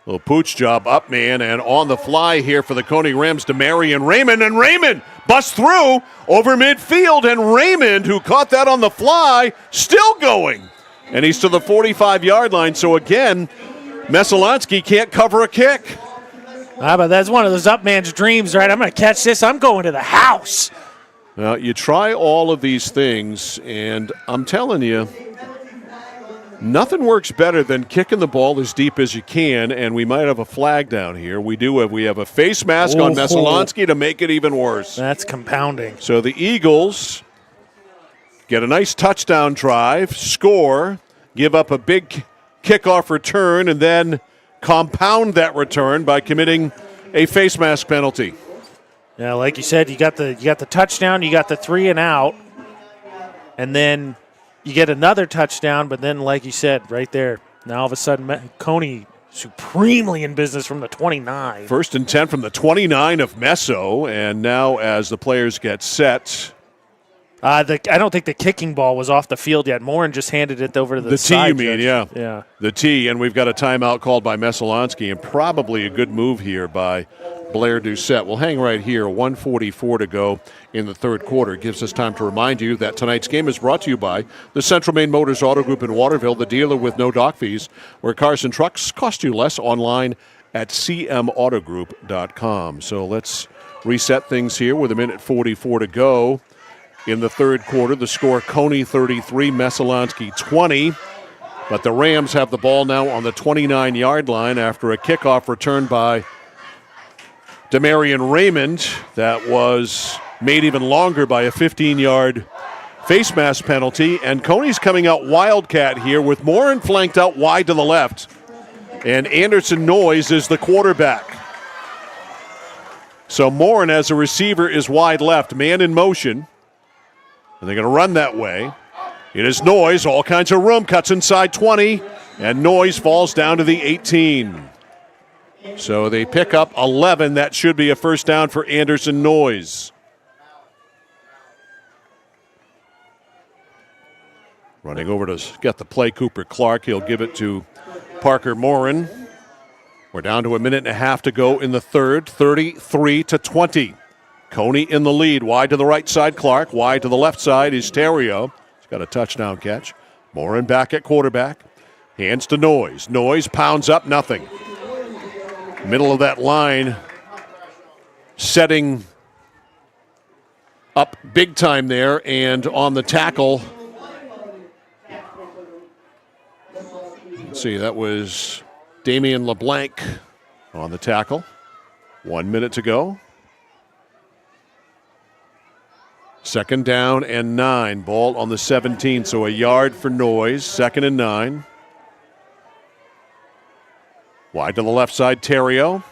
Little pooch job up, man, and on the fly here for the Cony Rams to Marion Raymond, and Raymond busts through over midfield, and Raymond, who caught that on the fly, still going. And he's to the 45-yard line, so again, Messalonskee can't cover a kick. But that's one of those up man's dreams, right? I'm going to catch this. I'm going to the house. Now, you try all of these things, and I'm telling you, nothing works better than kicking the ball as deep as you can, and we might have a flag down here. We have a face mask on Messalonskee to make it even worse. That's compounding. So the Eagles get a nice touchdown drive, score, give up a big kickoff return, and then compound that return by committing a face mask penalty. Yeah, like you said, you got the touchdown, you got the 3 and out, and then you get another touchdown, but then, like you said, right there, now all of a sudden, Cony supremely in business from the 29. 1st and 10 from the 29 of Messo, and now as the players get set. I don't think the kicking ball was off the field yet. Morin just handed it over to the side. The tee, you mean, yeah. Yeah. The tee, and we've got a timeout called by Messalonskee, and probably a good move here by Blair Doucette. We'll hang right here, 1:44 to go in the third quarter. It gives us time to remind you that tonight's game is brought to you by the Central Maine Motors Auto Group in Waterville, the dealer with no dock fees, where cars and trucks cost you less online at cmautogroup.com. So let's reset things here with 1:44 to go. In the third quarter, the score, Cony 33, Messalonskee 20. But the Rams have the ball now on the 29-yard line after a kickoff return by Demarion Raymond that was made even longer by a 15-yard face mask penalty. And Cony's coming out wildcat here with Morin flanked out wide to the left. And Anderson Noyes is the quarterback. So Morin as a receiver is wide left, man in motion. And they're going to run that way. It is Noyes, all kinds of room, cuts inside 20, and Noyes falls down to the 18. So they pick up 11. That should be a first down for Anderson Noyes. Running over to get the play, Cooper Clark. He'll give it to Parker Morin. We're down to a minute and a half to go in the third, 33-20. Cony in the lead, wide to the right side, Clark. Wide to the left side is Terrio. He's got a touchdown catch. Morin back at quarterback. Hands to Noyes. Noyes pounds up, nothing. Middle of that line, setting up big time there, and on the tackle. Let's see, that was Damian LeBlanc on the tackle. 1 minute to go. Second down and 9. Ball on the 17, so a yard for Noyes. 2nd and 9. Wide to the left side, Terrio.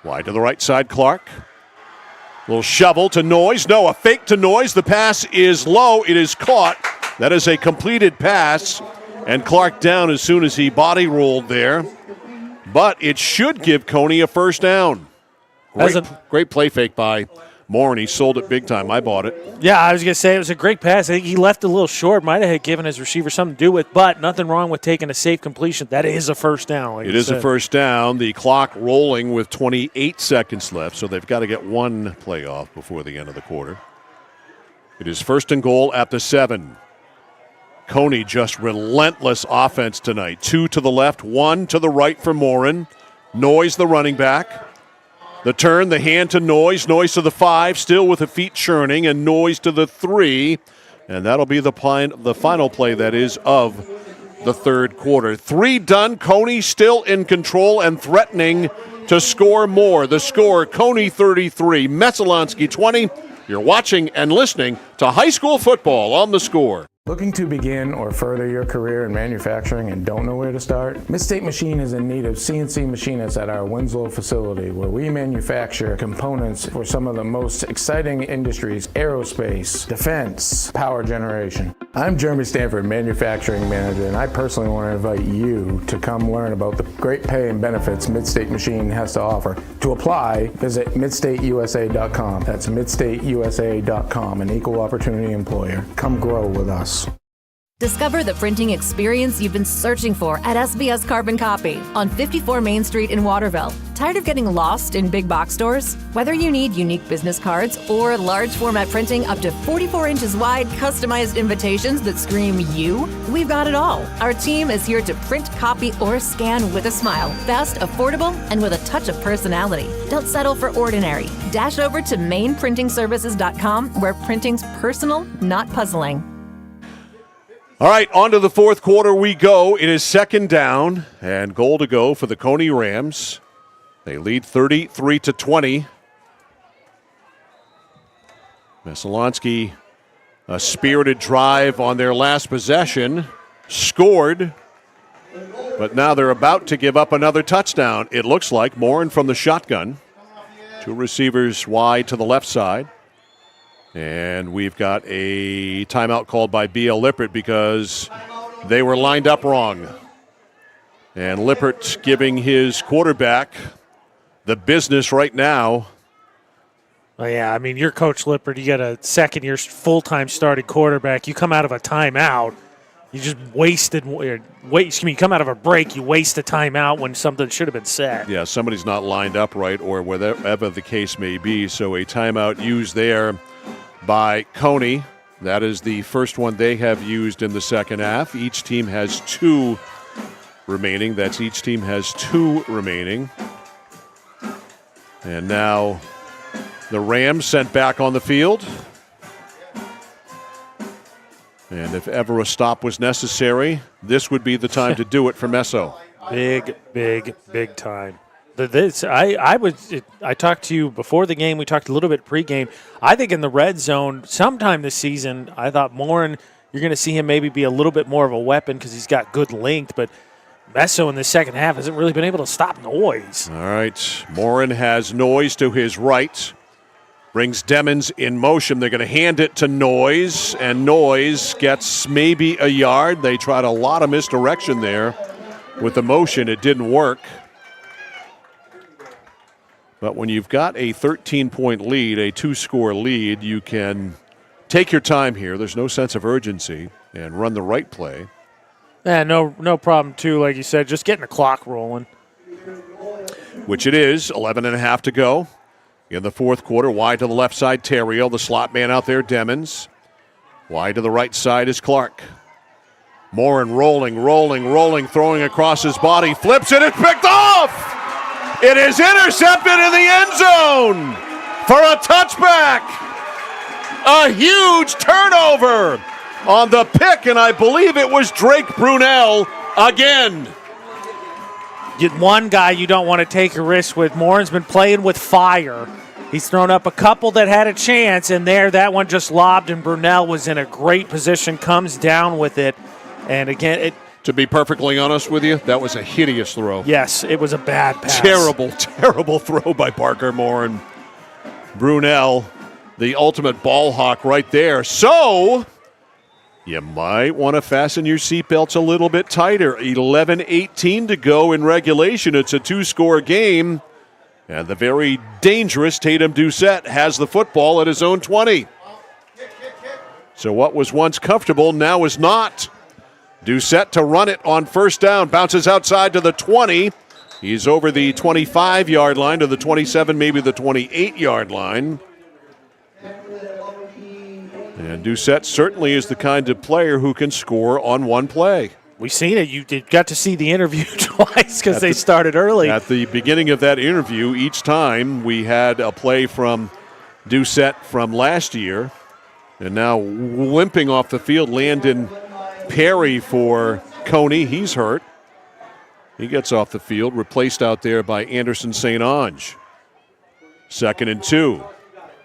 Wide to the right side, Clark. Little shovel to Noyes. No, a fake to Noyes. The pass is low. It is caught. That is a completed pass. And Clark down as soon as he body rolled there. But it should give Cony a first down. Great play fake by Morin. He sold it big time. I bought it. Yeah, I was going to say it was a great pass. I think he left a little short. Might have given his receiver something to do with, but nothing wrong with taking a safe completion. That is a first down. Like it is a first down. The clock rolling with 28 seconds left, so they've got to get one play off before the end of the quarter. It is first and goal at the 7. Cony just relentless offense tonight. 2 to the left, 1 to the right for Morin. Noyes the running back. The turn, the hand to Noyes. Noyes to the 5, still with the feet churning, and Noyes to the 3. And that'll be the final play, that is, of the third quarter. 3 done. Cony still in control and threatening to score more. The score, Cony 33, Messalonskee 20. You're watching and listening to high school football on The Score. Looking to begin or further your career in manufacturing and don't know where to start? Mid-State Machine is in need of CNC machinists at our Winslow facility, where we manufacture components for some of the most exciting industries: aerospace, defense, power generation. I'm Jeremy Stanford, manufacturing manager, and I personally want to invite you to come learn about the great pay and benefits Mid-State Machine has to offer. To apply, visit midstateusa.com. That's midstateusa.com, an equal opportunity employer. Come grow with us. Discover the printing experience you've been searching for at SBS Carbon Copy on 54 Main Street in Waterville. Tired of getting lost in big box stores? Whether you need unique business cards or large format printing up to 44 inches wide, customized invitations that scream you, we've got it all. Our team is here to print, copy, or scan with a smile. Fast, affordable, and with a touch of personality. Don't settle for ordinary. Dash over to mainprintingservices.com, where printing's personal, not puzzling. All right, on to the fourth quarter we go. It is second down and goal to go for the Cony Rams. They lead 33-20. Messalonskee, a spirited drive on their last possession, scored, but now they're about to give up another touchdown. It looks like Morin from the shotgun. 2 receivers wide to the left side. And we've got a timeout called by B.L. Lippert because they were lined up wrong. And Lippert giving his quarterback the business right now. Well, yeah, I mean, you're Coach Lippert. You got a second-year full-time starting quarterback. You come out of a timeout. You just you come out of a break, you waste a timeout when something should have been set. Yeah, somebody's not lined up right or whatever the case may be. So a timeout used there by Cony. That is the first one they have used in the second half. Each team has 2 remaining. Each team has 2 remaining. And now the Rams sent back on the field. And if ever a stop was necessary, this would be the time to do it for Messo. Big time. I talked to you before the game. We talked a little bit pregame. I think in the red zone, sometime this season, I thought Morin, you're going to see him maybe be a little bit more of a weapon because he's got good length, but Messo in the second half hasn't really been able to stop Noise. All right. Morin has Noise to his right. Brings Demons in motion. They're going to hand it to Noise, and Noise gets maybe a yard. They tried a lot of misdirection there with the motion. It didn't work. But when you've got a 13-point lead, a 2-score lead, you can take your time here. There's no sense of urgency, and run the right play. Yeah, no problem, too. Like you said, just getting the clock rolling. Which it is. 11 and a half to go in the fourth quarter. Wide to the left side, Terrio. The slot man out there, Demons. Wide to the right side is Clark. Morin rolling, throwing across his body. Flips it, it's picked off! It is intercepted in the end zone for a touchback. A huge turnover on the pick, and I believe it was Drake Brunell again. One guy you don't want to take a risk with. Morin's been playing with fire. He's thrown up a couple that had a chance, and that one just lobbed, and Brunell was in a great position, comes down with it. And again, to be perfectly honest with you, that was a hideous throw. Yes, it was a bad pass. Terrible throw by Parker Morin. Brunell, the ultimate ball hawk right there. So you might want to fasten your seatbelts a little bit tighter. 11:18 to go in regulation. It's a 2-score game. And the very dangerous Tatum Doucette has the football at his own 20. So what was once comfortable now is not. Doucette to run it on first down. Bounces outside to the 20. He's over the 25-yard line to the 27, maybe the 28-yard line. And Doucette certainly is the kind of player who can score on one play. We've seen it. You got to see the interview twice because they started early. At the beginning of that interview, each time we had a play from Doucette from last year. And now limping off the field, Landon Perry for Cony. He's hurt. He gets off the field, replaced out there by Anderson St. Ange. 2nd and 2.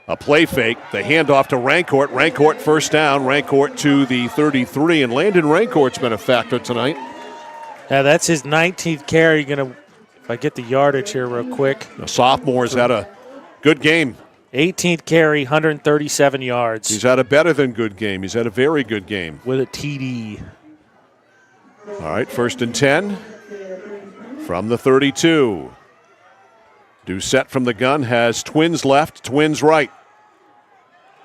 A play fake, the handoff to Rancourt. Rancourt first down. Rancourt to the 33, and Landon Rancourt's been a factor tonight. Yeah, that's his 19th carry. If I get the yardage here real quick. The sophomore's had a good game. 18th carry, 137 yards. He's had a better than good game. He's had a very good game. With a TD. All right, 1st and 10 from the 32. Doucette from the gun has Twins left, Twins right.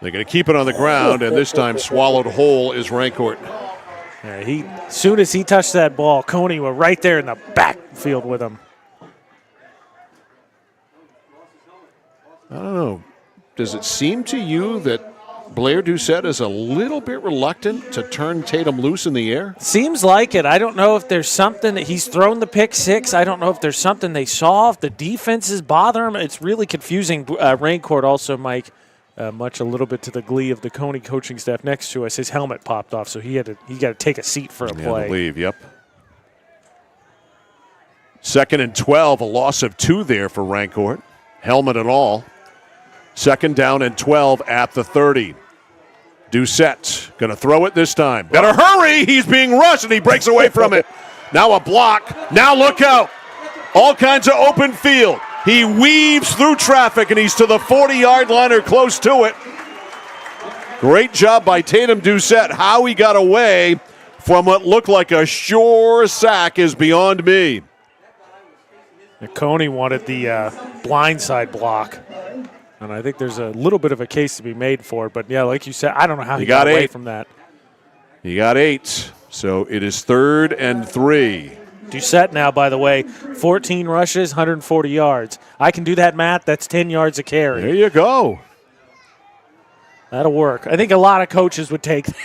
They're going to keep it on the ground, and this time swallowed whole is Rancourt. Yeah, soon as he touched that ball, Cony was right there in the backfield with him. I don't know. Does it seem to you that Blair Doucette is a little bit reluctant to turn Tatum loose in the air? Seems like it. I don't know if there's something. He's thrown the pick six. I don't know if there's something they saw. If the defense is bothering him, it's really confusing. Rancourt also, Mike, much a little bit to the glee of the Cony coaching staff next to us, his helmet popped off, so he got to take a seat for a play. To leave, yep. 2nd and 12, a loss of 2 there for Rancourt. Helmet and all. 2nd down and 12 at the 30. Doucette going to throw it this time. Better hurry! He's being rushed, and he breaks away from it. Now a block. Now look out. All kinds of open field. He weaves through traffic, and he's to the 40-yard line or close to it. Great job by Tatum Doucette. How he got away from what looked like a sure sack is beyond me. Cony wanted the blindside block. And I think there's a little bit of a case to be made for it. But, yeah, like you said, I don't know how he got away from that. He got 8. So it is 3rd and 3. Doucette now, by the way, 14 rushes, 140 yards. I can do that math. That's 10 yards a carry. There you go. That'll work. I think a lot of coaches would take that.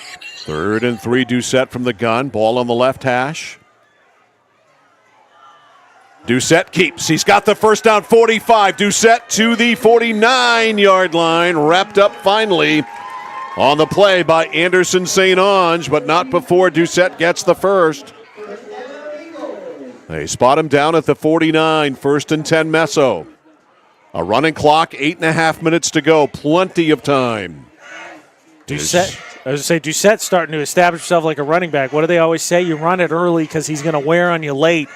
3rd and 3, Doucette from the gun. Ball on the left hash. Doucette keeps. He's got the first down, 45. Doucette to the 49-yard line. Wrapped up finally On the play by Anderson St. Onge, but not before Doucette gets the first. They spot him down at the 49, 1st and 10 Meso. A running clock, 8.5 minutes to go. Plenty of time. Doucette, I was going to say, Doucette's starting to establish himself like a running back. What do they always say? You run it early because he's going to wear on you late.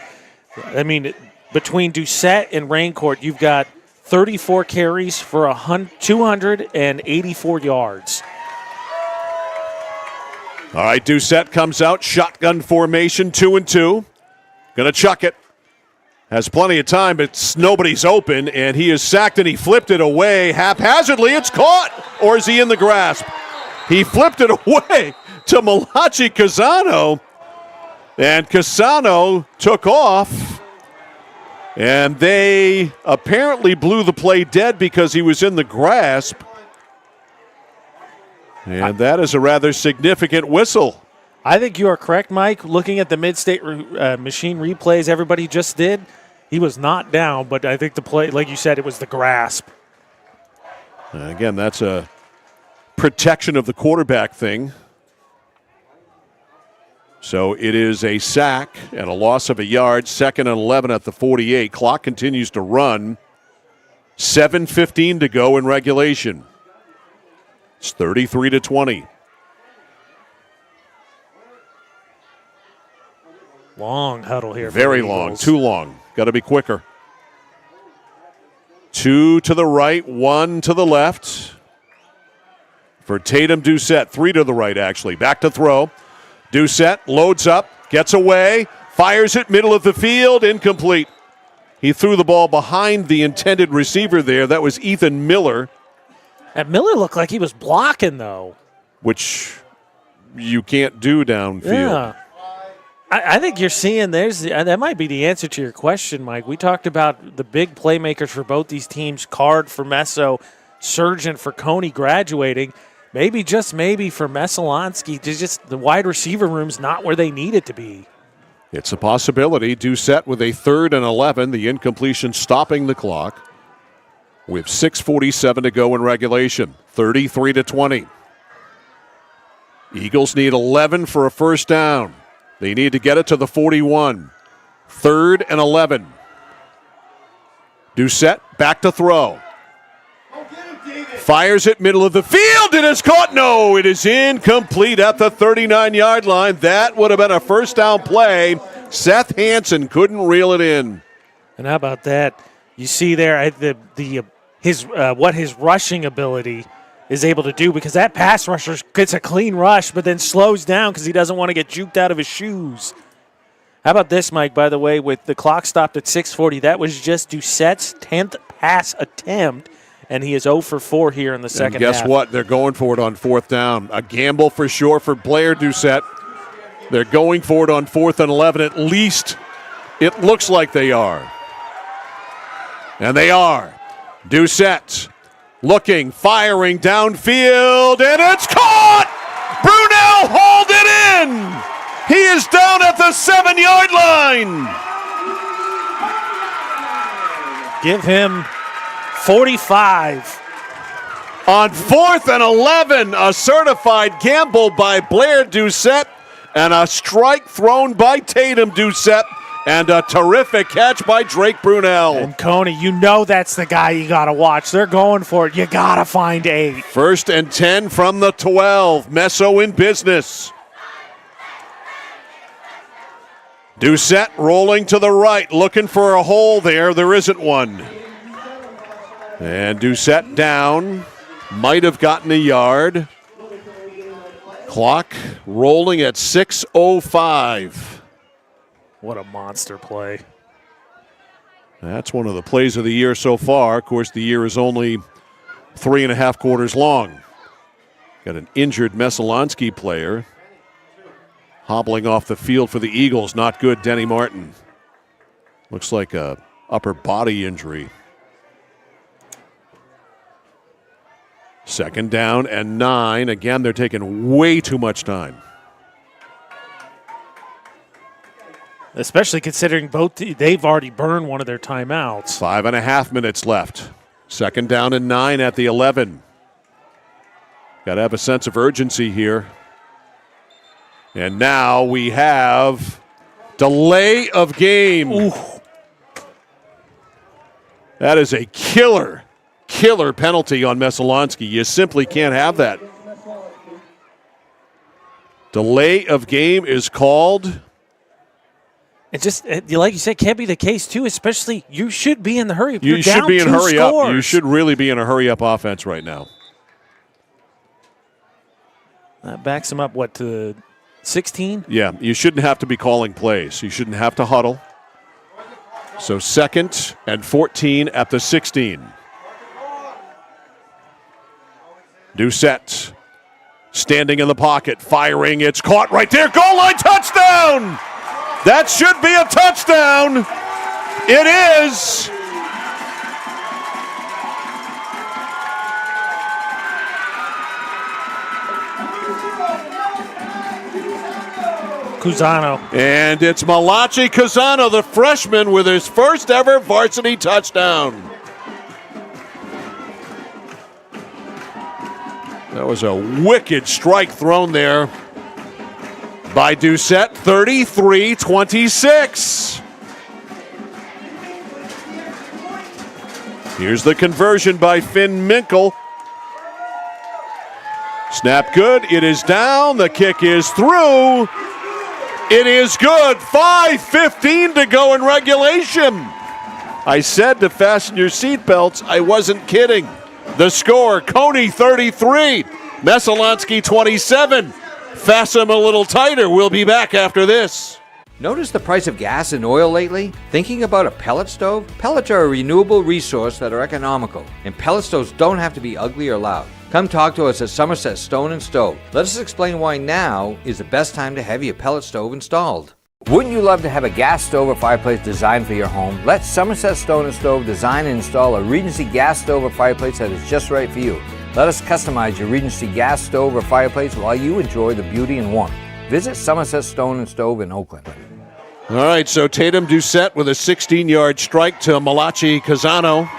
I mean, between Doucette and Raincourt, you've got 34 carries for 284 yards. All right, Doucette comes out, shotgun formation, 2-2. Going to chuck it. Has plenty of time, but nobody's open, and he is sacked, and he flipped it away haphazardly. It's caught, or is he in the grasp? He flipped it away to Malachi Casano, and Casano took off, and they apparently blew the play dead because he was in the grasp, and that is a rather significant whistle. I think you are correct, Mike. Looking at the mid-state machine replays everybody just did, he was not down, but I think the play, like you said, it was the grasp. Again, that's a protection of the quarterback thing. So it is a sack and a loss of a yard, 2nd and 11 at the 48. Clock continues to run. 7:15 to go in regulation. It's 33-20. Long huddle here. Very long, too long. Got to be quicker. 2 to the right, 1 to the left. For Tatum Doucette, 3 to the right, actually. Back to throw. Doucette loads up, gets away, fires it middle of the field, incomplete. He threw the ball behind the intended receiver there. That was Ethan Miller. And Miller looked like he was blocking, though. Which you can't do downfield. Yeah. I think you're seeing that might be the answer to your question, Mike. We talked about the big playmakers for both these teams, Card for Meso, Surgeon for Cony graduating. Maybe, just maybe, for Messalonskee, just the wide receiver room's not where they need it to be. It's a possibility. Doucette with a 3rd and 11, the incompletion stopping the clock. With 6:47 to go in regulation, 33-20. Eagles need 11 for a first down. They need to get it to the 41. 3rd and 11. Doucette back to throw. Fires it middle of the field. It is caught. No, it is incomplete at the 39-yard line. That would have been a first down play. Seth Hansen couldn't reel it in. And how about that? You see there what his rushing ability is able to do, because that pass rusher gets a clean rush but then slows down because he doesn't want to get juked out of his shoes. How about this, Mike, by the way, with the clock stopped at 6:40, that was just Doucette's 10th pass attempt, and he is 0 for 4 here in the second half. Guess what? They're going for it on 4th down. A gamble for sure for Blair Doucette. They're going for it on 4th and 11. At least it looks like they are. And they are. Doucette looking, firing downfield, and it's caught! Brunel hauled it in! He is down at the 7-yard line! Give him 45. On 4th and 11, a certified gamble by Blair Doucette, and a strike thrown by Tatum Doucette. And a terrific catch by Drake Brunel. And Cony, you know that's the guy you got to watch. They're going for it. You got to find 8. 1st and 10 from the 12. Meso in business. Doucette rolling to the right, looking for a hole there. There isn't one. And Doucette down. Might have gotten a yard. Clock rolling at 6:05. What a monster play. That's one of the plays of the year so far. Of course, the year is only 3.5 quarters long. Got an injured Messalonskee player hobbling off the field for the Eagles. Not good, Denny Martin. Looks like a upper body injury. 2nd down and 9. Again, they're taking way too much time. Especially considering they've already burned one of their timeouts. 5.5 minutes left. 2nd down and 9 at the 11. Got to have a sense of urgency here. And now we have delay of game. Ooh. That is a killer penalty on Messalonskee. You simply can't have that. Delay of game is called. It just, like you said, can't be the case, too, especially you should be in the hurry. You should be in hurry up. You should really be in a hurry-up offense right now. That backs him up, to 16? Yeah, you shouldn't have to be calling plays. You shouldn't have to huddle. So 2nd and 14 at the 16. Doucette standing in the pocket, firing. It's caught right there. Goal line touchdown! That should be a touchdown. It is. Cusano. And it's Malachi Cusano, the freshman, with his first ever varsity touchdown. That was a wicked strike thrown there by Doucette, 33-26. Here's the conversion by Finn Minkle. Snap good. It is down. The kick is through. It is good. 5:15 to go in regulation. I said to fasten your seatbelts. I wasn't kidding. The score, Cony 33, Messalonskee 27. Fasten them a little tighter. We'll be back after this. Notice the price of gas and oil lately? Thinking about a pellet stove? Pellets are a renewable resource that are economical, and pellet stoves don't have to be ugly or loud. Come talk to us at Somerset Stone & Stove. Let us explain why now is the best time to have your pellet stove installed. Wouldn't you love to have a gas stove or fireplace designed for your home? Let Somerset Stone & Stove design and install a Regency gas stove or fireplace that is just right for you. Let us customize your Regency gas stove or fireplace while you enjoy the beauty and warmth. Visit Somerset Stone & Stove in Oakland. All right, so Tatum Doucette with a 16-yard strike to Malachi Cusano.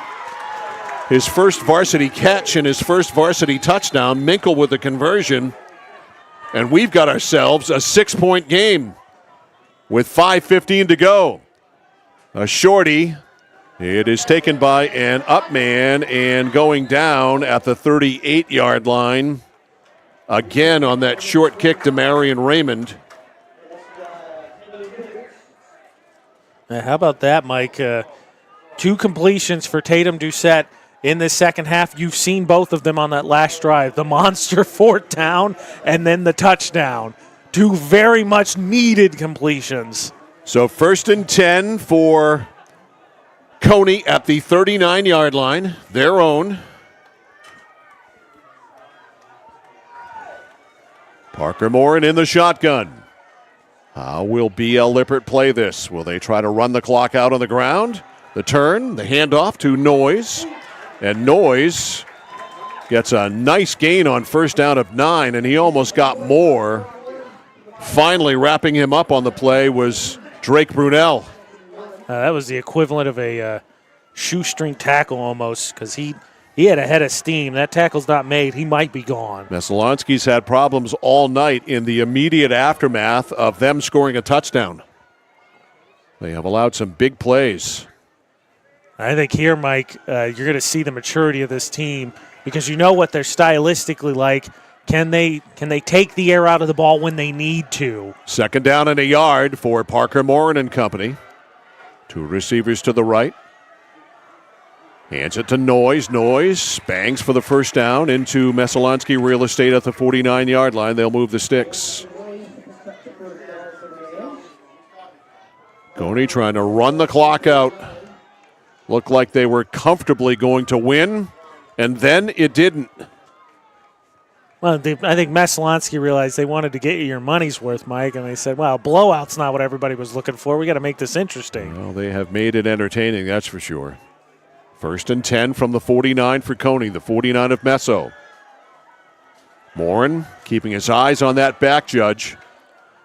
His first varsity catch and his first varsity touchdown. Minkle with the conversion. And we've got ourselves a 6-point game with 5:15 to go. A shorty. It is taken by an up man and going down at the 38-yard line. Again on that short kick to Marion Raymond. How about that, Mike? 2 completions for Tatum Doucette in the second half. You've seen both of them on that last drive. The monster 4th down and then the touchdown. 2 very much needed completions. So 1st and 10 for Cony at the 39-yard line, their own. Parker Morin in the shotgun. How will B.L. Lippert play this? Will they try to run the clock out on the ground? The turn, the handoff to Noyes. And Noyes gets a nice gain on 1st down of 9, and he almost got more. Finally wrapping him up on the play was Drake Brunel. That was the equivalent of a shoestring tackle almost, because he had a head of steam. That tackle's not made. He might be gone. Messalonskee's had problems all night in the immediate aftermath of them scoring a touchdown. They have allowed some big plays. I think here, Mike, you're going to see the maturity of this team because you know what they're stylistically like. Can they take the air out of the ball when they need to? 2nd down and a yard for Parker Morin and company. 2 receivers to the right. Hands it to Noyes. Noyes bangs for the 1st down into Messalonskee real estate at the 49-yard line. They'll move the sticks. Cony trying to run the clock out. Looked like they were comfortably going to win, and then it didn't. Well, I think Messalonskee realized they wanted to get you your money's worth, Mike, and they said, well, blowout's not what everybody was looking for. We got to make this interesting. Well, they have made it entertaining, that's for sure. 1st and 10 from the 49 for Cony, the 49 of Messo. Morin keeping his eyes on that back judge.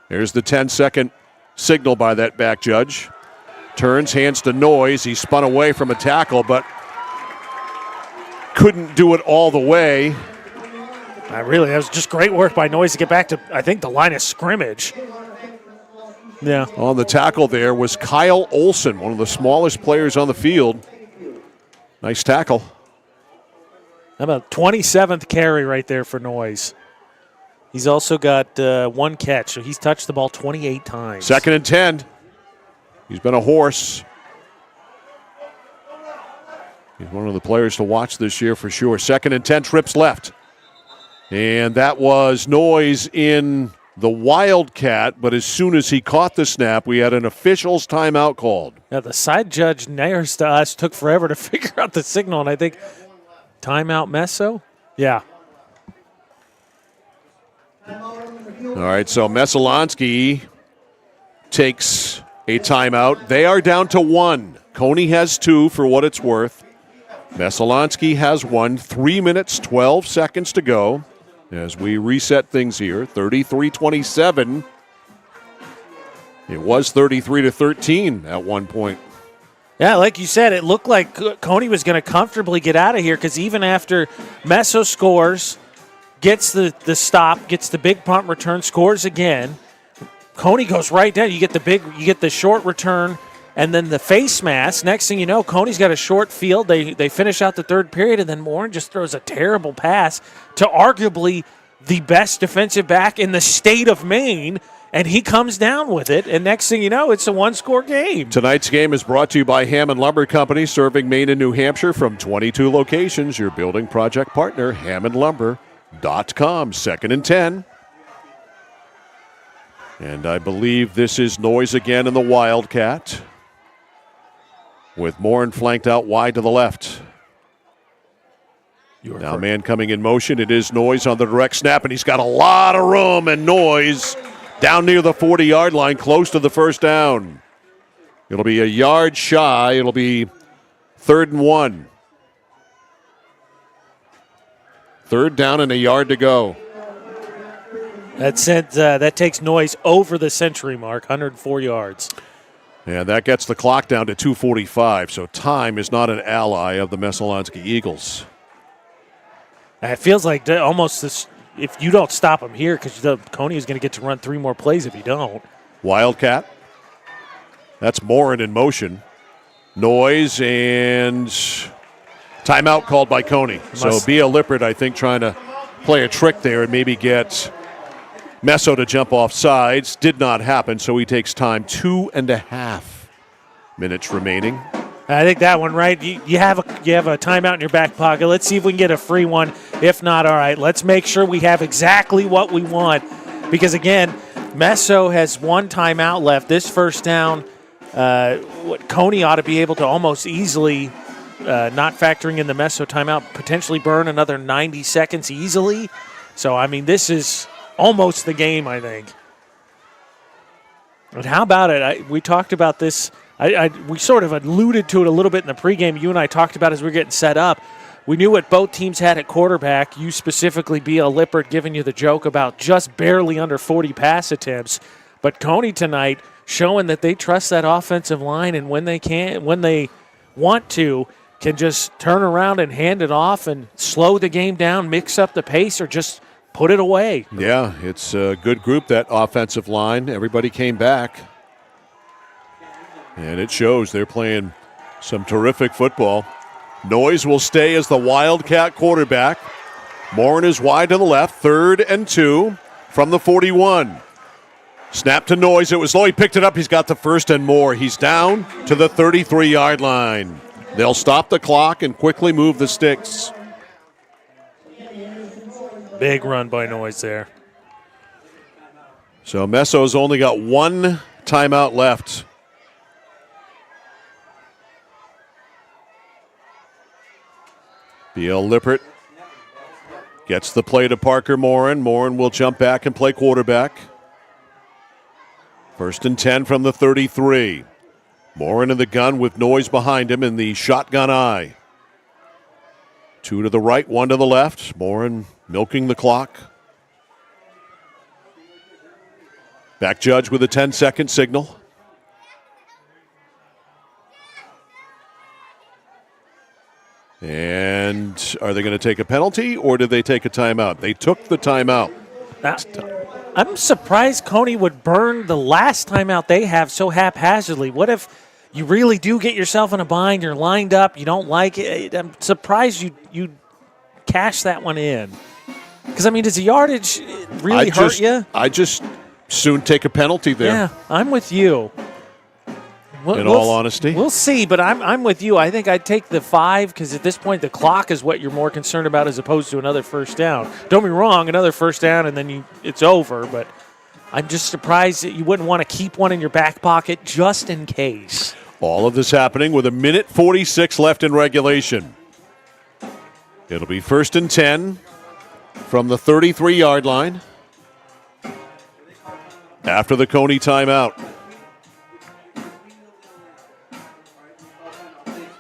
There's the 10-second signal by that back judge. Turns, hands to Noyes. He spun away from a tackle, but couldn't do it all the way. That was just great work by Noyes to get back to, I think, the line of scrimmage. Yeah. On the tackle there was Kyle Olson, one of the smallest players on the field. Nice tackle. How about 27th carry right there for Noyes? He's also got one catch, so he's touched the ball 28 times. 2nd and 10. He's been a horse. He's one of the players to watch this year for sure. 2nd and 10, trips left. And that was Noyes in the Wildcat, but as soon as he caught the snap, we had an official's timeout called. Yeah, the side judge next to us took forever to figure out the signal, and I think timeout Messo? Yeah. All right, so Messalonskee takes a timeout. They are down to 1. Cony has 2 for what it's worth. Messalonskee has 1. 3 minutes, 12 seconds to go as we reset things here. 33-27. It was 33-13 at one point. Yeah, like you said, it looked like Cony was going to comfortably get out of here because even after Messo scores, gets the stop, gets the big punt return, scores again, Cony goes right down. You get the short return, and then the face mask. Next thing you know, Cony's got a short field. They finish out the third period, and then Morin just throws a terrible pass to arguably the best defensive back in the state of Maine, and he comes down with it, and next thing you know, it's a one-score game. Tonight's game is brought to you by Hammond Lumber Company, serving Maine and New Hampshire from 22 locations. Your building project partner, HammondLumber.com. 2nd and 10. And I believe this is Noyes again in the Wildcat, with Morin flanked out wide to the left. Now man coming in motion. It is Noyes on the direct snap, and he's got a lot of room, and Noyes down near the 40-yard line, close to the first down. It'll be a yard shy. It'll be 3rd and 1. 3rd down and a yard to go. That takes Noyes over the century mark, 104 yards. And that gets the clock down to 2:45, so time is not an ally of the Messalonskee Eagles. It feels like almost this, if you don't stop him here, because Cony is going to get to run 3 more plays if you don't. Wildcat. That's Morin in motion. Noyes and timeout called by Cony. So Bia Lippert, I think, trying to play a trick there and maybe get Messo to jump off sides. Did not happen, so he takes time. 2.5 minutes remaining. I think that one, right? You have a timeout in your back pocket. Let's see if we can get a free one. If not, all right, let's make sure we have exactly what we want. Because, again, Messo has 1 timeout left. This first down, Cony ought to be able to almost easily, not factoring in the Messo timeout, potentially burn another 90 seconds easily. So, I mean, this is almost the game, I think. And how about it? We talked about this. We sort of alluded to it a little bit in the pregame. You and I talked about as we were getting set up. We knew what both teams had at quarterback. You specifically, Bia Lippert, giving you the joke about just barely under 40 pass attempts. But Cony tonight showing that they trust that offensive line, and when they want to, can just turn around and hand it off and slow the game down, mix up the pace, or just put it away. Yeah, it's a good group, that offensive line. Everybody came back. And it shows they're playing some terrific football. Noyes will stay as the Wildcat quarterback. Morin is wide to the left. 3rd and 2 from the 41. Snap to Noyes. It was low. He picked it up. He's got the 1st and more. He's down to the 33-yard line. They'll stop the clock and quickly move the sticks. Big run by Noyes there. So Messo's only got 1 timeout left. Bia Lippert gets the play to Parker Morin. Morin will jump back and play quarterback. 1st and 10 from the 33. Morin in the gun with Noyes behind him in the shotgun eye. 2 to the right, 1 to the left. Morin milking the clock. Back judge with a 10-second signal. And And are they going to take a penalty, or did they take a timeout? They took the timeout. I'm surprised Cony would burn the last timeout they have so haphazardly. What if you really do get yourself in a bind, you're lined up, you don't like it? I'm surprised you cash that one in. Because, I mean, does the yardage really hurt you? I just soon take a penalty there. Yeah, I'm with you. In all honesty. We'll see, but I'm with you. I think I'd take the 5 because at this point the clock is what you're more concerned about as opposed to another first down. Don't be wrong, another first down and then it's over, but I'm just surprised that you wouldn't want to keep one in your back pocket just in case. All of this happening with 1:46 left in regulation. It'll be 1st and 10 from the 33-yard line after the Cony timeout.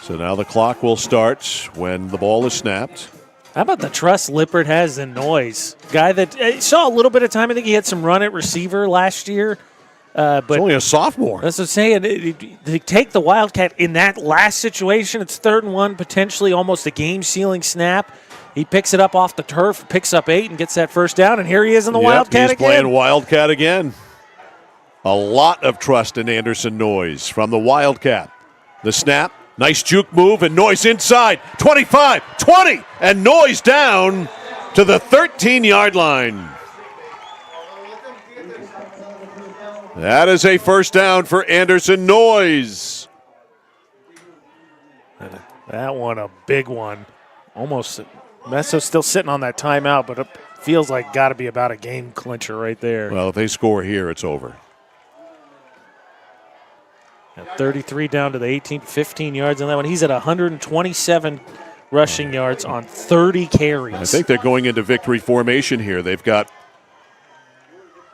So now the clock will start when the ball is snapped. How about the trust Lippert has in Noise? Guy that saw a little bit of time. I think he had some run at receiver last year. But it's only a sophomore. That's what I'm saying. To take the Wildcat in that last situation, it's 3rd and 1, potentially almost a game-sealing snap. He picks it up off the turf, picks up 8, and gets that first down. And here he is in the Wildcat again. He's playing Wildcat again. A lot of trust in Anderson Noise from the Wildcat. The snap. Nice juke move, and Noise inside. 25, 20, and Noise down to the 13-yard line. That is a first down for Anderson Noise. That one, a big one. Almost, Messo's still sitting on that timeout, but it feels like got to be about a game clincher right there. Well, if they score here, it's over. At 33 down to the 18, 15 yards on that one. He's at 127 rushing yards on 30 carries. I think they're going into victory formation here. They've got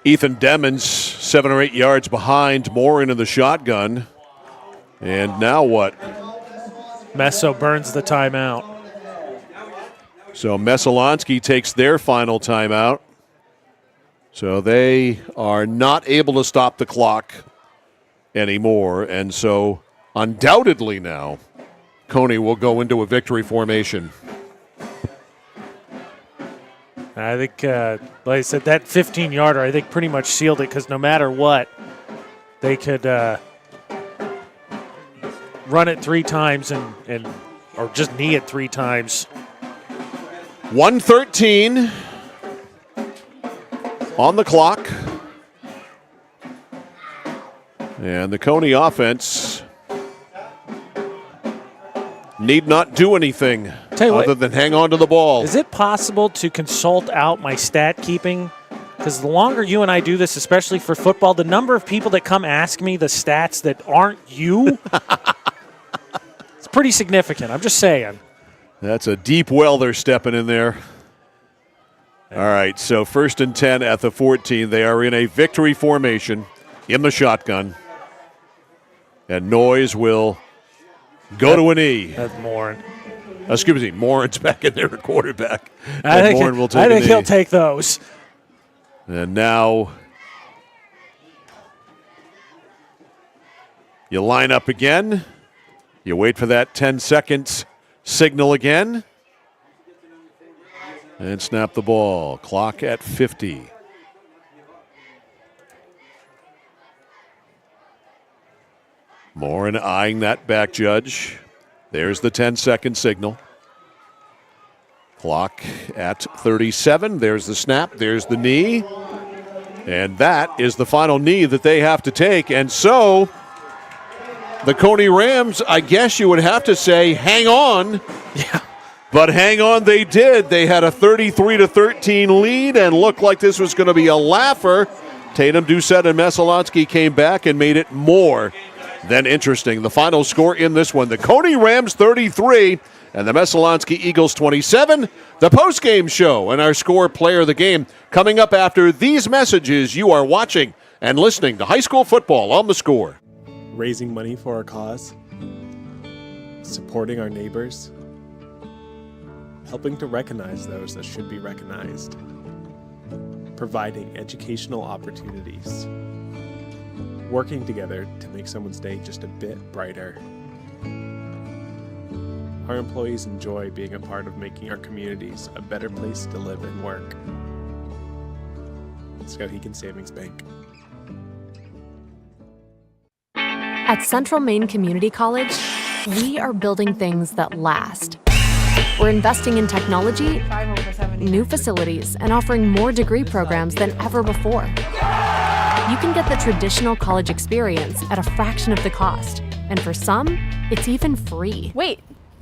Ethan Demmons 7 or 8 yards behind Morin in the shotgun. And now what? Messo burns the timeout. So Messalonskee takes their final timeout. So they are not able to stop the clock anymore, and so undoubtedly now Cony will go into a victory formation. I think, like I said, that 15-yarder, I think pretty much sealed it because no matter what, they could run it 3 times and or just knee it 3 times. 1:13 on the clock. And the Cony offense need not do anything other than hang on to the ball. Is it possible to consult out my stat keeping? Because the longer you and I do this, especially for football, the number of people that come ask me the stats that aren't you, it's pretty significant. I'm just saying. That's a deep well they're stepping in there. All right, so 1st and 10 at the 14. They are in a victory formation in the shotgun. And Noise will go to a knee. That's Morin. Excuse me, Morin's back in there at quarterback. I think knee. He'll take those. And now you line up again. You wait for that 10 seconds signal again. And snap the ball. Clock at 50. Morin eyeing that back judge. There's the 10-second signal. Clock at 37. There's the snap. There's the knee. And that is the final knee that they have to take. And so the Cony Rams, I guess you would have to say, hang on. Yeah. But hang on, they did. They had a 33-13 lead and looked like this was going to be a laugher. Tatum Doucette and Messalonskee came back and made it more than interesting. The final score in this one, the Cony Rams 33 and the Messalonskee Eagles 27. The postgame show and our score player of the game coming up after these messages. You are watching and listening to high school football on The Score. Raising money for our cause, supporting our neighbors, helping to recognize those that should be recognized, providing educational opportunities, working together to make someone's day just a bit brighter. Our employees enjoy being a part of making our communities a better place to live and work. Skowhegan Savings Bank. At Central Maine Community College, we are building things that last. We're investing in technology, new facilities, and offering more degree programs than ever before. You can get the traditional college experience at a fraction of the cost, and for some, it's even free. Wait,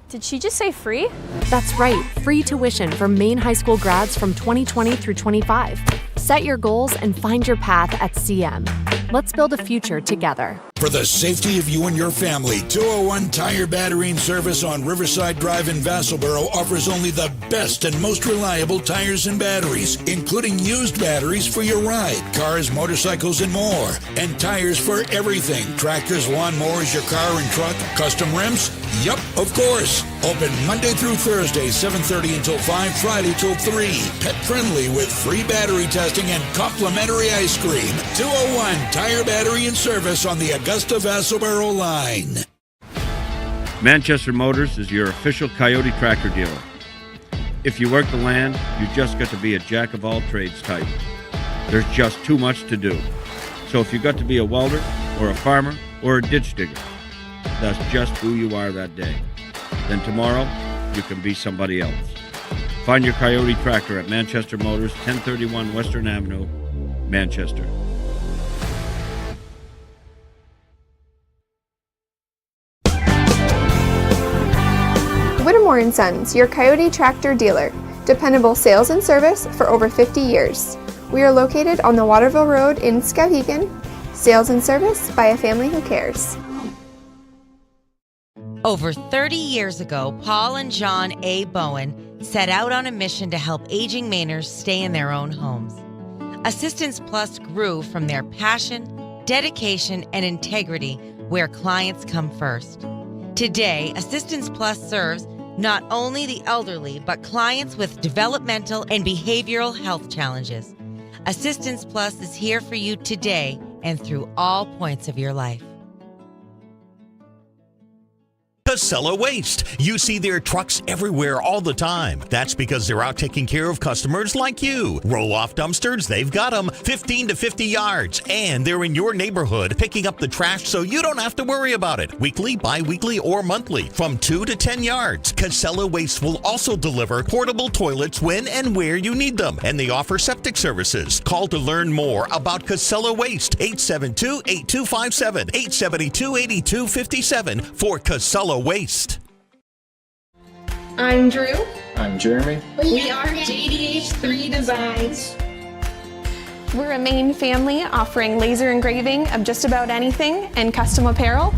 did she just say free? That's right, free tuition for Maine high school grads from 2020 through 25. Set your goals and find your path at CM. Let's build a future together. For the safety of you and your family, 201 Tire Battery and Service on Riverside Drive in Vassalboro offers only the best and most reliable tires and batteries, including used batteries for your ride, cars, motorcycles, and more. And tires for everything. Tractors, lawnmowers, your car and truck, custom rims? Yup, of course. Open Monday through Thursday, 7:30 until 5, Friday till 3. Pet friendly with free battery testing and complimentary ice cream. 201 Tire Battery and Service on the Augusta Vassalboro line. Manchester Motors is your official Coyote tractor dealer. If you work the land, you just got to be a jack of all trades type. There's just too much to do. So if you got to be a welder or a farmer or a ditch digger, that's just who you are that day. Then tomorrow, you can be somebody else. Find your Coyote tractor at Manchester Motors, 1031 Western Avenue, Manchester. Whittemore & Sons, your Coyote tractor dealer. Dependable sales and service for over 50 years. We are located on the Waterville Road in Skowhegan. Sales and service by a family who cares. Over 30 years ago, Paul and John A. Bowen set out on a mission to help aging Mainers stay in their own homes. Assistance Plus grew from their passion, dedication, and integrity where clients come first. Today, Assistance Plus serves not only the elderly, but clients with developmental and behavioral health challenges. Assistance Plus is here for you today and through all points of your life. Casella Waste. You see their trucks everywhere all the time. That's because they're out taking care of customers like you. Roll-off dumpsters, they've got them 15 to 50 yards. And they're in your neighborhood picking up the trash so you don't have to worry about it. Weekly, bi-weekly, or monthly from 2 to 10 yards. Casella Waste will also deliver portable toilets when and where you need them. And they offer septic services. Call to learn more about Casella Waste. 872-8257, 872-8257 for Casella Waste. I'm Drew. I'm Jeremy. We are JDH3 Designs. We're a Maine family offering laser engraving of just about anything and custom apparel.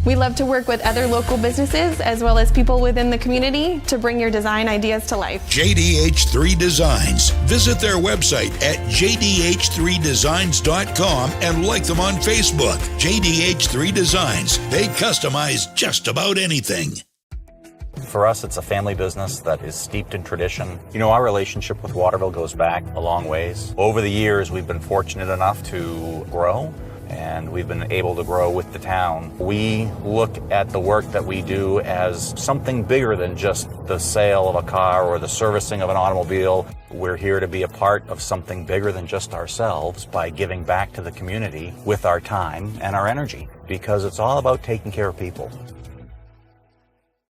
We love to work with other local businesses as well as people within the community to bring your design ideas to life. JDH3 Designs. Visit their website at jdh3designs.com and like them on Facebook. JDH3 Designs. They customize just about anything. For us, it's a family business that is steeped in tradition. You know, our relationship with Waterville goes back a long ways. Over the years, we've been fortunate enough to grow, and we've been able to grow with the town. We look at the work that we do as something bigger than just the sale of a car or the servicing of an automobile. We're here to be a part of something bigger than just ourselves by giving back to the community with our time and our energy, because it's all about taking care of people.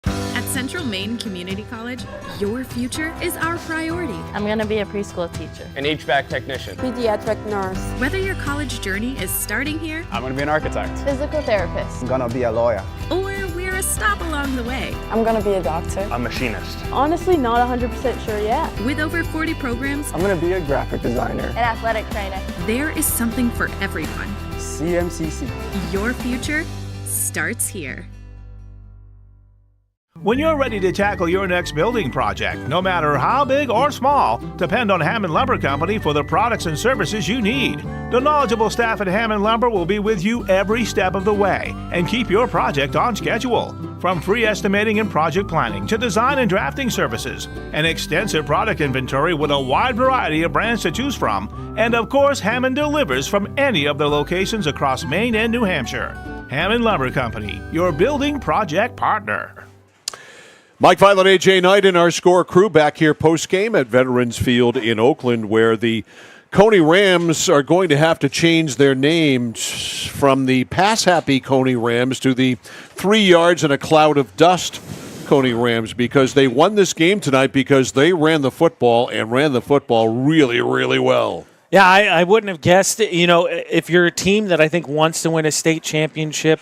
At Central Maine Community College, your future is our priority. I'm going to be a preschool teacher. An HVAC technician. Pediatric nurse. Whether your college journey is starting here, I'm going to be an architect. Physical therapist. I'm gonna be a lawyer. or we're a stop along the way. I'm going to be a doctor. A machinist. Honestly, not 100% sure yet. With over 40 programs, I'm gonna be a graphic designer. An athletic trainer. there is something for everyone. CMCC. Your future starts here. When you're ready to tackle your next building project, no matter how big or small, depend on Hammond Lumber Company for the products and services you need. The knowledgeable staff at Hammond Lumber will be with you every step of the way and keep your project on schedule. From free estimating and project planning to design and drafting services, an extensive product inventory with a wide variety of brands to choose from, and of course, Hammond delivers from any of the locations across Maine and New Hampshire. Hammond Lumber Company, your building project partner. Mike Violet, AJ Knight, and our score crew back here post-game at Veterans Field in Oakland, where the Cony Rams are going to have to change their name from the pass-happy Cony Rams to the 3 yards and a cloud of dust Cony Rams, because they won this game tonight because they ran the football and ran the football really, really well. Yeah, I wouldn't have guessed it. You know, if you're a team that I think wants to win a state championship,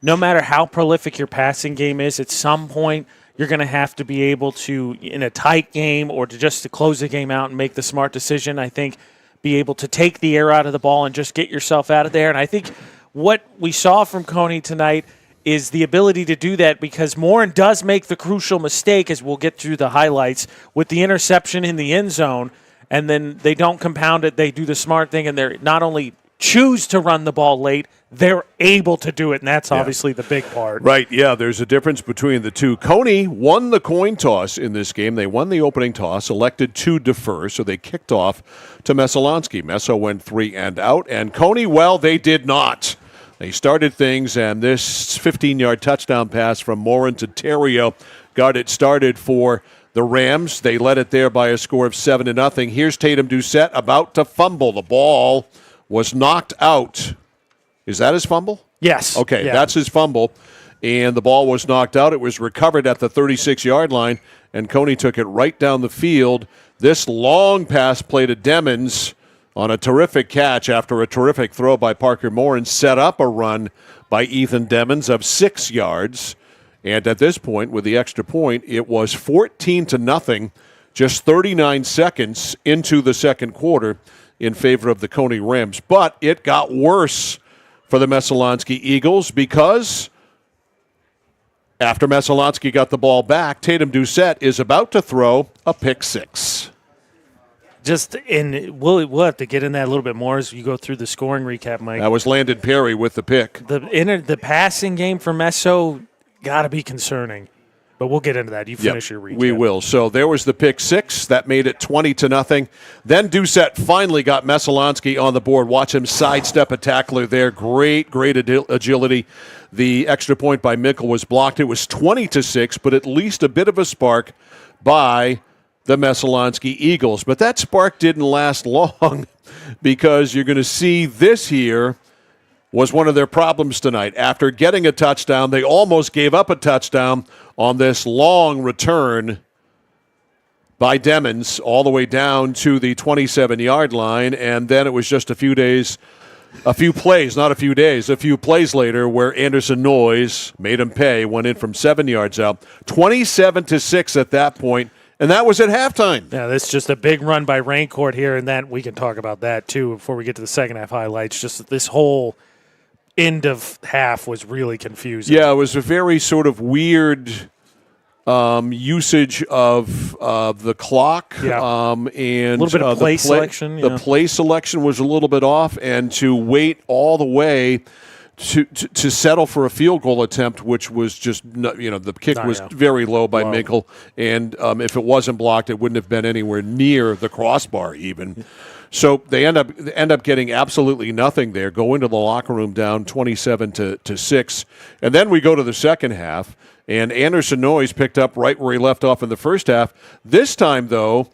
no matter how prolific your passing game is, at some point you're going to have to be able to, in a tight game or to close the game out and make the smart decision, I think, be able to take the air out of the ball and just get yourself out of there. And I think what we saw from Cony tonight is the ability to do that, because Morin does make the crucial mistake, as we'll get through the highlights, with the interception in the end zone, and then they don't compound it. They do the smart thing, and they're not only choose to run the ball late, they're able to do it, and that's obviously the big part. Right, yeah, there's a difference between the two. Cony won the coin toss in this game. They won the opening toss, elected to defer, so they kicked off to Messalonskee. Messo went 3 and out, and Cony, well, they did not. They started things, and this 15-yard touchdown pass from Morin to Terrio got it started for the Rams. They led it there by a score of 7-0. Here's Tatum Doucette about to fumble. The ball was knocked out. Is that his fumble? Yes. Okay, that's his fumble. And the ball was knocked out. It was recovered at the 36-yard line, and Cony took it right down the field. This long pass play to Demmons on a terrific catch after a terrific throw by Parker Morin set up a run by Ethan Demmons of 6 yards. And at this point, with the extra point, it was 14-0, just 39 seconds into the second quarter in favor of the Cony Rams. But it got worse for the Messalonskee Eagles, because after Messalonskee got the ball back, Tatum Doucette is about to throw a pick six. We'll have to get in that a little bit more as you go through the scoring recap, Mike. That was Landon Perry with the pick. The passing game for Messo got to be concerning. But we'll get into that. You finish your recap. We will. So there was the pick six. That made it 20-0. Then Doucette finally got Messalonskee on the board. Watch him sidestep a tackler there. Great agility. The extra point by Mickle was blocked. It was 20-6, but at least a bit of a spark by the Messalonskee Eagles. But that spark didn't last long, because you're going to see this here was one of their problems tonight. After getting a touchdown, they almost gave up a touchdown on this long return by Demmons all the way down to the 27-yard line, and then it was just a few plays later where Anderson Noyes made him pay, went in from 7 yards out. 27-6 at that point, and that was at halftime. Yeah, that's just a big run by Raincourt here, and then we can talk about that too before we get to the second half highlights. Just this whole end of half was really confusing. Yeah, it was a very sort of weird usage of the clock. Yeah. And a little bit of play selection. The play selection was a little bit off, and to wait all the way to settle for a field goal attempt, which was just, the kick was very low by Minkle, and if it wasn't blocked, it wouldn't have been anywhere near the crossbar even. So they end up getting absolutely nothing there, go into the locker room down 27-6. And then we go to the second half, and Anderson Noyes picked up right where he left off in the first half. This time, though,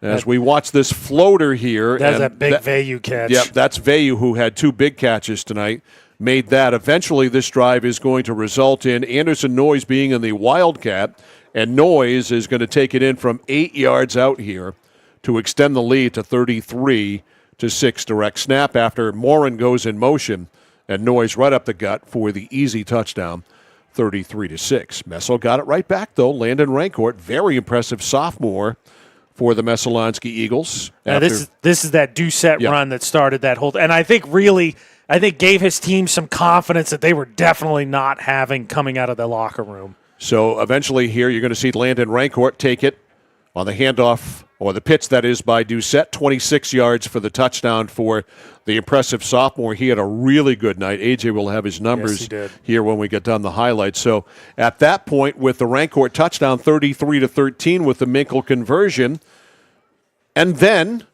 as we watch this floater here. That's a big Vayu catch. Yep, that's Vayu, who had 2 big catches tonight, made that. Eventually, this drive is going to result in Anderson Noyes being in the Wildcat, and Noyes is going to take it in from 8 yards out here to extend the lead to 33-6. Direct snap after Morin goes in motion, and Noyes right up the gut for the easy touchdown, 33-6. Messel got it right back, though. Landon Raincourt, very impressive sophomore for the Messalonskee Eagles. This is that Doucette run that started that whole, and I think gave his team some confidence that they were definitely not having coming out of the locker room. So eventually here you're going to see Landon Raincourt take it on the handoff, or the pitch, that is, by Doucette. 26 yards for the touchdown for the impressive sophomore. He had a really good night. AJ will have his numbers here when we get done the highlights. So at that point, with the Raincourt touchdown, 33-13 with the Minkle conversion. And then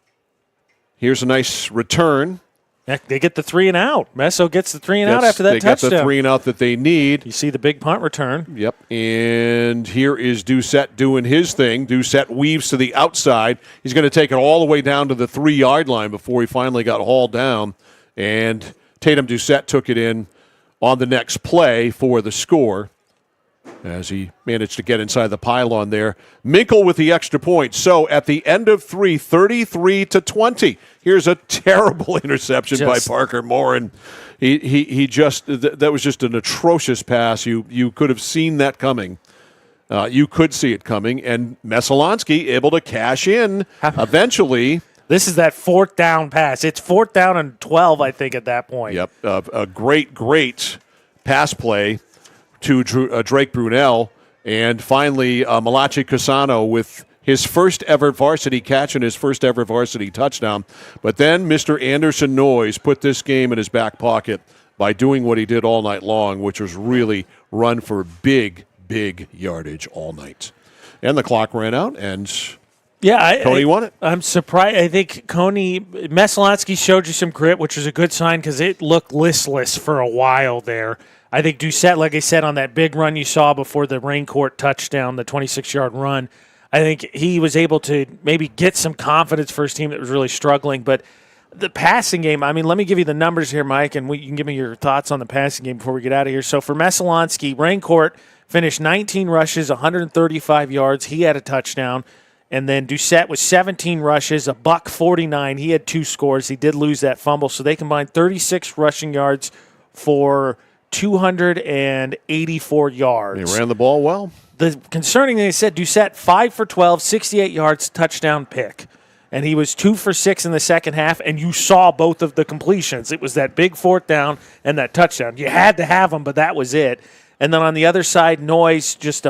here's a nice return Yeah, they get the 3 and out. Messo gets the 3 and out after that touchdown. They got the 3 and out that they need. You see the big punt return. Yep. And here is Doucette doing his thing. Doucette weaves to the outside. He's going to take it all the way down to the 3-yard line before he finally got hauled down. And Tatum Doucette took it in on the next play for the score, as he managed to get inside the pylon there. Minkle with the extra point. So at the end of 3, 33-20. Here's a terrible interception by Parker Morin. He just that was just an atrocious pass. You could have seen that coming. You could see it coming. And Messalonskee able to cash in eventually. This is that 4th down pass. It's 4th down and 12, I think, at that point. Yep. A great pass play to Drake Brunel, and finally Malachi Cusano with his first ever varsity catch and his first ever varsity touchdown. But then Mr. Anderson Noyes put this game in his back pocket by doing what he did all night long, which was really run for big yardage all night. And the clock ran out, and Cony won it. I'm surprised. I think Messalonskee showed you some grit, which was a good sign because it looked listless for a while there. I think Doucette, like I said, on that big run you saw before the Raincourt touchdown, the 26-yard run, I think he was able to maybe get some confidence for his team that was really struggling. But the passing game, I mean, let me give you the numbers here, Mike, and you can give me your thoughts on the passing game before we get out of here. So for Messalonskee, Raincourt finished 19 rushes, 135 yards. He had a touchdown. And then Doucette was 17 rushes, $149. He had 2 scores. He did lose that fumble. So they combined 36 rushing yards for 284 yards. They ran the ball well. The concerning thing, they said Doucette 5 for 12, 68 yards, touchdown pick. And he was 2 for 6 in the second half, and you saw both of the completions. It was that big 4th down and that touchdown. You had to have them, but that was it. And then on the other side, Noyes just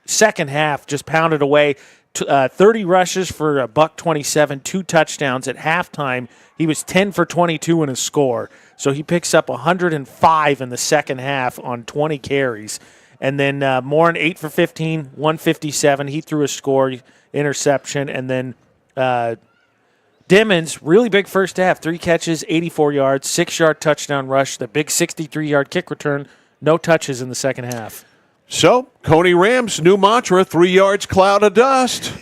second half just pounded away. 30 rushes for $127, 2 touchdowns. At halftime, he was 10 for 22 in a score. So he picks up 105 in the second half on 20 carries. And then Morin, 8 for 15, 157. He threw a score, interception. And then Dimmons, really big first half, 3 catches, 84 yards, 6-yard touchdown rush, the big 63-yard kick return, no touches in the second half. So, Cony Rams' new mantra, 3 yards, cloud of dust.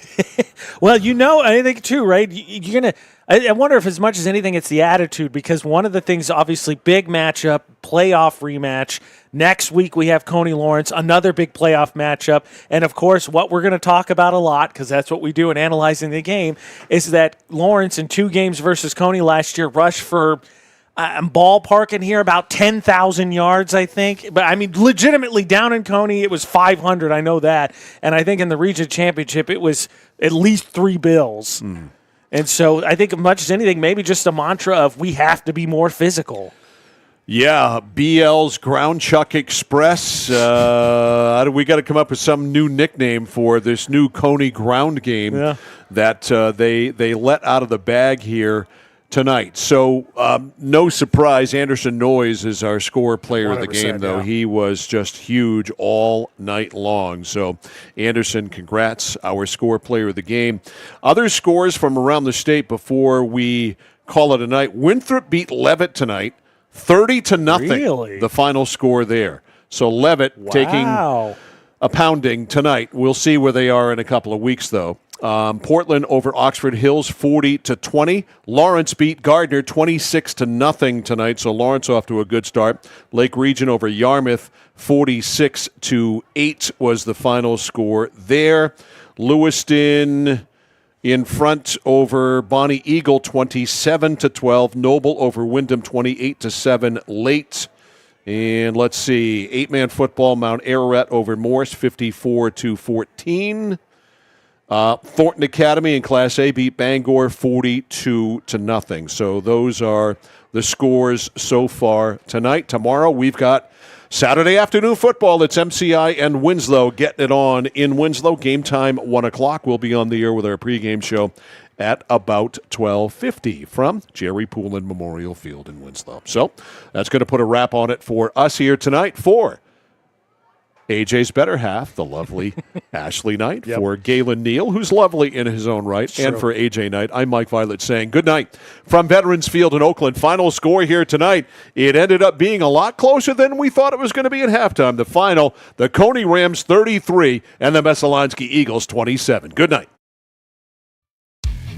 Well, I think too, right? You're going to – I wonder if as much as anything it's the attitude, because one of the things, obviously, big matchup, playoff rematch. Next week we have Cony Lawrence, another big playoff matchup. And, of course, what we're going to talk about a lot, because that's what we do in analyzing the game, is that Lawrence in 2 games versus Cony last year rushed for – I'm ballparking here about 10,000 yards, I think. But, I mean, legitimately down in Cony, it was 500. I know that. And I think in the region championship, it was at least 3 bills. And so I think as much as anything, maybe just a mantra of we have to be more physical. Yeah, BL's Ground Chuck Express. We got to come up with some new nickname for this new Cony ground game that they let out of the bag here tonight. So no surprise, Anderson Noyes is our score player of the game, though. Yeah. He was just huge all night long. So Anderson, congrats, our score player of the game. Other scores from around the state before we call it a night. Winthrop beat Leavitt tonight, 30-0. Really? The final score there. So Leavitt taking a pounding tonight. We'll see where they are in a couple of weeks, though. Portland over Oxford Hills 40-20. Lawrence beat Gardner 26-0 tonight, so Lawrence off to a good start. Lake Region over Yarmouth 46-8 was the final score there. Lewiston in front over Bonnie Eagle 27-12. Noble over Wyndham 28-7 late. And let's see, 8-man football, Mount Ararat over Morse 54-14. Thornton Academy in Class A beat Bangor 42-0. So those are the scores so far tonight. Tomorrow we've got Saturday afternoon football. It's MCI and Winslow getting it on in Winslow. Game time 1 o'clock. We'll be on the air with our pregame show at about 12:50 from Jerry Poulin Memorial Field in Winslow. So that's going to put a wrap on it for us here tonight for AJ's better half, the lovely Ashley Knight, for Galen Neal, who's lovely in his own right, and for AJ Knight. I'm Mike Violet saying good night from Veterans Field in Oakland. Final score here tonight. It ended up being a lot closer than we thought it was going to be at halftime. The final, the Cony Rams 33 and the Messalonskee Eagles 27. Good night.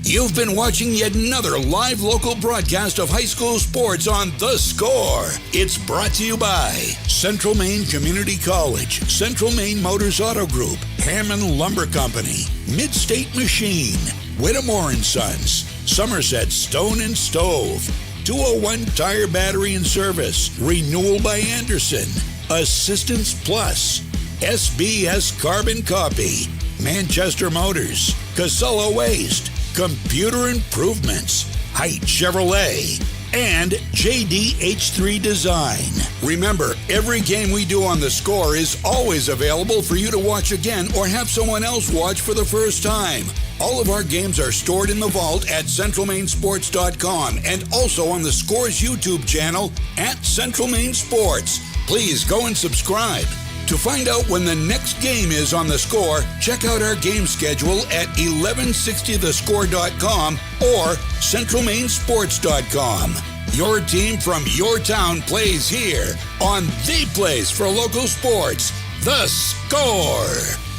You've been watching yet another live local broadcast of high school sports on The Score. It's brought to you by Central Maine Community College, Central Maine Motors Auto Group, Hammond Lumber Company, Midstate Machine, Whittemore & Sons, Somerset Stone and Stove, 201 Tire Battery and Service, Renewal by Anderson, Assistance Plus, SBS Carbon Copy, Manchester Motors, Casella Waste, Computer Improvements, Height Chevrolet, and JDH3 Design. Remember, every game we do on The Score is always available for you to watch again or have someone else watch for the first time. All of our games are stored in the vault at CentralMaineSports.com and also on The Score's YouTube channel at Central Maine Sports. Please go and subscribe. To find out when the next game is on The Score, check out our game schedule at 1160thescore.com or centralmainesports.com. Your team from your town plays here on the place for local sports, The Score.